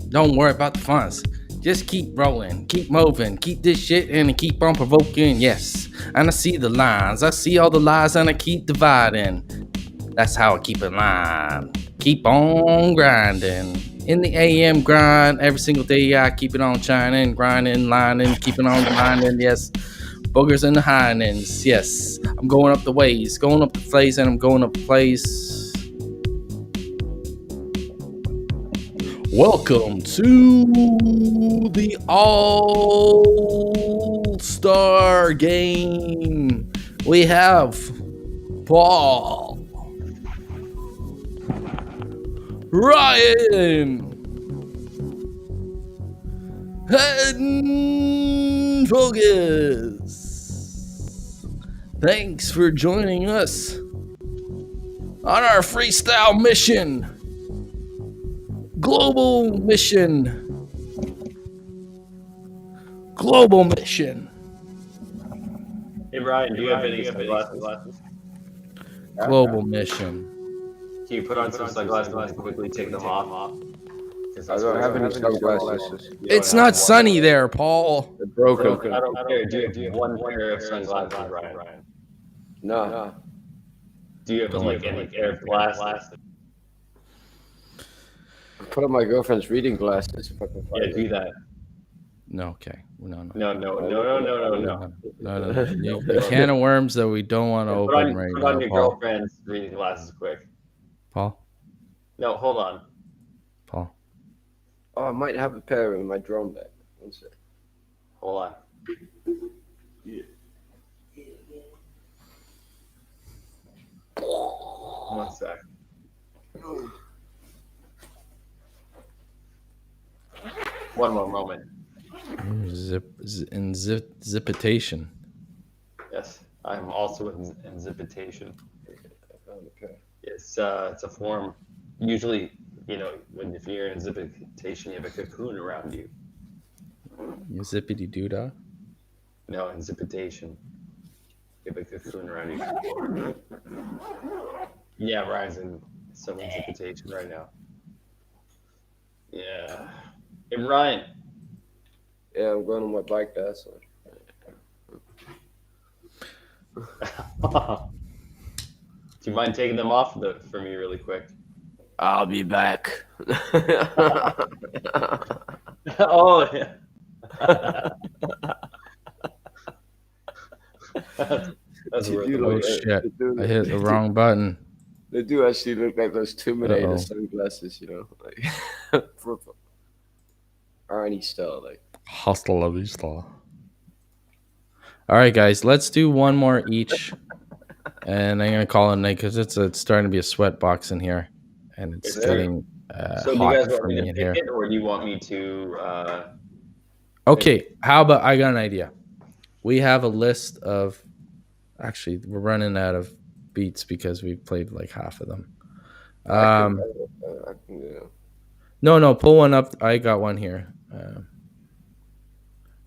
Don't worry about the funds. Just keep rolling, keep moving, keep this shit and keep on provoking, yes. And I see the lines, I see all the lies and I keep dividing. That's how I keep it line. Keep on grinding. In the AM grind, every single day I keep it on shining, grinding, lining, keeping on grinding, yes. Boogers in the high-ends, yes. I'm going up the ways, going up the place, and I'm going up the place. Welcome to the All-Star Game. We have Paul, Ryan, and Focus. Thanks for joining us on our freestyle mission. Global mission. Hey, Ryan, do you have any sunglasses? Global mission. Can you put on some sunglasses and quickly take them off? I don't have any sunglasses. It's not sunny there, Paul. They're broken. I don't care. Do you have one pair of sunglasses, Ryan? No. Do you have like any pair of glasses? Put on my girlfriend's reading glasses if I can find Yeah, do that. No, okay. No. No. The can of worms that we don't want to Put open on, right put now, on your Paul. girlfriend's reading glasses quick. Paul. No, hold on. Paul. Oh, I might have a pair in my drum bag. One sec. Hold on. One sec. One more moment. Zipitation. Yes, I'm also in zipitation. It's a form. Usually, if you're in zipitation, you have a cocoon around you. Zippity doodah. No, in zipitation, you have a cocoon around you. Yeah, Ryan's in some zipitation right now. Yeah. Hey, Ryan. Yeah, I'm going on my bike. That's all. Do you mind taking them off for me really quick? I'll be back. Oh, yeah. That's worth it. Oh shit! I hit the wrong button. They do actually look like those Terminator Uh-oh. sunglasses, like proper Arnie style, like. Hasta la vista. All right, guys, let's do one more each, and I'm gonna call it a night because it's starting to be a sweat box in here, and it's getting So do hot you guys want for me me to in pick here. it, or do you want me to? Okay, how about I got an idea. We have a list of. Actually, we're running out of beats because we played like half of them. No, pull one up. I got one here.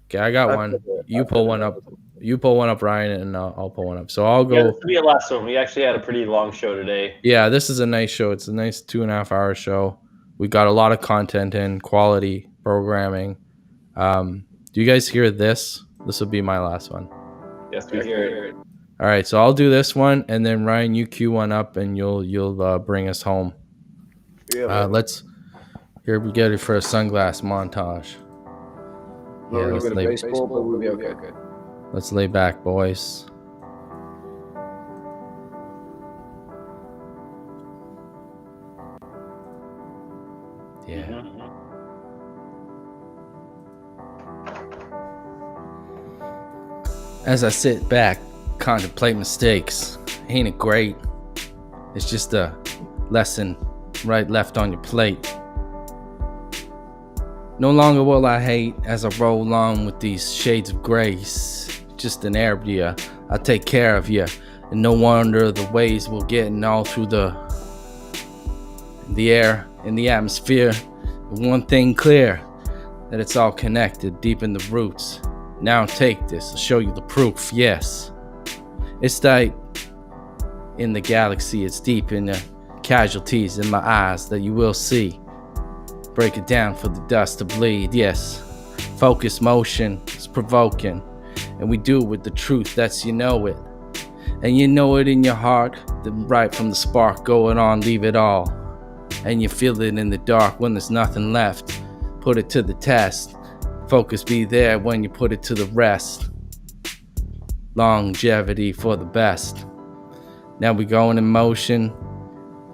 Okay, I got one. You pull one up. You pull one up, Ryan, and I'll pull one up. So I'll Yeah, go. this will be a last one. We actually had a pretty long show today. Yeah, this is a nice show. It's a nice 2.5 hour show. We got a lot of content in, quality programming. Do you guys hear this? This will be my last one. Yes, we hear it. All right, so I'll do this one, and then Ryan, you cue one up, and you'll bring us home. Let's here we get it for a sunglass montage. Yeah, let's lay baseball, but we'll be okay. Let's lay back, boys. Yeah. As I sit back, contemplate mistakes. Ain't it great? It's just a lesson right left on your plate. No longer will I hate as I roll on with these shades of grace. Just an area, I take care of you. And no wonder the ways we're getting all through the air, in the atmosphere. One thing clear, that it's all connected deep in the roots. Now take this, I'll show you the proof, yes. It's tight in the galaxy, it's deep in the casualties in my eyes that you will see. Break it down for the dust to bleed, yes. Focus motion, it's provoking. And we do it with the truth, that's you know it. And you know it in your heart, right from the spark going on, leave it all. And you feel it in the dark when there's nothing left. Put it to the test. Focus be there when you put it to the rest. Longevity for the best. Now we going in motion.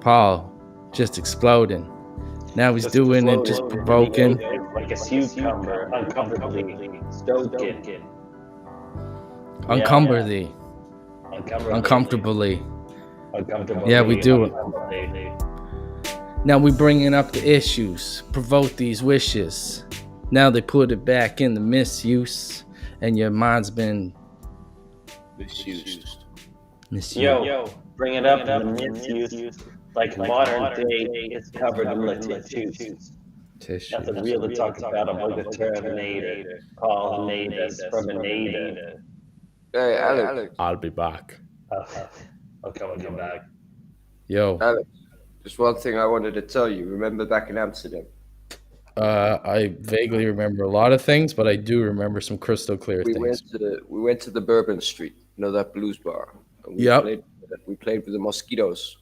Paul just exploding. Now he's doing it, just provoking. Like a cucumber, uncomfortably stoking. Uncumber thee. Uncomfortably. Yeah, we do it. Now we bringing up the issues. Provoke these wishes. Now they put it back in the misuse. And your mind's been misused. Yo, bring it up in the misuse. Like modern day, it's covered in the tissue. That's a real to talk about a Terminator. Call Natus from a native. Hey, Alex. I'll be back. I'll come back. Yo. Alex, just one thing I wanted to tell you. Remember back in Amsterdam? I vaguely remember a lot of things, but I do remember some crystal clear things. We went to the Bourbon Street, that blues bar. And we played with the Mosquitoes.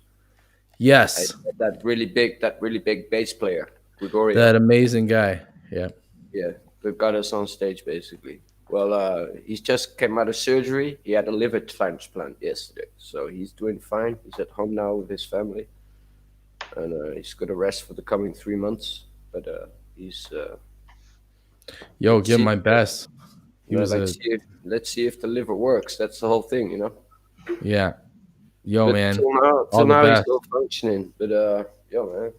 Yes. That really big bass player, Gregorio. That amazing guy. Yeah. Yeah. They've got us on stage, basically. Well, he's just came out of surgery. He had a liver transplant yesterday, so he's doing fine. He's at home now with his family, and he's going to rest for the coming 3 months. But he's Yo, give him my best. He yeah, was let's see if the liver works. That's the whole thing, you know. yeah. Yo, But man. till all the now he's best. still functioning. But yo, man,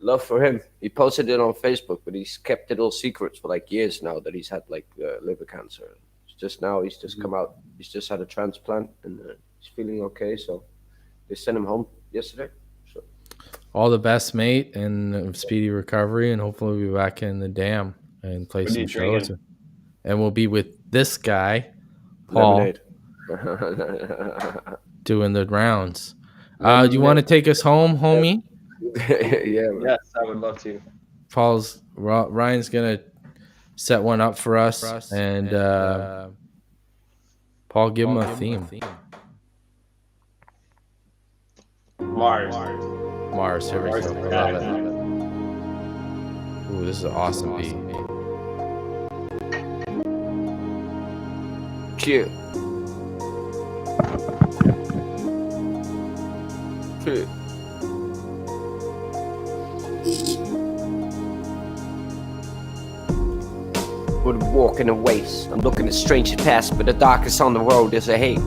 love for him. He posted it on Facebook, but he's kept it all secrets for like years now that he's had like liver cancer. It's just now he's just come out. He's just had a transplant and he's feeling okay. So they sent him home yesterday. So All the best, mate, and speedy recovery, and hopefully we'll be back in the dam and play What are some you shows. drinking? And we'll be with this guy, Paul, lemonade. doing the rounds. Do you want to take us home, homie? Yeah, man. Yes, I would love to. Ryan's gonna set one up for us, and Paul, give him a theme. Mars. Mars, here we Mars go. is I love it. Ooh, this is an awesome beat. Cute. Cute. We're walking a waste. I'm looking at strange past, but the darkest on the road is a hate.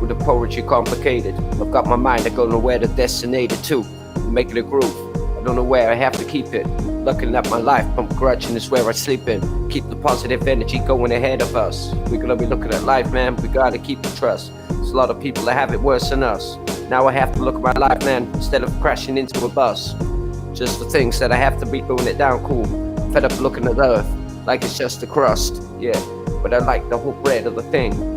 With the poetry complicated, I've got my mind, I don't know where to destinate it to. Making a groove, I don't know where I have to keep it. Looking at my life, I'm grudging is where I sleep in. Keep the positive energy going ahead of us. We're gonna be looking at life, man, we gotta keep the trust. There's a lot of people that have it worse than us. Now I have to look at my life, man, instead of crashing into a bus. Just the things that I have to be doing it down cool. Fed up looking at earth, like it's just a crust, yeah. But I like the whole bread of the thing.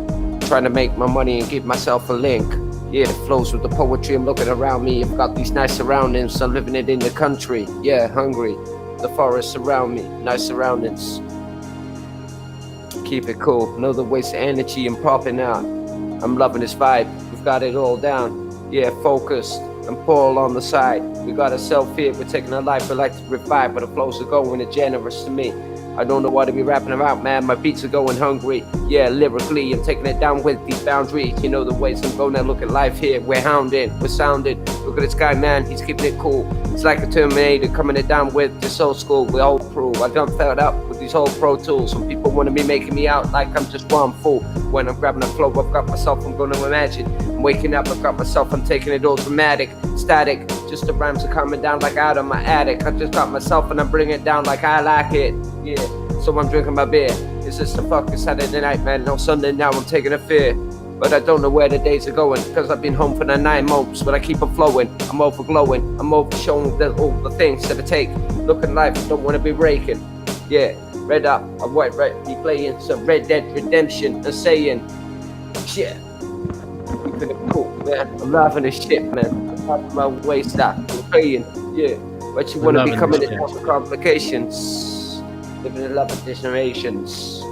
Trying to make my money and give myself a link. Yeah, it flows with the poetry. I'm looking around me. I've got these nice surroundings. I'm living it in the country. Yeah, hungry. The forests around me. Nice surroundings. Keep it cool. Know the waste of energy I'm popping out. I'm loving this vibe. We've got it all down. Yeah, focused. And Paul on the side. We got ourselves here. We're taking our life. We like to revive, but the flows are going. They're generous to me. I don't know what to be rapping about, man. My beats are going hungry. Yeah, lyrically, I'm taking it down with these boundaries. You know the ways I'm going. Now look at life here. We're hounding, we're sounding. Look at this guy, man. He's keeping it cool. It's like a Terminator coming it down with this old school. We're all crew. I done fed up with these old Pro Tools. Some people want to be making me out like I'm just one fool. When I'm grabbing a flow, I've got myself. I'm going to imagine. I'm waking up, I've got myself. I'm taking it all dramatic, static. Just the rhymes are coming down like out of my attic. I just got myself and I'm bringing it down like I like it. Yeah, so I'm drinking my beer. It's just a fucking Saturday night, man. No Sunday now, I'm taking a fear. But I don't know where the days are going, cause I've been home for the 9 months. But I keep it flowing, I'm overglowing. I'm overshowing all the things that I take. Look at life, I don't wanna be raking. Yeah, red up, I'm white, right, be playing some Red Dead Redemption and saying, yeah. Keeping it cool, man. I'm laughing this shit, man. I'm laughing my waist out, I'm praying, yeah. But you wanna be coming in with complications. Living in love with generations.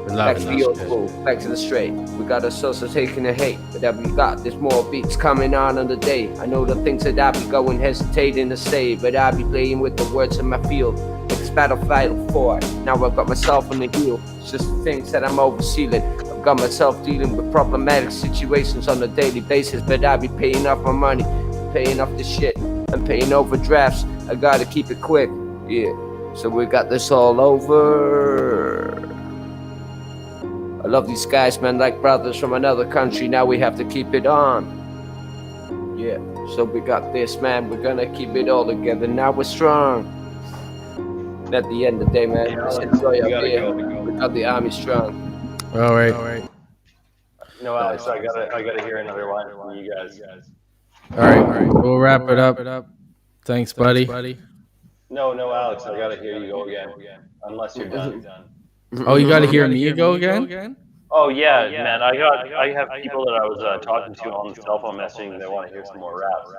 Back to the old school, back to the straight. We got ourselves taking a hate, but that we got there's more beats coming on the day. I know the things that I be going hesitating to say, but I be playing with the words in my field. It's battlefield 4. Now I've got myself on the heel. It's just the things that I'm oversealing. I've got myself dealing with problematic situations on a daily basis, but I be paying off my money, paying off the shit, and paying overdrafts. I gotta keep it quick, yeah. So we got this all over. I love these guys, man, like brothers from another country. Now we have to keep it on. Yeah, so we got this, man. We're gonna keep it all together. Now we're strong. And at the end of the day, man, just enjoy our beer. We got the army strong. All right. You know, Alex, I gotta hear another line from you guys. All right. We'll wrap it up. Thanks, buddy. No, Alex, I gotta hear you go again. Unless you're done. Oh, you got to hear me go again? Oh yeah, man. I have people that I was talking to on the cell phone messaging. They want to hear some more raps.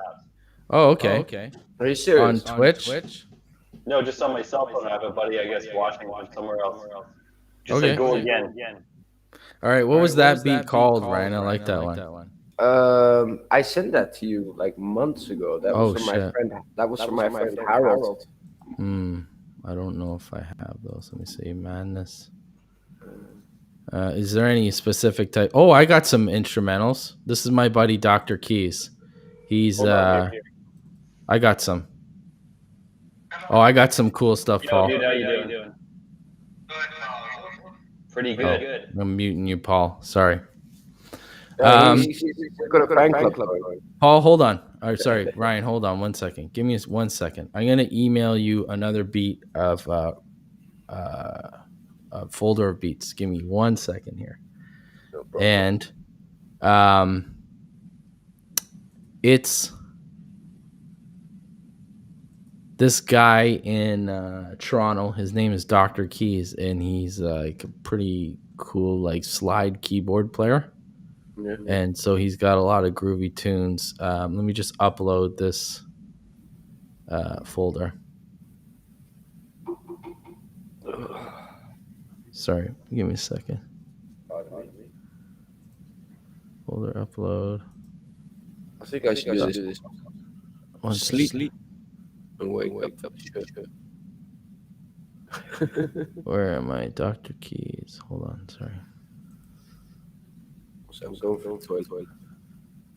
Oh, okay. Are you serious? On Twitch? No, just on my cell phone. I have a buddy, I guess, watching from somewhere else. Just Okay. say go again. All right. What was that beat called, Ryan? I like that one. I sent that to you like months ago. That was Oh, from my shit. friend. That was from my friend Harold. I don't know if I have those. Let me see. Madness. Is there any specific type? Oh, I got some instrumentals. This is my buddy Dr. Keys. He's I got some. Oh, I got some cool stuff, Paul. Dude, how you doing? Pretty good. I'm muting you, Paul. Sorry. He's got a fan club. Paul, hold on. Sorry, Ryan, hold on 1 second. Give me 1 second. I'm gonna email you another beat of a folder of beats. Give me 1 second here. No problem. And it's this guy in Toronto. His name is Dr. Keys, and he's like a pretty cool like slide keyboard player. Yeah. And so he's got a lot of groovy tunes. Let me just upload this folder. Sorry, give me a second. Folder upload. I think I should do this. Sleep. And wake up. Where am I? Dr. Keys. Hold on, sorry. So I'm going for the toilet.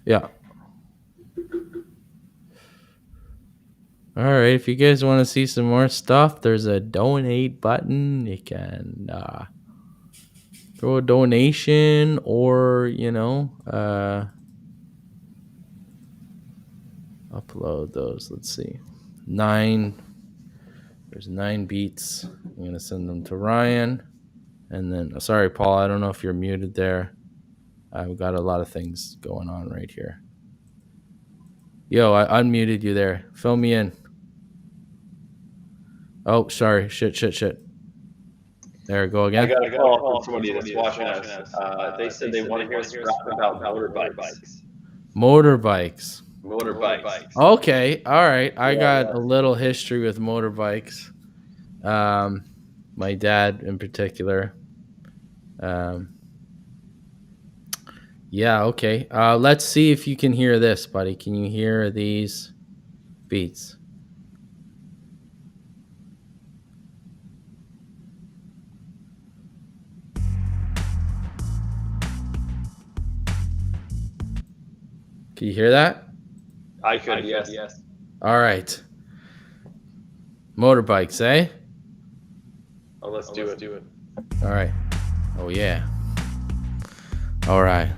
Yeah. All right. If you guys want to see some more stuff, there's a donate button. You can throw a donation, or upload those. Let's see. There's 9 beats. I'm gonna send them to Ryan, and then sorry, Paul. I don't know if you're muted there. I've got a lot of things going on right here. Yo, I unmuted you there. Fill me in. Oh, sorry. Shit. There, go again. I got a call from somebody that's watching us. They said they want to hear us rap about motorbikes. Motorbikes. Okay, all right. I got a little history with motorbikes. My dad in particular. Yeah, okay. Let's see if you can hear this, buddy. Can you hear these beats? Can you hear that? I could, yes. All right. Motorbikes, eh? Oh, let's do it. All right. Oh, yeah. All right.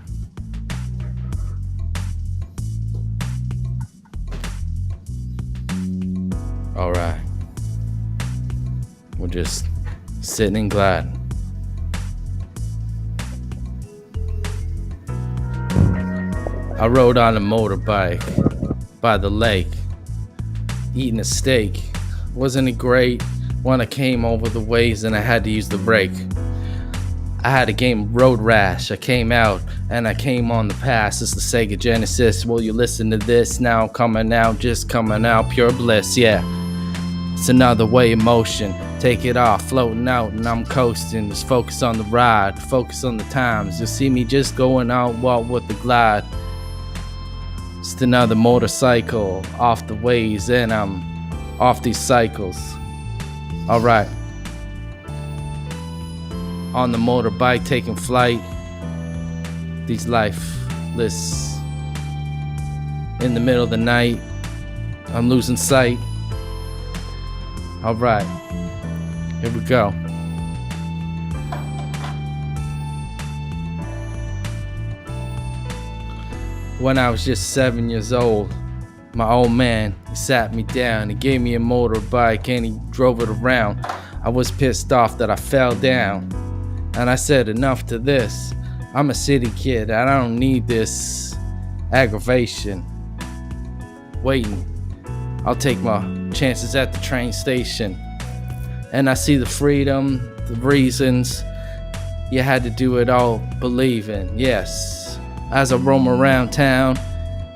All right. We're just sitting and glad. I rode on a motorbike by the lake, eating a steak. Wasn't it great when I came over the waves and I had to use the brake? I had a game of road rash. I came out and I came on the pass. It's the Sega Genesis. Will you listen to this now? Coming out, just coming out, pure bliss, yeah. It's another way of motion. Take it off, floating out, and I'm coasting. Just focus on the ride, focus on the times. You'll see me just going out, walk with the glide. Just another motorcycle off the ways, and I'm off these cycles. All right. On the motorbike, taking flight. These lifeless. In the middle of the night, I'm losing sight. All right. Here we go. When I was just 7 years old, my old man, he sat me down. He gave me a motorbike and he drove it around. I was pissed off that I fell down. And I said, enough to this. I'm a city kid. I don't need this aggravation. Waiting. I'll take my chances at the train station. And I see the freedom, the reasons. You had to do it all believing, yes. As I roam around town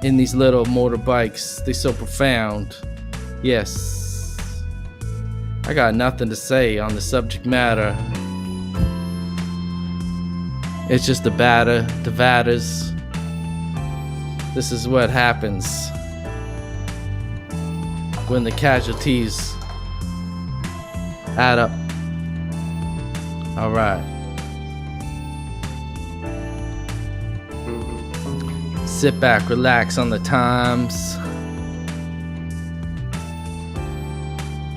in these little motorbikes, they so profound. Yes, I got nothing to say on the subject matter. It's just the batters. This is what happens when the casualties Add up. All right. Sit back, relax on the times.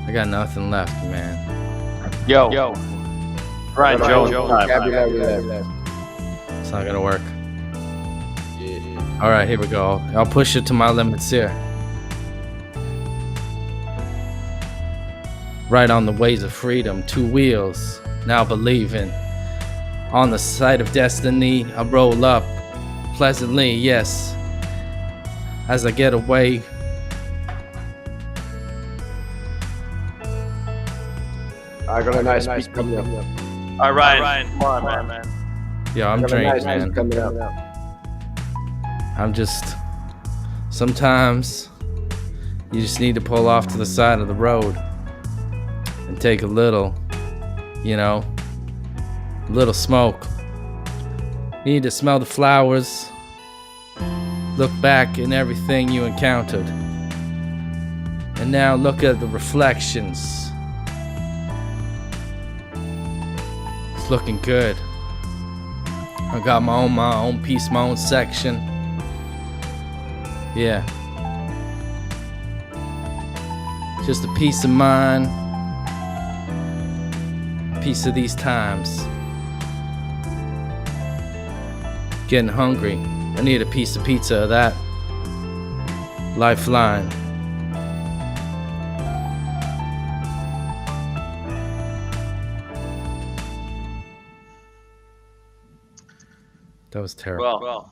I got nothing left, man. Yo. Brian Jones. It's not gonna work. All right, here we go. I'll push it to my limits here. Right on the ways of freedom, 2 wheels, now believing. On the side of destiny, I roll up pleasantly, yes. As I get away. I got a nice piece coming up. All right, Ryan. Come on, man. Yo, I'm drained, man. Coming up. I'm just. Sometimes you just need to pull off to the side of the road and take a little, a little smoke. You need to smell the flowers, look back in everything you encountered, and now look at the reflections. It's looking good. I got my own piece, my own section. Yeah. Just a piece of mind. A piece of these times. Getting hungry. I need a piece of pizza of that. Lifeline. That was terrible. Well.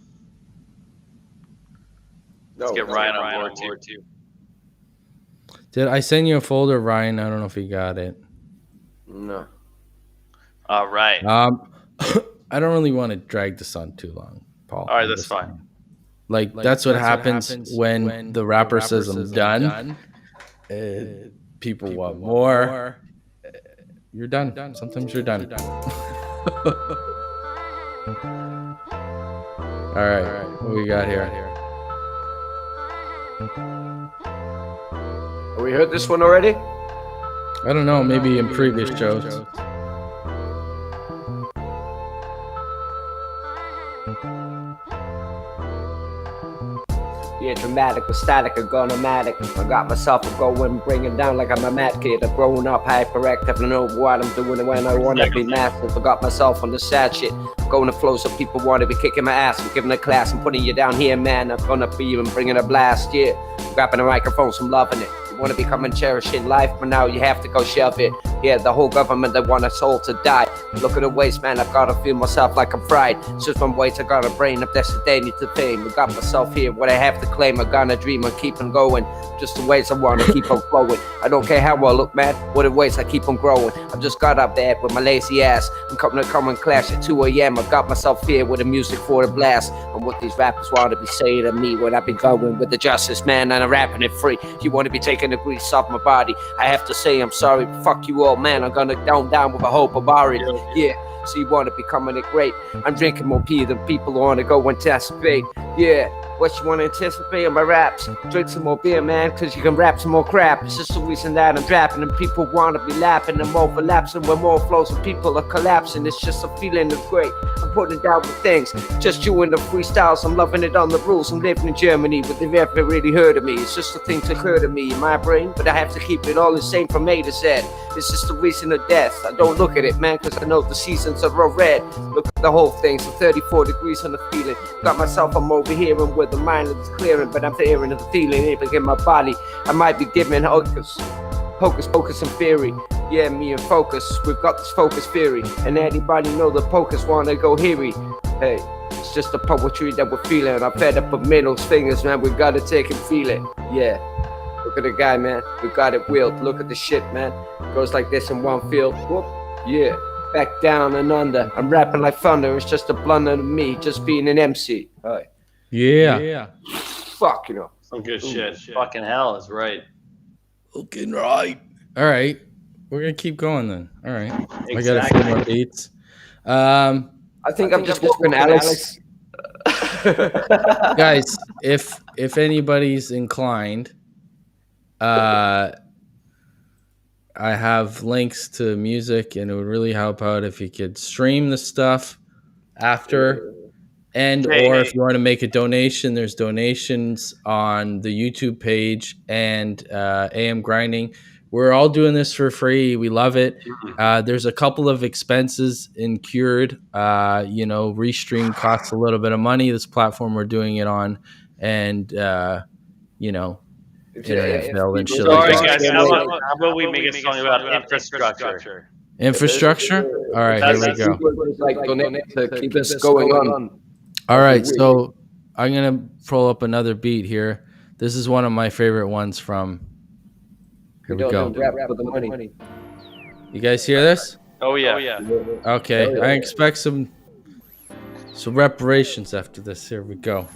Let's get Ryan on board too. Did I send you a folder, Ryan? I don't know if you got it. No. All right. I don't really want to drag this on too long, Paul. All right, that's fine. Like that's what happens when the rapper says I'm done. People want more. You're done. Sometimes you're done. All right. What we got here? Have we heard this one already? I don't know. Maybe in previous shows. Yeah, dramatic, but static, a gun-o-matic. I got myself a going, bring it down like I'm a mad kid. I've grown up hyperactive, I know what I'm doing when I wanna be massive. I got myself on the sad shit. Going to flow so people wanna be kicking my ass. I'm giving a class, I'm putting you down here, man. I'm gonna be even bringing a blast, yeah. I'm grabbing a microphone, so I'm loving it. You wanna become and cherish in life, but now you have to go shove it. Yeah, the whole government, they want us all to die. Look at the waste, man, I've gotta feel myself like I'm fried. It's just one way I got a brain up destiny to fame. I got myself here, what I have to claim. I got a dream, I keep on going. Just the ways I wanna keep on flowing. I don't care how I look, man, what the ways I keep on growing. I just got up there with my lazy ass. I'm coming to come and clash at 2 a.m. I got myself here with the music for the blast. And what these rappers wanna be saying to me when I be going with the justice, man, and I'm rapping it free. You wanna be taking the grease off my body, I have to say I'm sorry, fuck you all, man. I'm gonna down with a hope of it. Yeah, so you wanna be coming it great. I'm drinking more pee than people wanna go anticipate. Yeah, what you wanna anticipate on my raps? Drink some more beer, man, cause you can rap some more crap. It's just the reason that I'm rapping and people wanna be laughing. I'm overlapsing with more flows and people are collapsing. It's just a feeling of great. I'm putting down with things, just doing the freestyles. I'm loving it on the rules. I'm living in Germany, but they've never really heard of me. It's just a thing to occur to me in my brain, but I have to keep it all the same from A to Z. It's just the reason of death. I don't look at it, man, cause I know the seasons are all red. Look at the whole thing, so 34 degrees on the feeling. Got myself, I'm over here and with the mind is clearing, but I'm fearing the feeling even in my body. I might be giving hocus pocus and theory. Yeah, me and Focus, we've got this focus theory. And anybody know the Pocus wanna go heary. Hey, it's just the poetry that we're feeling. I'm fed up with middle fingers, man, we gotta take and feel it. Yeah, look at the guy, man, we got it wheeled. Look at the shit, man, goes like this in one field. Whoop, yeah, back down and under. I'm rapping like thunder, it's just a blunder to me, just being an MC. Alright. Yeah. Fuck, you know. Some good shit. Fucking hell is right. Looking right. All right. We're going to keep going then. All right. Exactly. I got a few more beats. I think I'm just walking Alex. Guys, if anybody's inclined, I have links to music, and it would really help out if you could stream the stuff after. And or if you want to make a donation, there's donations on the YouTube page and AM Grinding. We're all doing this for free. We love it. There's a couple of expenses incurred. Restream costs a little bit of money. This platform we're doing it on, and internet bill and shit like that. Guys, how about we make a song about infrastructure? Infrastructure? All right, here we go. Like donate to keep this going on. All right, so I'm going to pull up another beat here. This is one of my favorite ones from... Here we go. Rap for the money. You guys hear this? Oh, yeah. Okay, I expect some reparations after this. Here we go.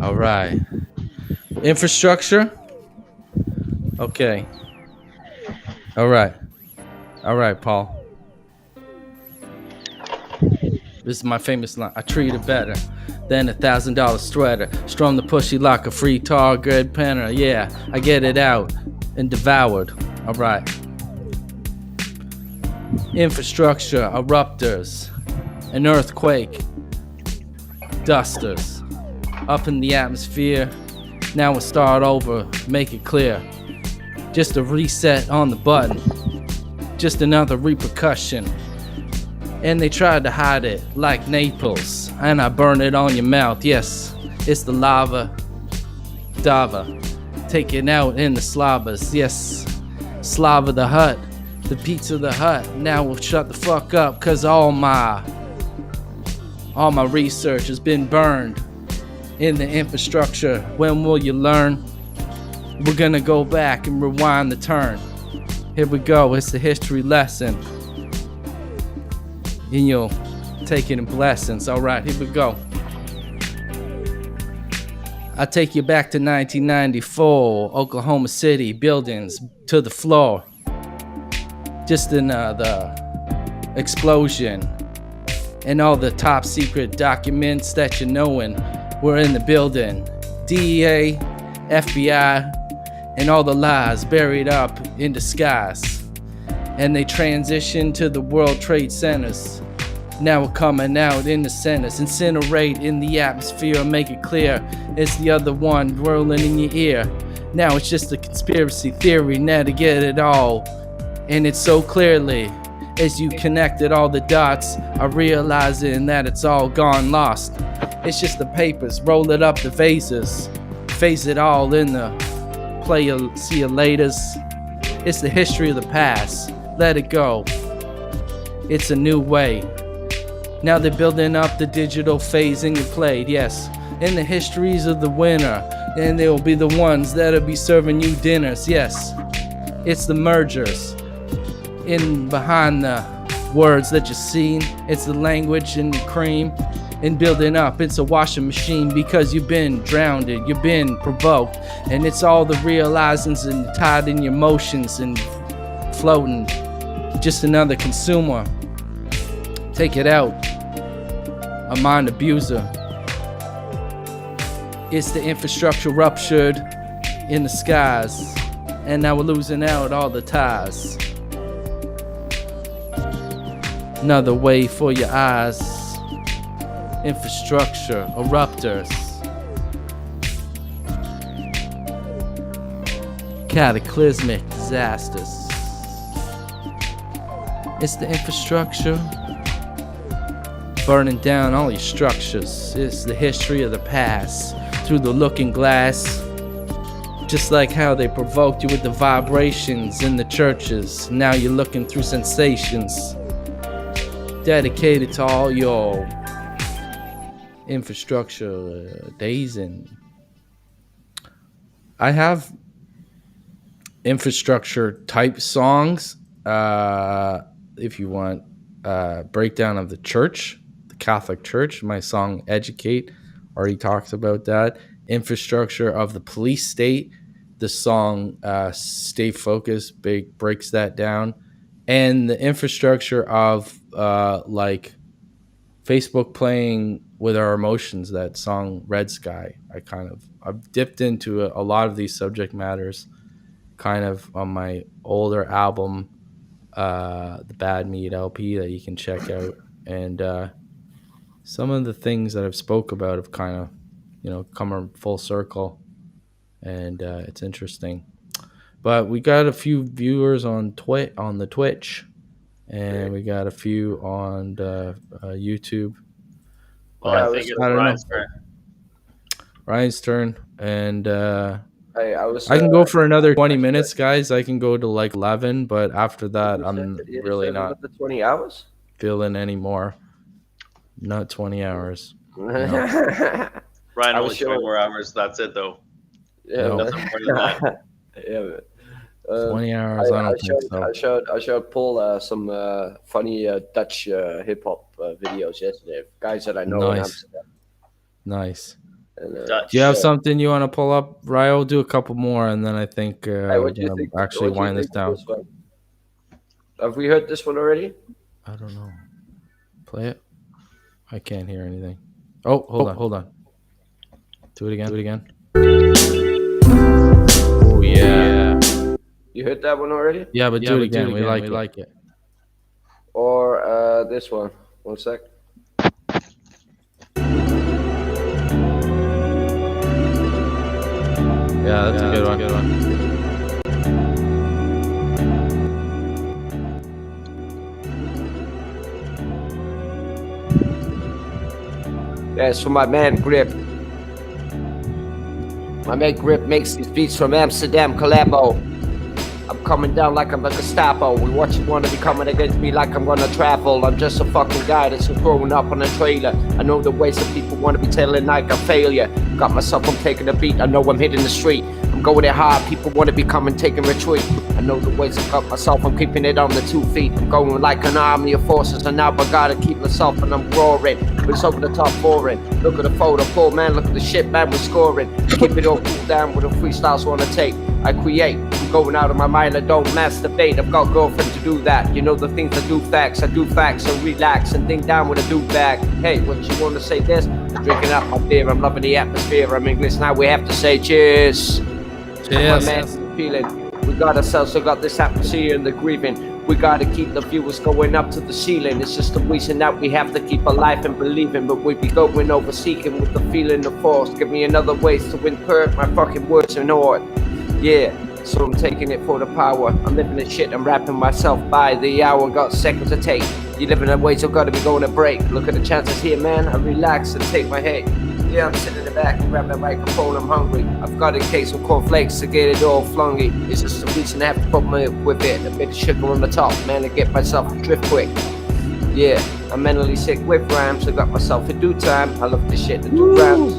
All right. Infrastructure? Okay. All right, Paul. This is my famous line. I treat it better than $1,000 sweater. Strum the pussy like a free tar, good penner. Yeah, I get it out and devoured. All right. Infrastructure eruptors, an earthquake, dusters, up in the atmosphere. Now we'll start over, make it clear. Just a reset on the button, just another repercussion. And they tried to hide it like Naples, and I burn it on your mouth. Yes, it's the lava taken out in the slobbers. Yes, Slava the Hut, the Pizza the Hut. Now we'll shut the fuck up, cause all my research has been burned in the infrastructure. When will you learn? We're gonna go back and rewind the turn. Here we go, it's the history lesson. And you'll take it in blessings. All right, here we go. I take you back to 1994, Oklahoma City, buildings to the floor. Just another explosion. And all the top secret documents that you're knowing were in the building. DEA, FBI, and all the lies buried up in disguise. And they transition to the World Trade Centers. Now we're coming out in the centers, incinerate in the atmosphere, make it clear it's the other one rolling in your ear. Now it's just a conspiracy theory, now to get it all. And it's so clearly, as you connected all the dots, are realizing that it's all gone lost. It's just the papers, roll it up the vases, phase it all in the play you see you laters. It's the history of the past. Let it go. It's a new way. Now they're building up the digital phasing you played, yes. In the histories of the winner, and they'll be the ones that'll be serving you dinners, yes. It's the mergers. In behind the words that you've seen, it's the language and the cream. And building up, it's a washing machine because you've been drowned, you've been provoked. And it's all the realizings and tied in your emotions and floating. Just another consumer. Take it out. A mind abuser. It's the infrastructure ruptured in the skies. And now we're losing out all the ties. Another way for your eyes. Infrastructure eruptors. Cataclysmic disasters. It's the infrastructure burning down all your structures. It's the history of the past through the looking glass. Just like how they provoked you with the vibrations in the churches. Now you're looking through sensations. Dedicated to all your infrastructure days. And I have infrastructure type songs. If you want breakdown of the church, the Catholic Church, my song Educate already talks about that. Infrastructure of the police state, the song Stay Focused breaks that down. And the infrastructure of like Facebook playing with our emotions, that song Red Sky. I've dipped into a lot of these subject matters kind of on my older album, the Bad Meat LP that you can check out. And some of the things that I've spoke about have kind of, come full circle, and it's interesting. But we got a few viewers on the Twitch, and we got a few on the YouTube. Well, I think it's Ryan's turn. Ryan's turn, and I can go for another 20 minutes, guys. I can go to like 11, but after that, I'm really not the 20 hours. feeling any more. Not 20 hours. No. Ryan only 20 more hours. That's it, though. Yeah, No. Nothing more than that. yeah. 20 hours. I don't think so. I showed Paul some funny Dutch hip hop videos yesterday. Guys that I know in Amsterdam. Nice. And, Dutch. Do you have something you want to pull up, Ryo? Do a couple more, and then I think we're what do you gonna think? actually What do you wind this think down. of this one? Have we heard this one already? I don't know. Play it. I can't hear anything. Oh, hold on. Do it again. Oh yeah. You heard that one already? Yeah, but do it again. We like it. Or this one. One sec. Yeah, that's a good one. That's for my man Grip. My man Grip makes these beats from Amsterdam, Collabo. I'm coming down like I'm a Gestapo. We watch you wanna be coming against me like I'm gonna travel. I'm just a fucking guy that's growing up on a trailer. I know the ways that people wanna be telling like a failure. Got myself, I'm taking a beat. I know I'm hitting the street. I'm going it hard. People wanna be coming, taking retreat. I know the ways I got myself. I'm keeping it on the 2 feet. I'm going like an army of forces, and now I gotta keep myself, and I'm roaring. It's over the top foreign. Look at the photo, pull man. Look at the shit, man. We're scoring. Keep it all cool down with the freestyles wanna take. I create. I'm going out of my mind. I don't masturbate. I've got girlfriend to do that. You know the things I do facts. I do facts and relax and think down with a do bag. Hey, what you wanna say this? I'm drinking up my beer. I'm loving the atmosphere. I'm English now. We have to say cheers. Cheers. My man's feeling. We got ourselves, so got this atmosphere and the grieving. We gotta keep the viewers going up to the ceiling. It's just the reason that we have to keep alive and believing. But we be going over seeking with the feeling of force. Give me another ways to impart my fucking words in order. Yeah, so I'm taking it for the power. I'm living this shit, I'm rapping myself by the hour. Got seconds to take. You living that way, so gotta be going to break. Look at the chances here, man. I relax and take my hit. Yeah, I'm sitting in the back and grab that microphone, I'm hungry. I've got a case of cornflakes to get it all flungy. It's just the reason I have to put my up with it. A bit of sugar on the top, man, to get myself to drift quick. Yeah, I'm mentally sick with rhymes. I got myself a due time. I love this shit to do rhymes.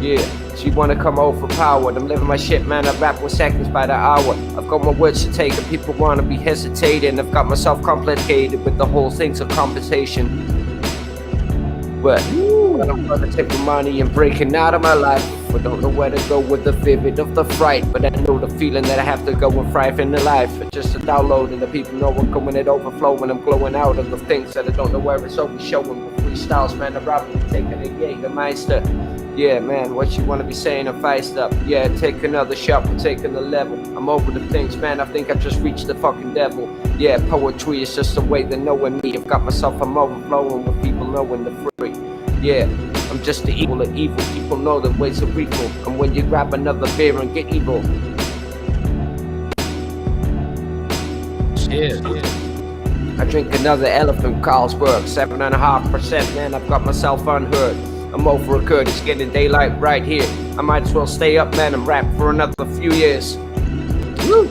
Yeah. So you wanna come overpowered? I'm living my shit, man. I rap with seconds by the hour. I've got my words to take, and people wanna be hesitating. I've got myself complicated with the whole thing's a compensation. But I'm gonna take the money and breaking out of my life. I don't know where to go with the vivid of the fright, but I know the feeling that I have to go and thrive in the life. Just a download and the people know I'm coming, it overflowing. I'm glowing out of the things that I don't know where it's always showing. With freestyles, man, I'm rapping, taking a Jägermeister. Yeah, man, what you wanna be saying? I'm feist up. Yeah, take another shot, we're taking the level. I'm over the things, man. I think I've just reached the fucking devil. Yeah, poetry is just a way they're knowing me. I've got myself, I'm overflowing with people knowing the free. Yeah, I'm just the evil of evil. People know the ways of evil. And when you grab another beer and get evil. Cheers. I drink another elephant, Carlsberg, 7.5%, man, I've got myself unheard. I'm over a curd, it's getting daylight right here. I might as well stay up, man, and rap for another few years. Woo!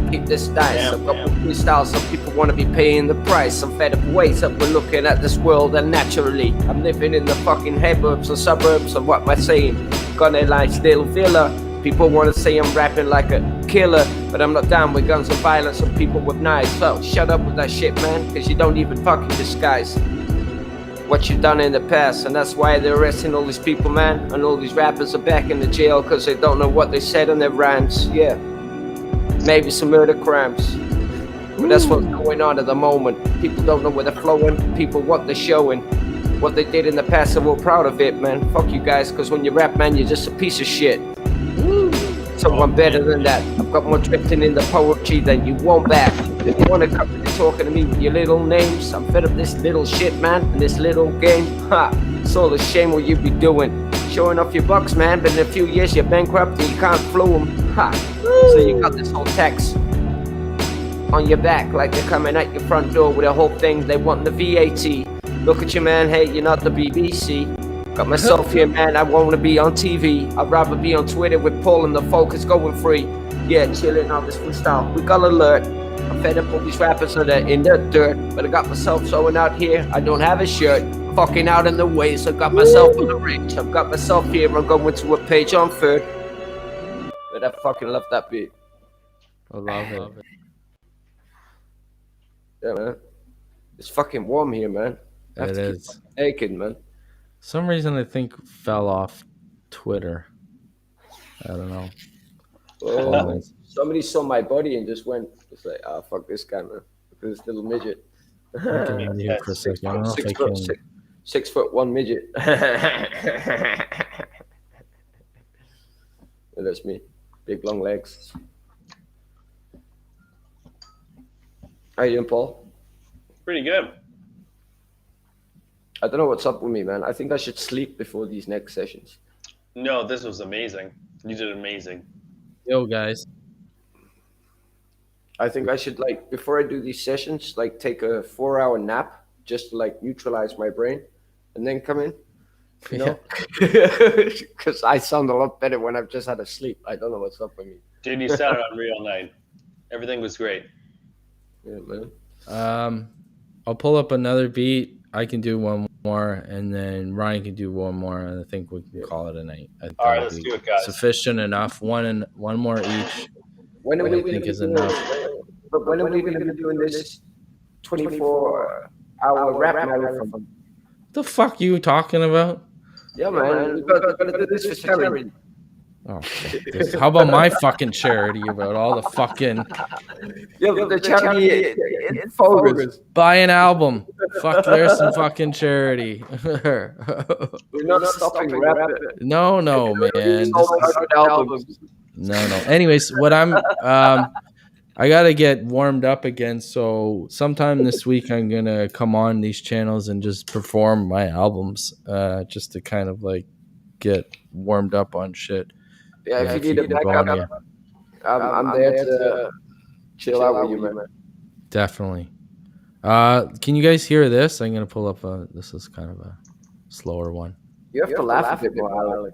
Keep this dice. I've got my freestyles, some people want to be paying the price. I'm fed up ways up, we're looking at this world unnaturally. I'm living in the fucking suburbs and suburbs, of what am I saying? Got a nice little villa. People want to say I'm rapping like a killer, but I'm not down with guns and violence and people with knives. So shut up with that shit, man, because you don't even fucking disguise what you done in the past. And that's why they're arresting all these people, man. And all these rappers are back in the jail because they don't know what they said in their rhymes. Yeah, maybe some murder crimes, but that's what's going on at the moment. People don't know where they're flowing. People what they're showing, what they did in the past, and we're proud of it, man. Fuck you guys, because when you rap, man, you're just a piece of shit. So I'm better than that. I've got more drifting in the poetry than you want back. If you wanna come and talking to me with your little names, I'm fed up this little shit, man, and this little game. Ha! It's all a shame what you be doing. Showing off your bucks, man, but in a few years you're bankrupt and you can't flow them. Ha! So you got this whole tax on your back like they're coming at your front door with a whole thing. They want the VAT. Look at you, man. Hey, you're not the BBC. Got myself here, man. I wanna be on TV. I'd rather be on Twitter with Paul and the focus going free. Yeah, chilling on this freestyle. We got alert. I'm fed up with these rappers that are in the dirt. But I got myself showing out here. I don't have a shirt. Fucking out in the way. So I got myself on the range. I've got myself here. I'm going to a page on third. But I fucking love that beat. I love it. Yeah, man. It's fucking warm here, man. It is. Aching, man. Some reason I think fell off Twitter. I don't know. Well, somebody saw my body and just went, it's like, oh, fuck this guy, man. Look at this little midget. I can hear for a second. I don't know if I can. 6'1" midget. Yeah, that's me. Big long legs. How you doing, Paul? Pretty good. I don't know what's up with me, man. I think I should sleep before these next sessions. No, this was amazing. You did amazing. Yo, guys. I think I should, like, before I do these sessions, like, take a 4-hour nap just to, like, neutralize my brain and then come in. You know? Because I sound a lot better when I've just had a sleep. I don't know what's up with me. Dude, you sounded unreal night. Everything was great. Yeah, man. I'll pull up another beat. I can do one more, and then Ryan can do one more, and I think we can call it a night. I think All right, let's do it, guys. Sufficient enough. One more each. When are I we think going is to enough. But when are we going to be doing this 24-hour rap marathon? What the fuck you talking about? Yeah, man. We've got to do this for charity. Oh, how about my fucking charity about all the fucking Yeah, but the charity focus. buy an album? Fuck, there's some fucking charity. We're not stopping rapping. No, man. This is- Albums. No. Anyways, what I'm I gotta get warmed up again. So sometime this week I'm gonna come on these channels and just perform my albums, just to kind of like get warmed up on shit. Yeah, if you need a backup, I'm there to chill out with you, man. Definitely. Can you guys hear this? I'm gonna pull up this is kind of a slower one. You have to laugh a bit more, Alec.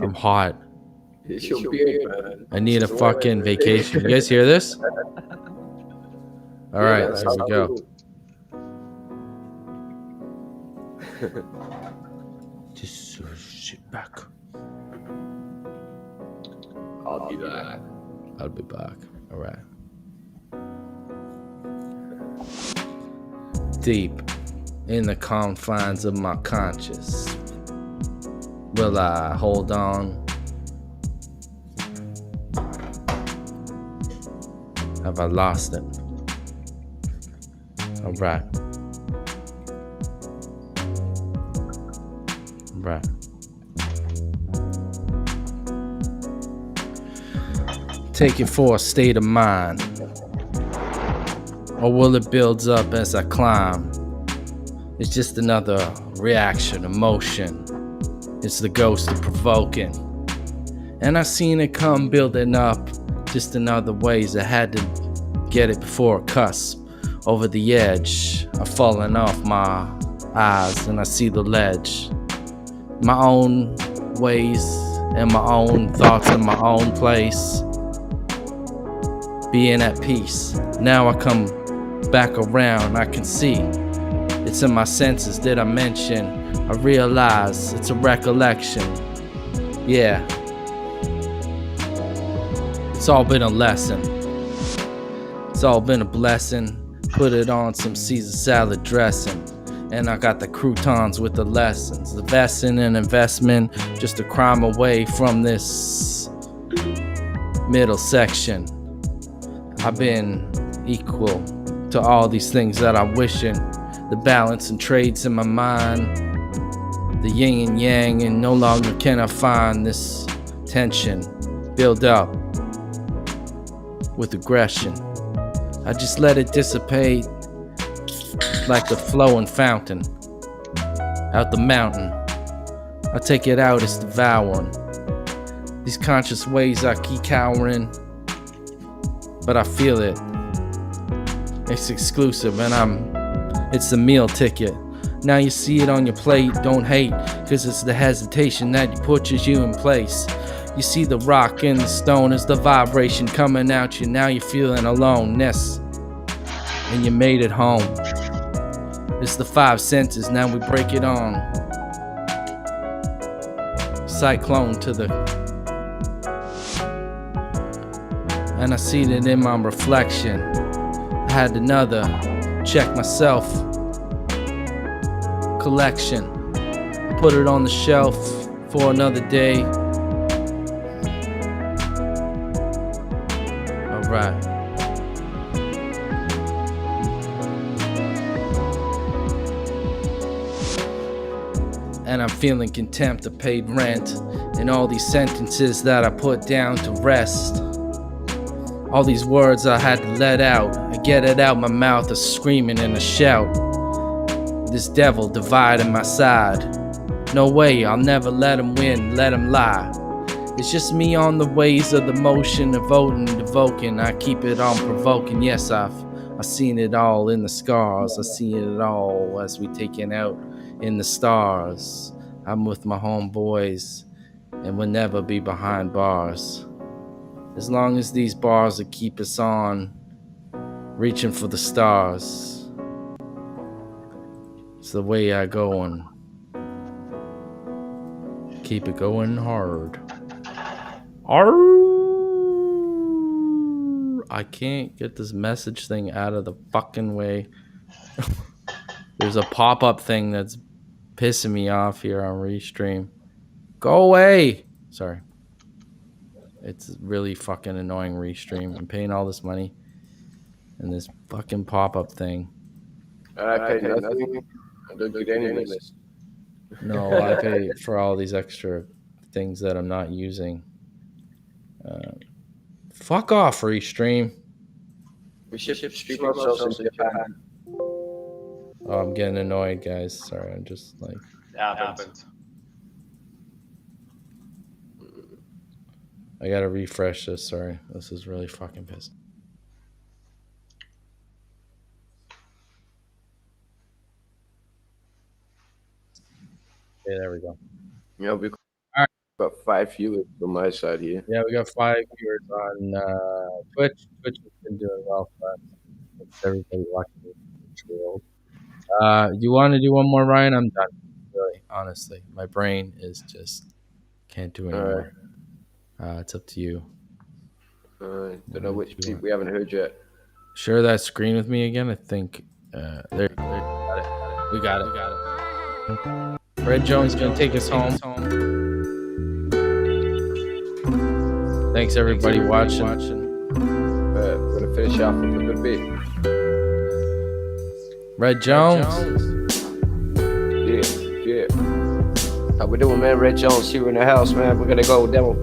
I'm hot. It's your beard, man. I need a fucking vacation. You guys hear this? All right, there we go. Just shit back. I'll be back. I'll be back. All right. Deep in the confines of my conscience, will I hold on? Have I lost it? All right. Right. Take it for a state of mind, or will it build up as I climb? It's just another reaction, emotion. It's the ghost of provoking, and I seen it come building up. Just another ways I had to get it before a cusp. Over the edge, I've fallen off my eyes and I see the ledge. My own ways and my own thoughts in my own place. Being at peace. Now I come back around, I can see. It's in my senses, did I mention? I realize it's a recollection. Yeah. It's all been a lesson. It's all been a blessing. Put it on some Caesar salad dressing. And I got the croutons with the lessons. The vesting and investment, just a crime away from this middle section. I've been equal to all these things that I'm wishing. The balance and trades in my mind. The yin and yang, and no longer can I find this tension build up with aggression. I just let it dissipate like the flowing fountain out the mountain. I take it out, it's devouring. These conscious ways I keep cowering, but I feel it. It's exclusive and it's the meal ticket. Now you see it on your plate, don't hate, cause it's the hesitation that pushes you in place. You see the rock and the stone as the vibration coming out you. Now you're feeling aloneness, and you made it home. It's the 5 senses, now we break it on. Cyclone to the... And I seen it in my reflection. I had another check myself collection. I put it on the shelf for another day. Alright. And I'm feeling contempt of paid rent and all these sentences that I put down to rest. All these words I had to let out. I get it out my mouth, a screaming and a shout. This devil dividing my side. No way, I'll never let him win, let him lie. It's just me on the ways of the motion, evoking, devoking. I keep it on provoking. Yes, I've seen it all in the scars. I see it all as we taking out in the stars. I'm with my homeboys and we'll never be behind bars. As long as these bars will keep us on, reaching for the stars. It's the way I go and keep it going hard. Arr! I can't get this message thing out of the fucking way. There's a pop-up thing that's pissing me off here on Restream. Go away! Sorry. It's really fucking annoying, Restream. I'm paying all this money and this fucking pop-up thing. I paid nothing. I don't get any of this. No, I pay for all these extra things that I'm not using. Fuck off, Restream. We should stream ourselves in Japan. Oh, I'm getting annoyed, guys. Sorry, I'm just like... Happens. I gotta refresh this, sorry. This is really fucking pissed. Okay, there we go. Yeah, we got 5 viewers on my side here. Yeah, we got 5 viewers on Twitch. Twitch has been doing well for us. It's everybody watching it. You want to do one more, Ryan? I'm done. Really, honestly. My brain is just can't do anymore. It's up to you. Don't know which people we haven't heard yet. Share that screen with me again. I think there got it. We got it. Red Jones gonna take us home. Thanks everybody watching. We're gonna finish off with a good beat. Red Jones. Yeah. How we doing, man? Red Jones here in the house, man. We're gonna go demo.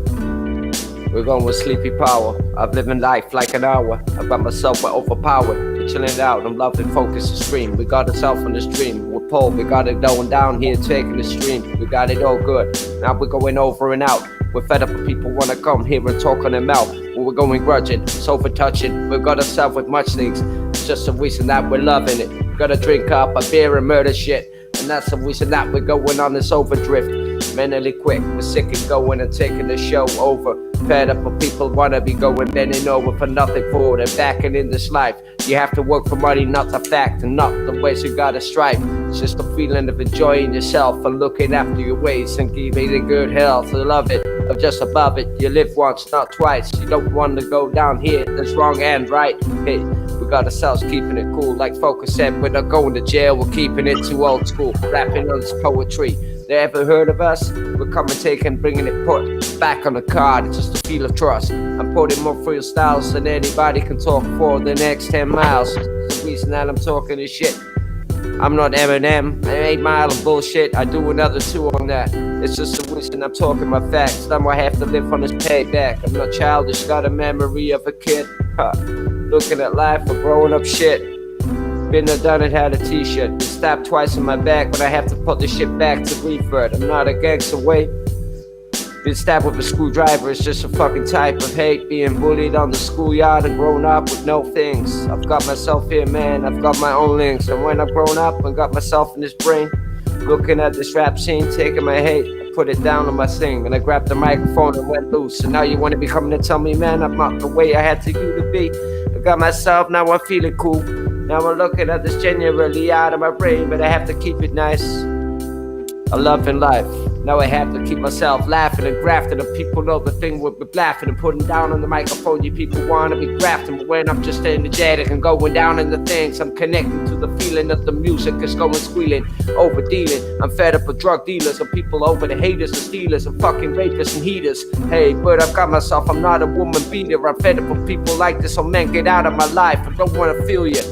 We're going with Sleepy Power. I'm living life like an hour. I got myself overpowered. We're chilling out. I'm loving focus and stream. We got ourselves on the stream. We're pulled. We got it going down here, taking the stream. We got it all good. Now we're going over and out. We're fed up with people wanna come here and talk on their mouth. Well, we're going grudging, sofa touching. We've got ourselves with much things. It's just the reason that we're loving it. Gotta drink up a beer and murder shit. And that's the reason that we're going on this overdrift. Mentally quick, we're sick of going and taking the show over. Fed up with people wanna be going, bending over for nothing forward and backing in this life. You have to work for money, not the fact, and not the ways you gotta strive. It's just the feeling of enjoying yourself and looking after your ways and keeping in good health. I love it, I'm just above it. You live once, not twice. You don't want to go down here, that's wrong and right. Hey, we got ourselves keeping it cool. Like Focus said, we're not going to jail, we're keeping it too old school. Rapping on this poetry. They ever heard of us? We're coming, taking, bringing it, put back on the card. It's just a feel of trust. I'm putting more freestyles than anybody can talk for the next 10 miles. It's the reason that I'm talking this shit. I'm not Eminem, I ain't Mile of bullshit. I do another two on that. It's just a wish and I'm talking my facts. Now I have to live on this payback. I'm not childish, got a memory of a kid. Looking at life for growing up shit. Been there, done it, had a t-shirt. Been stabbed twice in my back, but I have to put the shit back to revert. I'm not a gangster, wait. Been stabbed with a screwdriver, it's just a fucking type of hate. Being bullied on the schoolyard and grown up with no things. I've got myself here, man, I've got my own links. And when I've grown up and got myself in this brain, looking at this rap scene, taking my hate, I put it down on my thing. And I grabbed the microphone and went loose. And now you wanna be coming to tell me, man, I'm not the way I had to you to be. I got myself, now I'm feeling cool. Now I'm looking at this genuinely out of my brain, but I have to keep it nice. I love in life. Now I have to keep myself laughing and grafting. And people know the thing with me laughing and putting down on the microphone. You people wanna be grafting, but when I'm just energetic and going down in the things, I'm connecting to the feeling of the music is going squealing, over dealing. I'm fed up with drug dealers and people over the haters and stealers and fucking rapists and heaters. Hey, but I've got myself, I'm not a woman beater. I'm fed up with people like this, so man, get out of my life. I don't wanna feel you,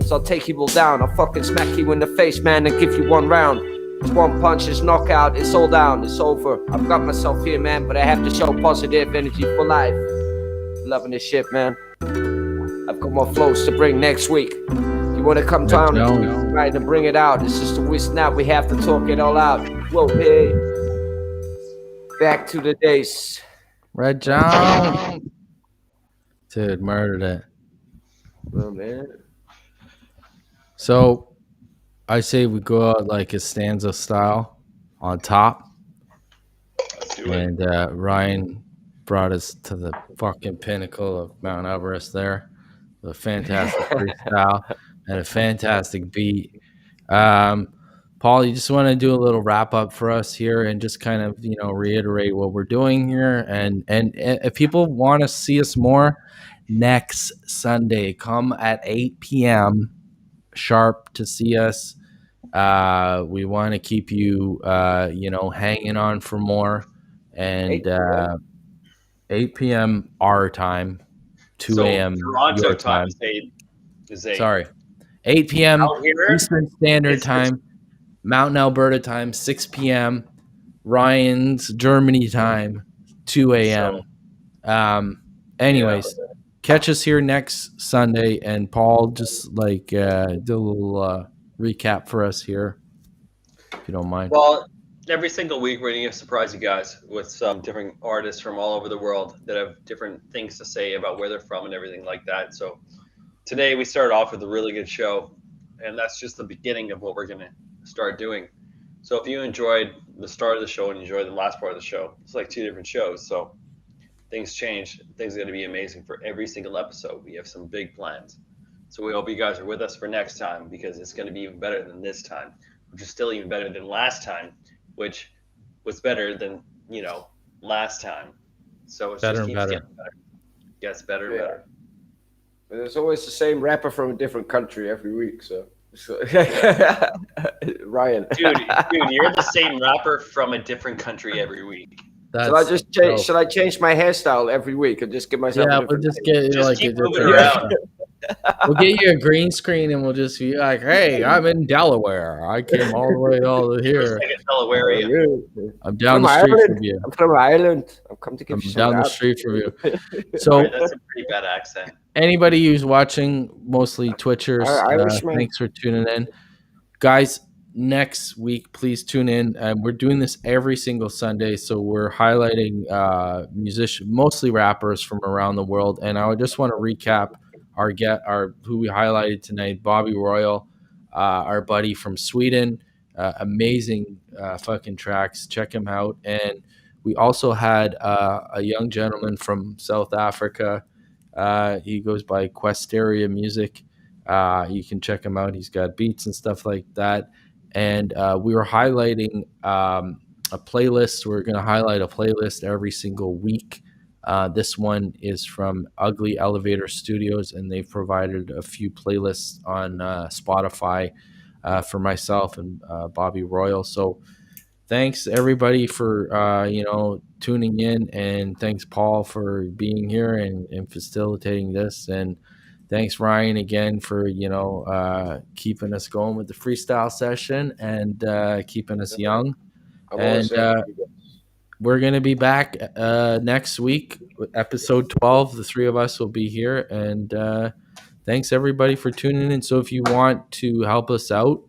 so I'll take you all down. I'll fucking smack you in the face, man, and give you one round. It's one punch, it's knockout, it's all down, it's over. I've got myself here, man, but I have to show positive energy for life. Loving this shit, man. I've got more flows to bring next week. You wanna come down right and bring it out? It's just a wish now, we have to talk it all out. Whoa, hey. Back to the days. Red John. Dude, murdered it. Oh, man. So I say we go out like a stanza style on top. Let's do it. And Ryan brought us to the fucking pinnacle of Mount Everest there. With a fantastic freestyle and a fantastic beat. Paul, you just want to do a little wrap up for us here and just kind of, you know, reiterate what we're doing here. And if people want to see us more, next Sunday, come at 8 p.m. sharp to see us. We want to keep you, hanging on for more. And 8 p.m. our time, 2 a.m. Toronto your time time. is 8. Sorry, 8 p.m. Out here, Eastern Standard Time, Mountain Alberta time, 6 p.m. Ryan's Germany time, 2 a.m. Anyways, catch us here next Sunday, and Paul, just like do a little recap for us here, if you don't mind. Well, every single week we're going to surprise you guys with some different artists from all over the world that have different things to say about where they're from and everything like that. So today we started off with a really good show, and that's just the beginning of what we're going to start doing. So if you enjoyed the start of the show and enjoyed the last part of the show, it's like 2 different shows. So things change. Things are going to be amazing for every single episode. We have some big plans. So we hope you guys are with us for next time, because it's going to be even better than this time, which is still even better than last time, which was better than, last time. So it's better just and keeps better. getting better. Gets better and better. There's always the same rapper from a different country every week, so. Ryan. Dude, you're the same rapper from a different country every week. Should I just change? Should I change my hairstyle every week and just give myself? Yeah, a we'll different just thing? get Just like keep a moving different. around. We'll get you a green screen, and we'll just be like, "Hey, I'm in Delaware. I came all the way here. Like a Delawarean. I'm down From the street Ireland. from you. I'm from Ireland. I'm come to give I'm you some down the rap. street from you." So Sorry, that's a pretty bad accent. anybody who's watching, mostly Twitchers, Irishman. thanks for tuning in, guys. Next week, please tune in. We're doing this every single Sunday, so we're highlighting musicians, mostly rappers from around the world. And I just want to recap our who we highlighted tonight: Bobby Royal, our buddy from Sweden, amazing fucking tracks. Check him out. And we also had a young gentleman from South Africa. He goes by Questeria Music. You can check him out. He's got beats and stuff like that. And we were highlighting a playlist. We're going to highlight a playlist every single week. This one is from Ugly Elevator Studios, and they've provided a few playlists on Spotify for myself and Bobby Royal. So thanks everybody for tuning in, and thanks Paul for being here and facilitating this. And thanks Ryan again for keeping us going with the freestyle session and keeping us young. I'm And always there for you guys. we're going to be back next week with episode 12. The three of us will be here. And thanks, everybody, for tuning in. So if you want to help us out,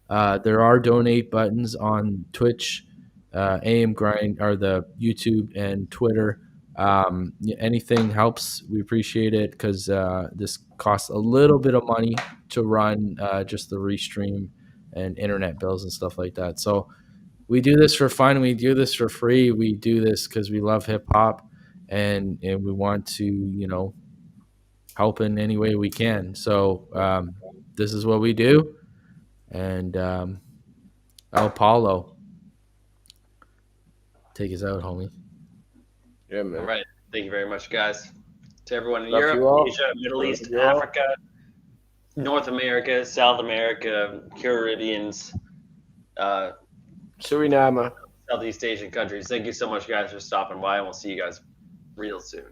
there are donate buttons on Twitch, AM Grind, or the YouTube and Twitter. Anything helps. We appreciate it because this costs a little bit of money to run just the restream and internet bills and stuff like that. So we do this for fun. We do this for free. We do this because we love hip hop and we want to, help in any way we can. So this is what we do. And El Paulo, take us out, homie. Yeah, man. All right. Thank you very much, guys. To everyone in Love you all. Europe, Asia, Middle East, you all. Africa, North America, South America, Caribbeans, Suriname. Southeast Asian countries. Thank you so much, guys, for stopping by, and we'll see you guys real soon.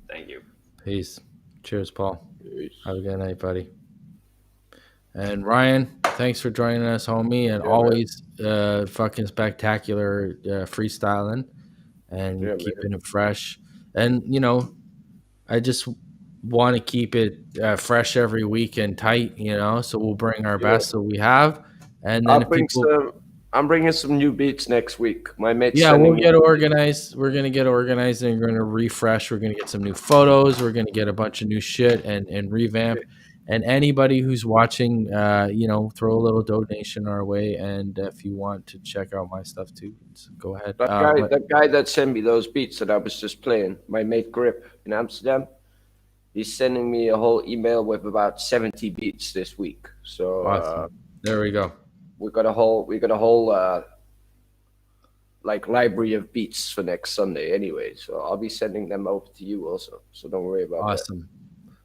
Thank you. Peace. Cheers, Paul. Have a good night, buddy. And Ryan, thanks for joining us, homie, and always fucking spectacular freestyling and keeping it fresh. And, I just want to keep it fresh every week and tight, so we'll bring our best that we have. And then I'm bringing some new beats next week. My mate. Yeah, we'll get organized. We're going to get organized and we're going to refresh. We're going to get some new photos. We're going to get a bunch of new shit and revamp. And anybody who's watching, throw a little donation our way. And if you want to check out my stuff too, go ahead. That guy that sent me those beats that I was just playing, my mate Grip in Amsterdam, he's sending me a whole email with about 70 beats this week. So awesome. There we go. We got a whole library of beats for next Sunday anyway. So I'll be sending them over to you also. So don't worry about that. Awesome.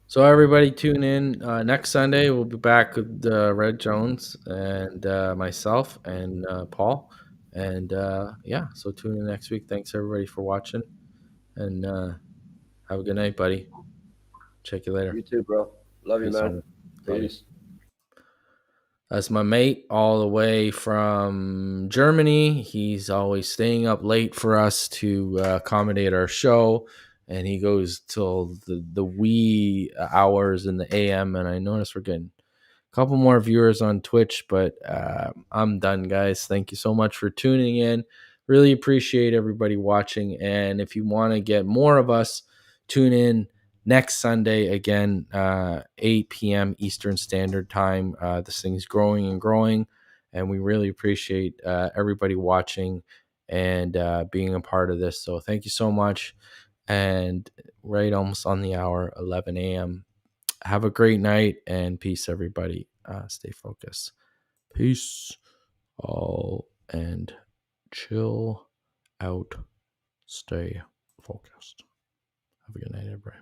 So everybody tune in next Sunday. We'll be back with Red Jones and myself and Paul. And so tune in next week. Thanks everybody for watching. And have a good night, buddy. Check you later. You too, bro. Love you, man. Peace. That's my mate all the way from Germany. He's always staying up late for us to accommodate our show. And he goes till the wee hours in the AM. And I notice we're getting a couple more viewers on Twitch. But I'm done, guys. Thank you so much for tuning in. Really appreciate everybody watching. And if you want to get more of us, tune in next Sunday, again, 8 p.m. Eastern Standard Time. This thing's growing and growing, and we really appreciate everybody watching and being a part of this. So thank you so much. And right almost on the hour, 11 a.m. Have a great night, and peace, everybody. Stay focused. Peace. All and chill out. Stay focused. Have a good night, everybody.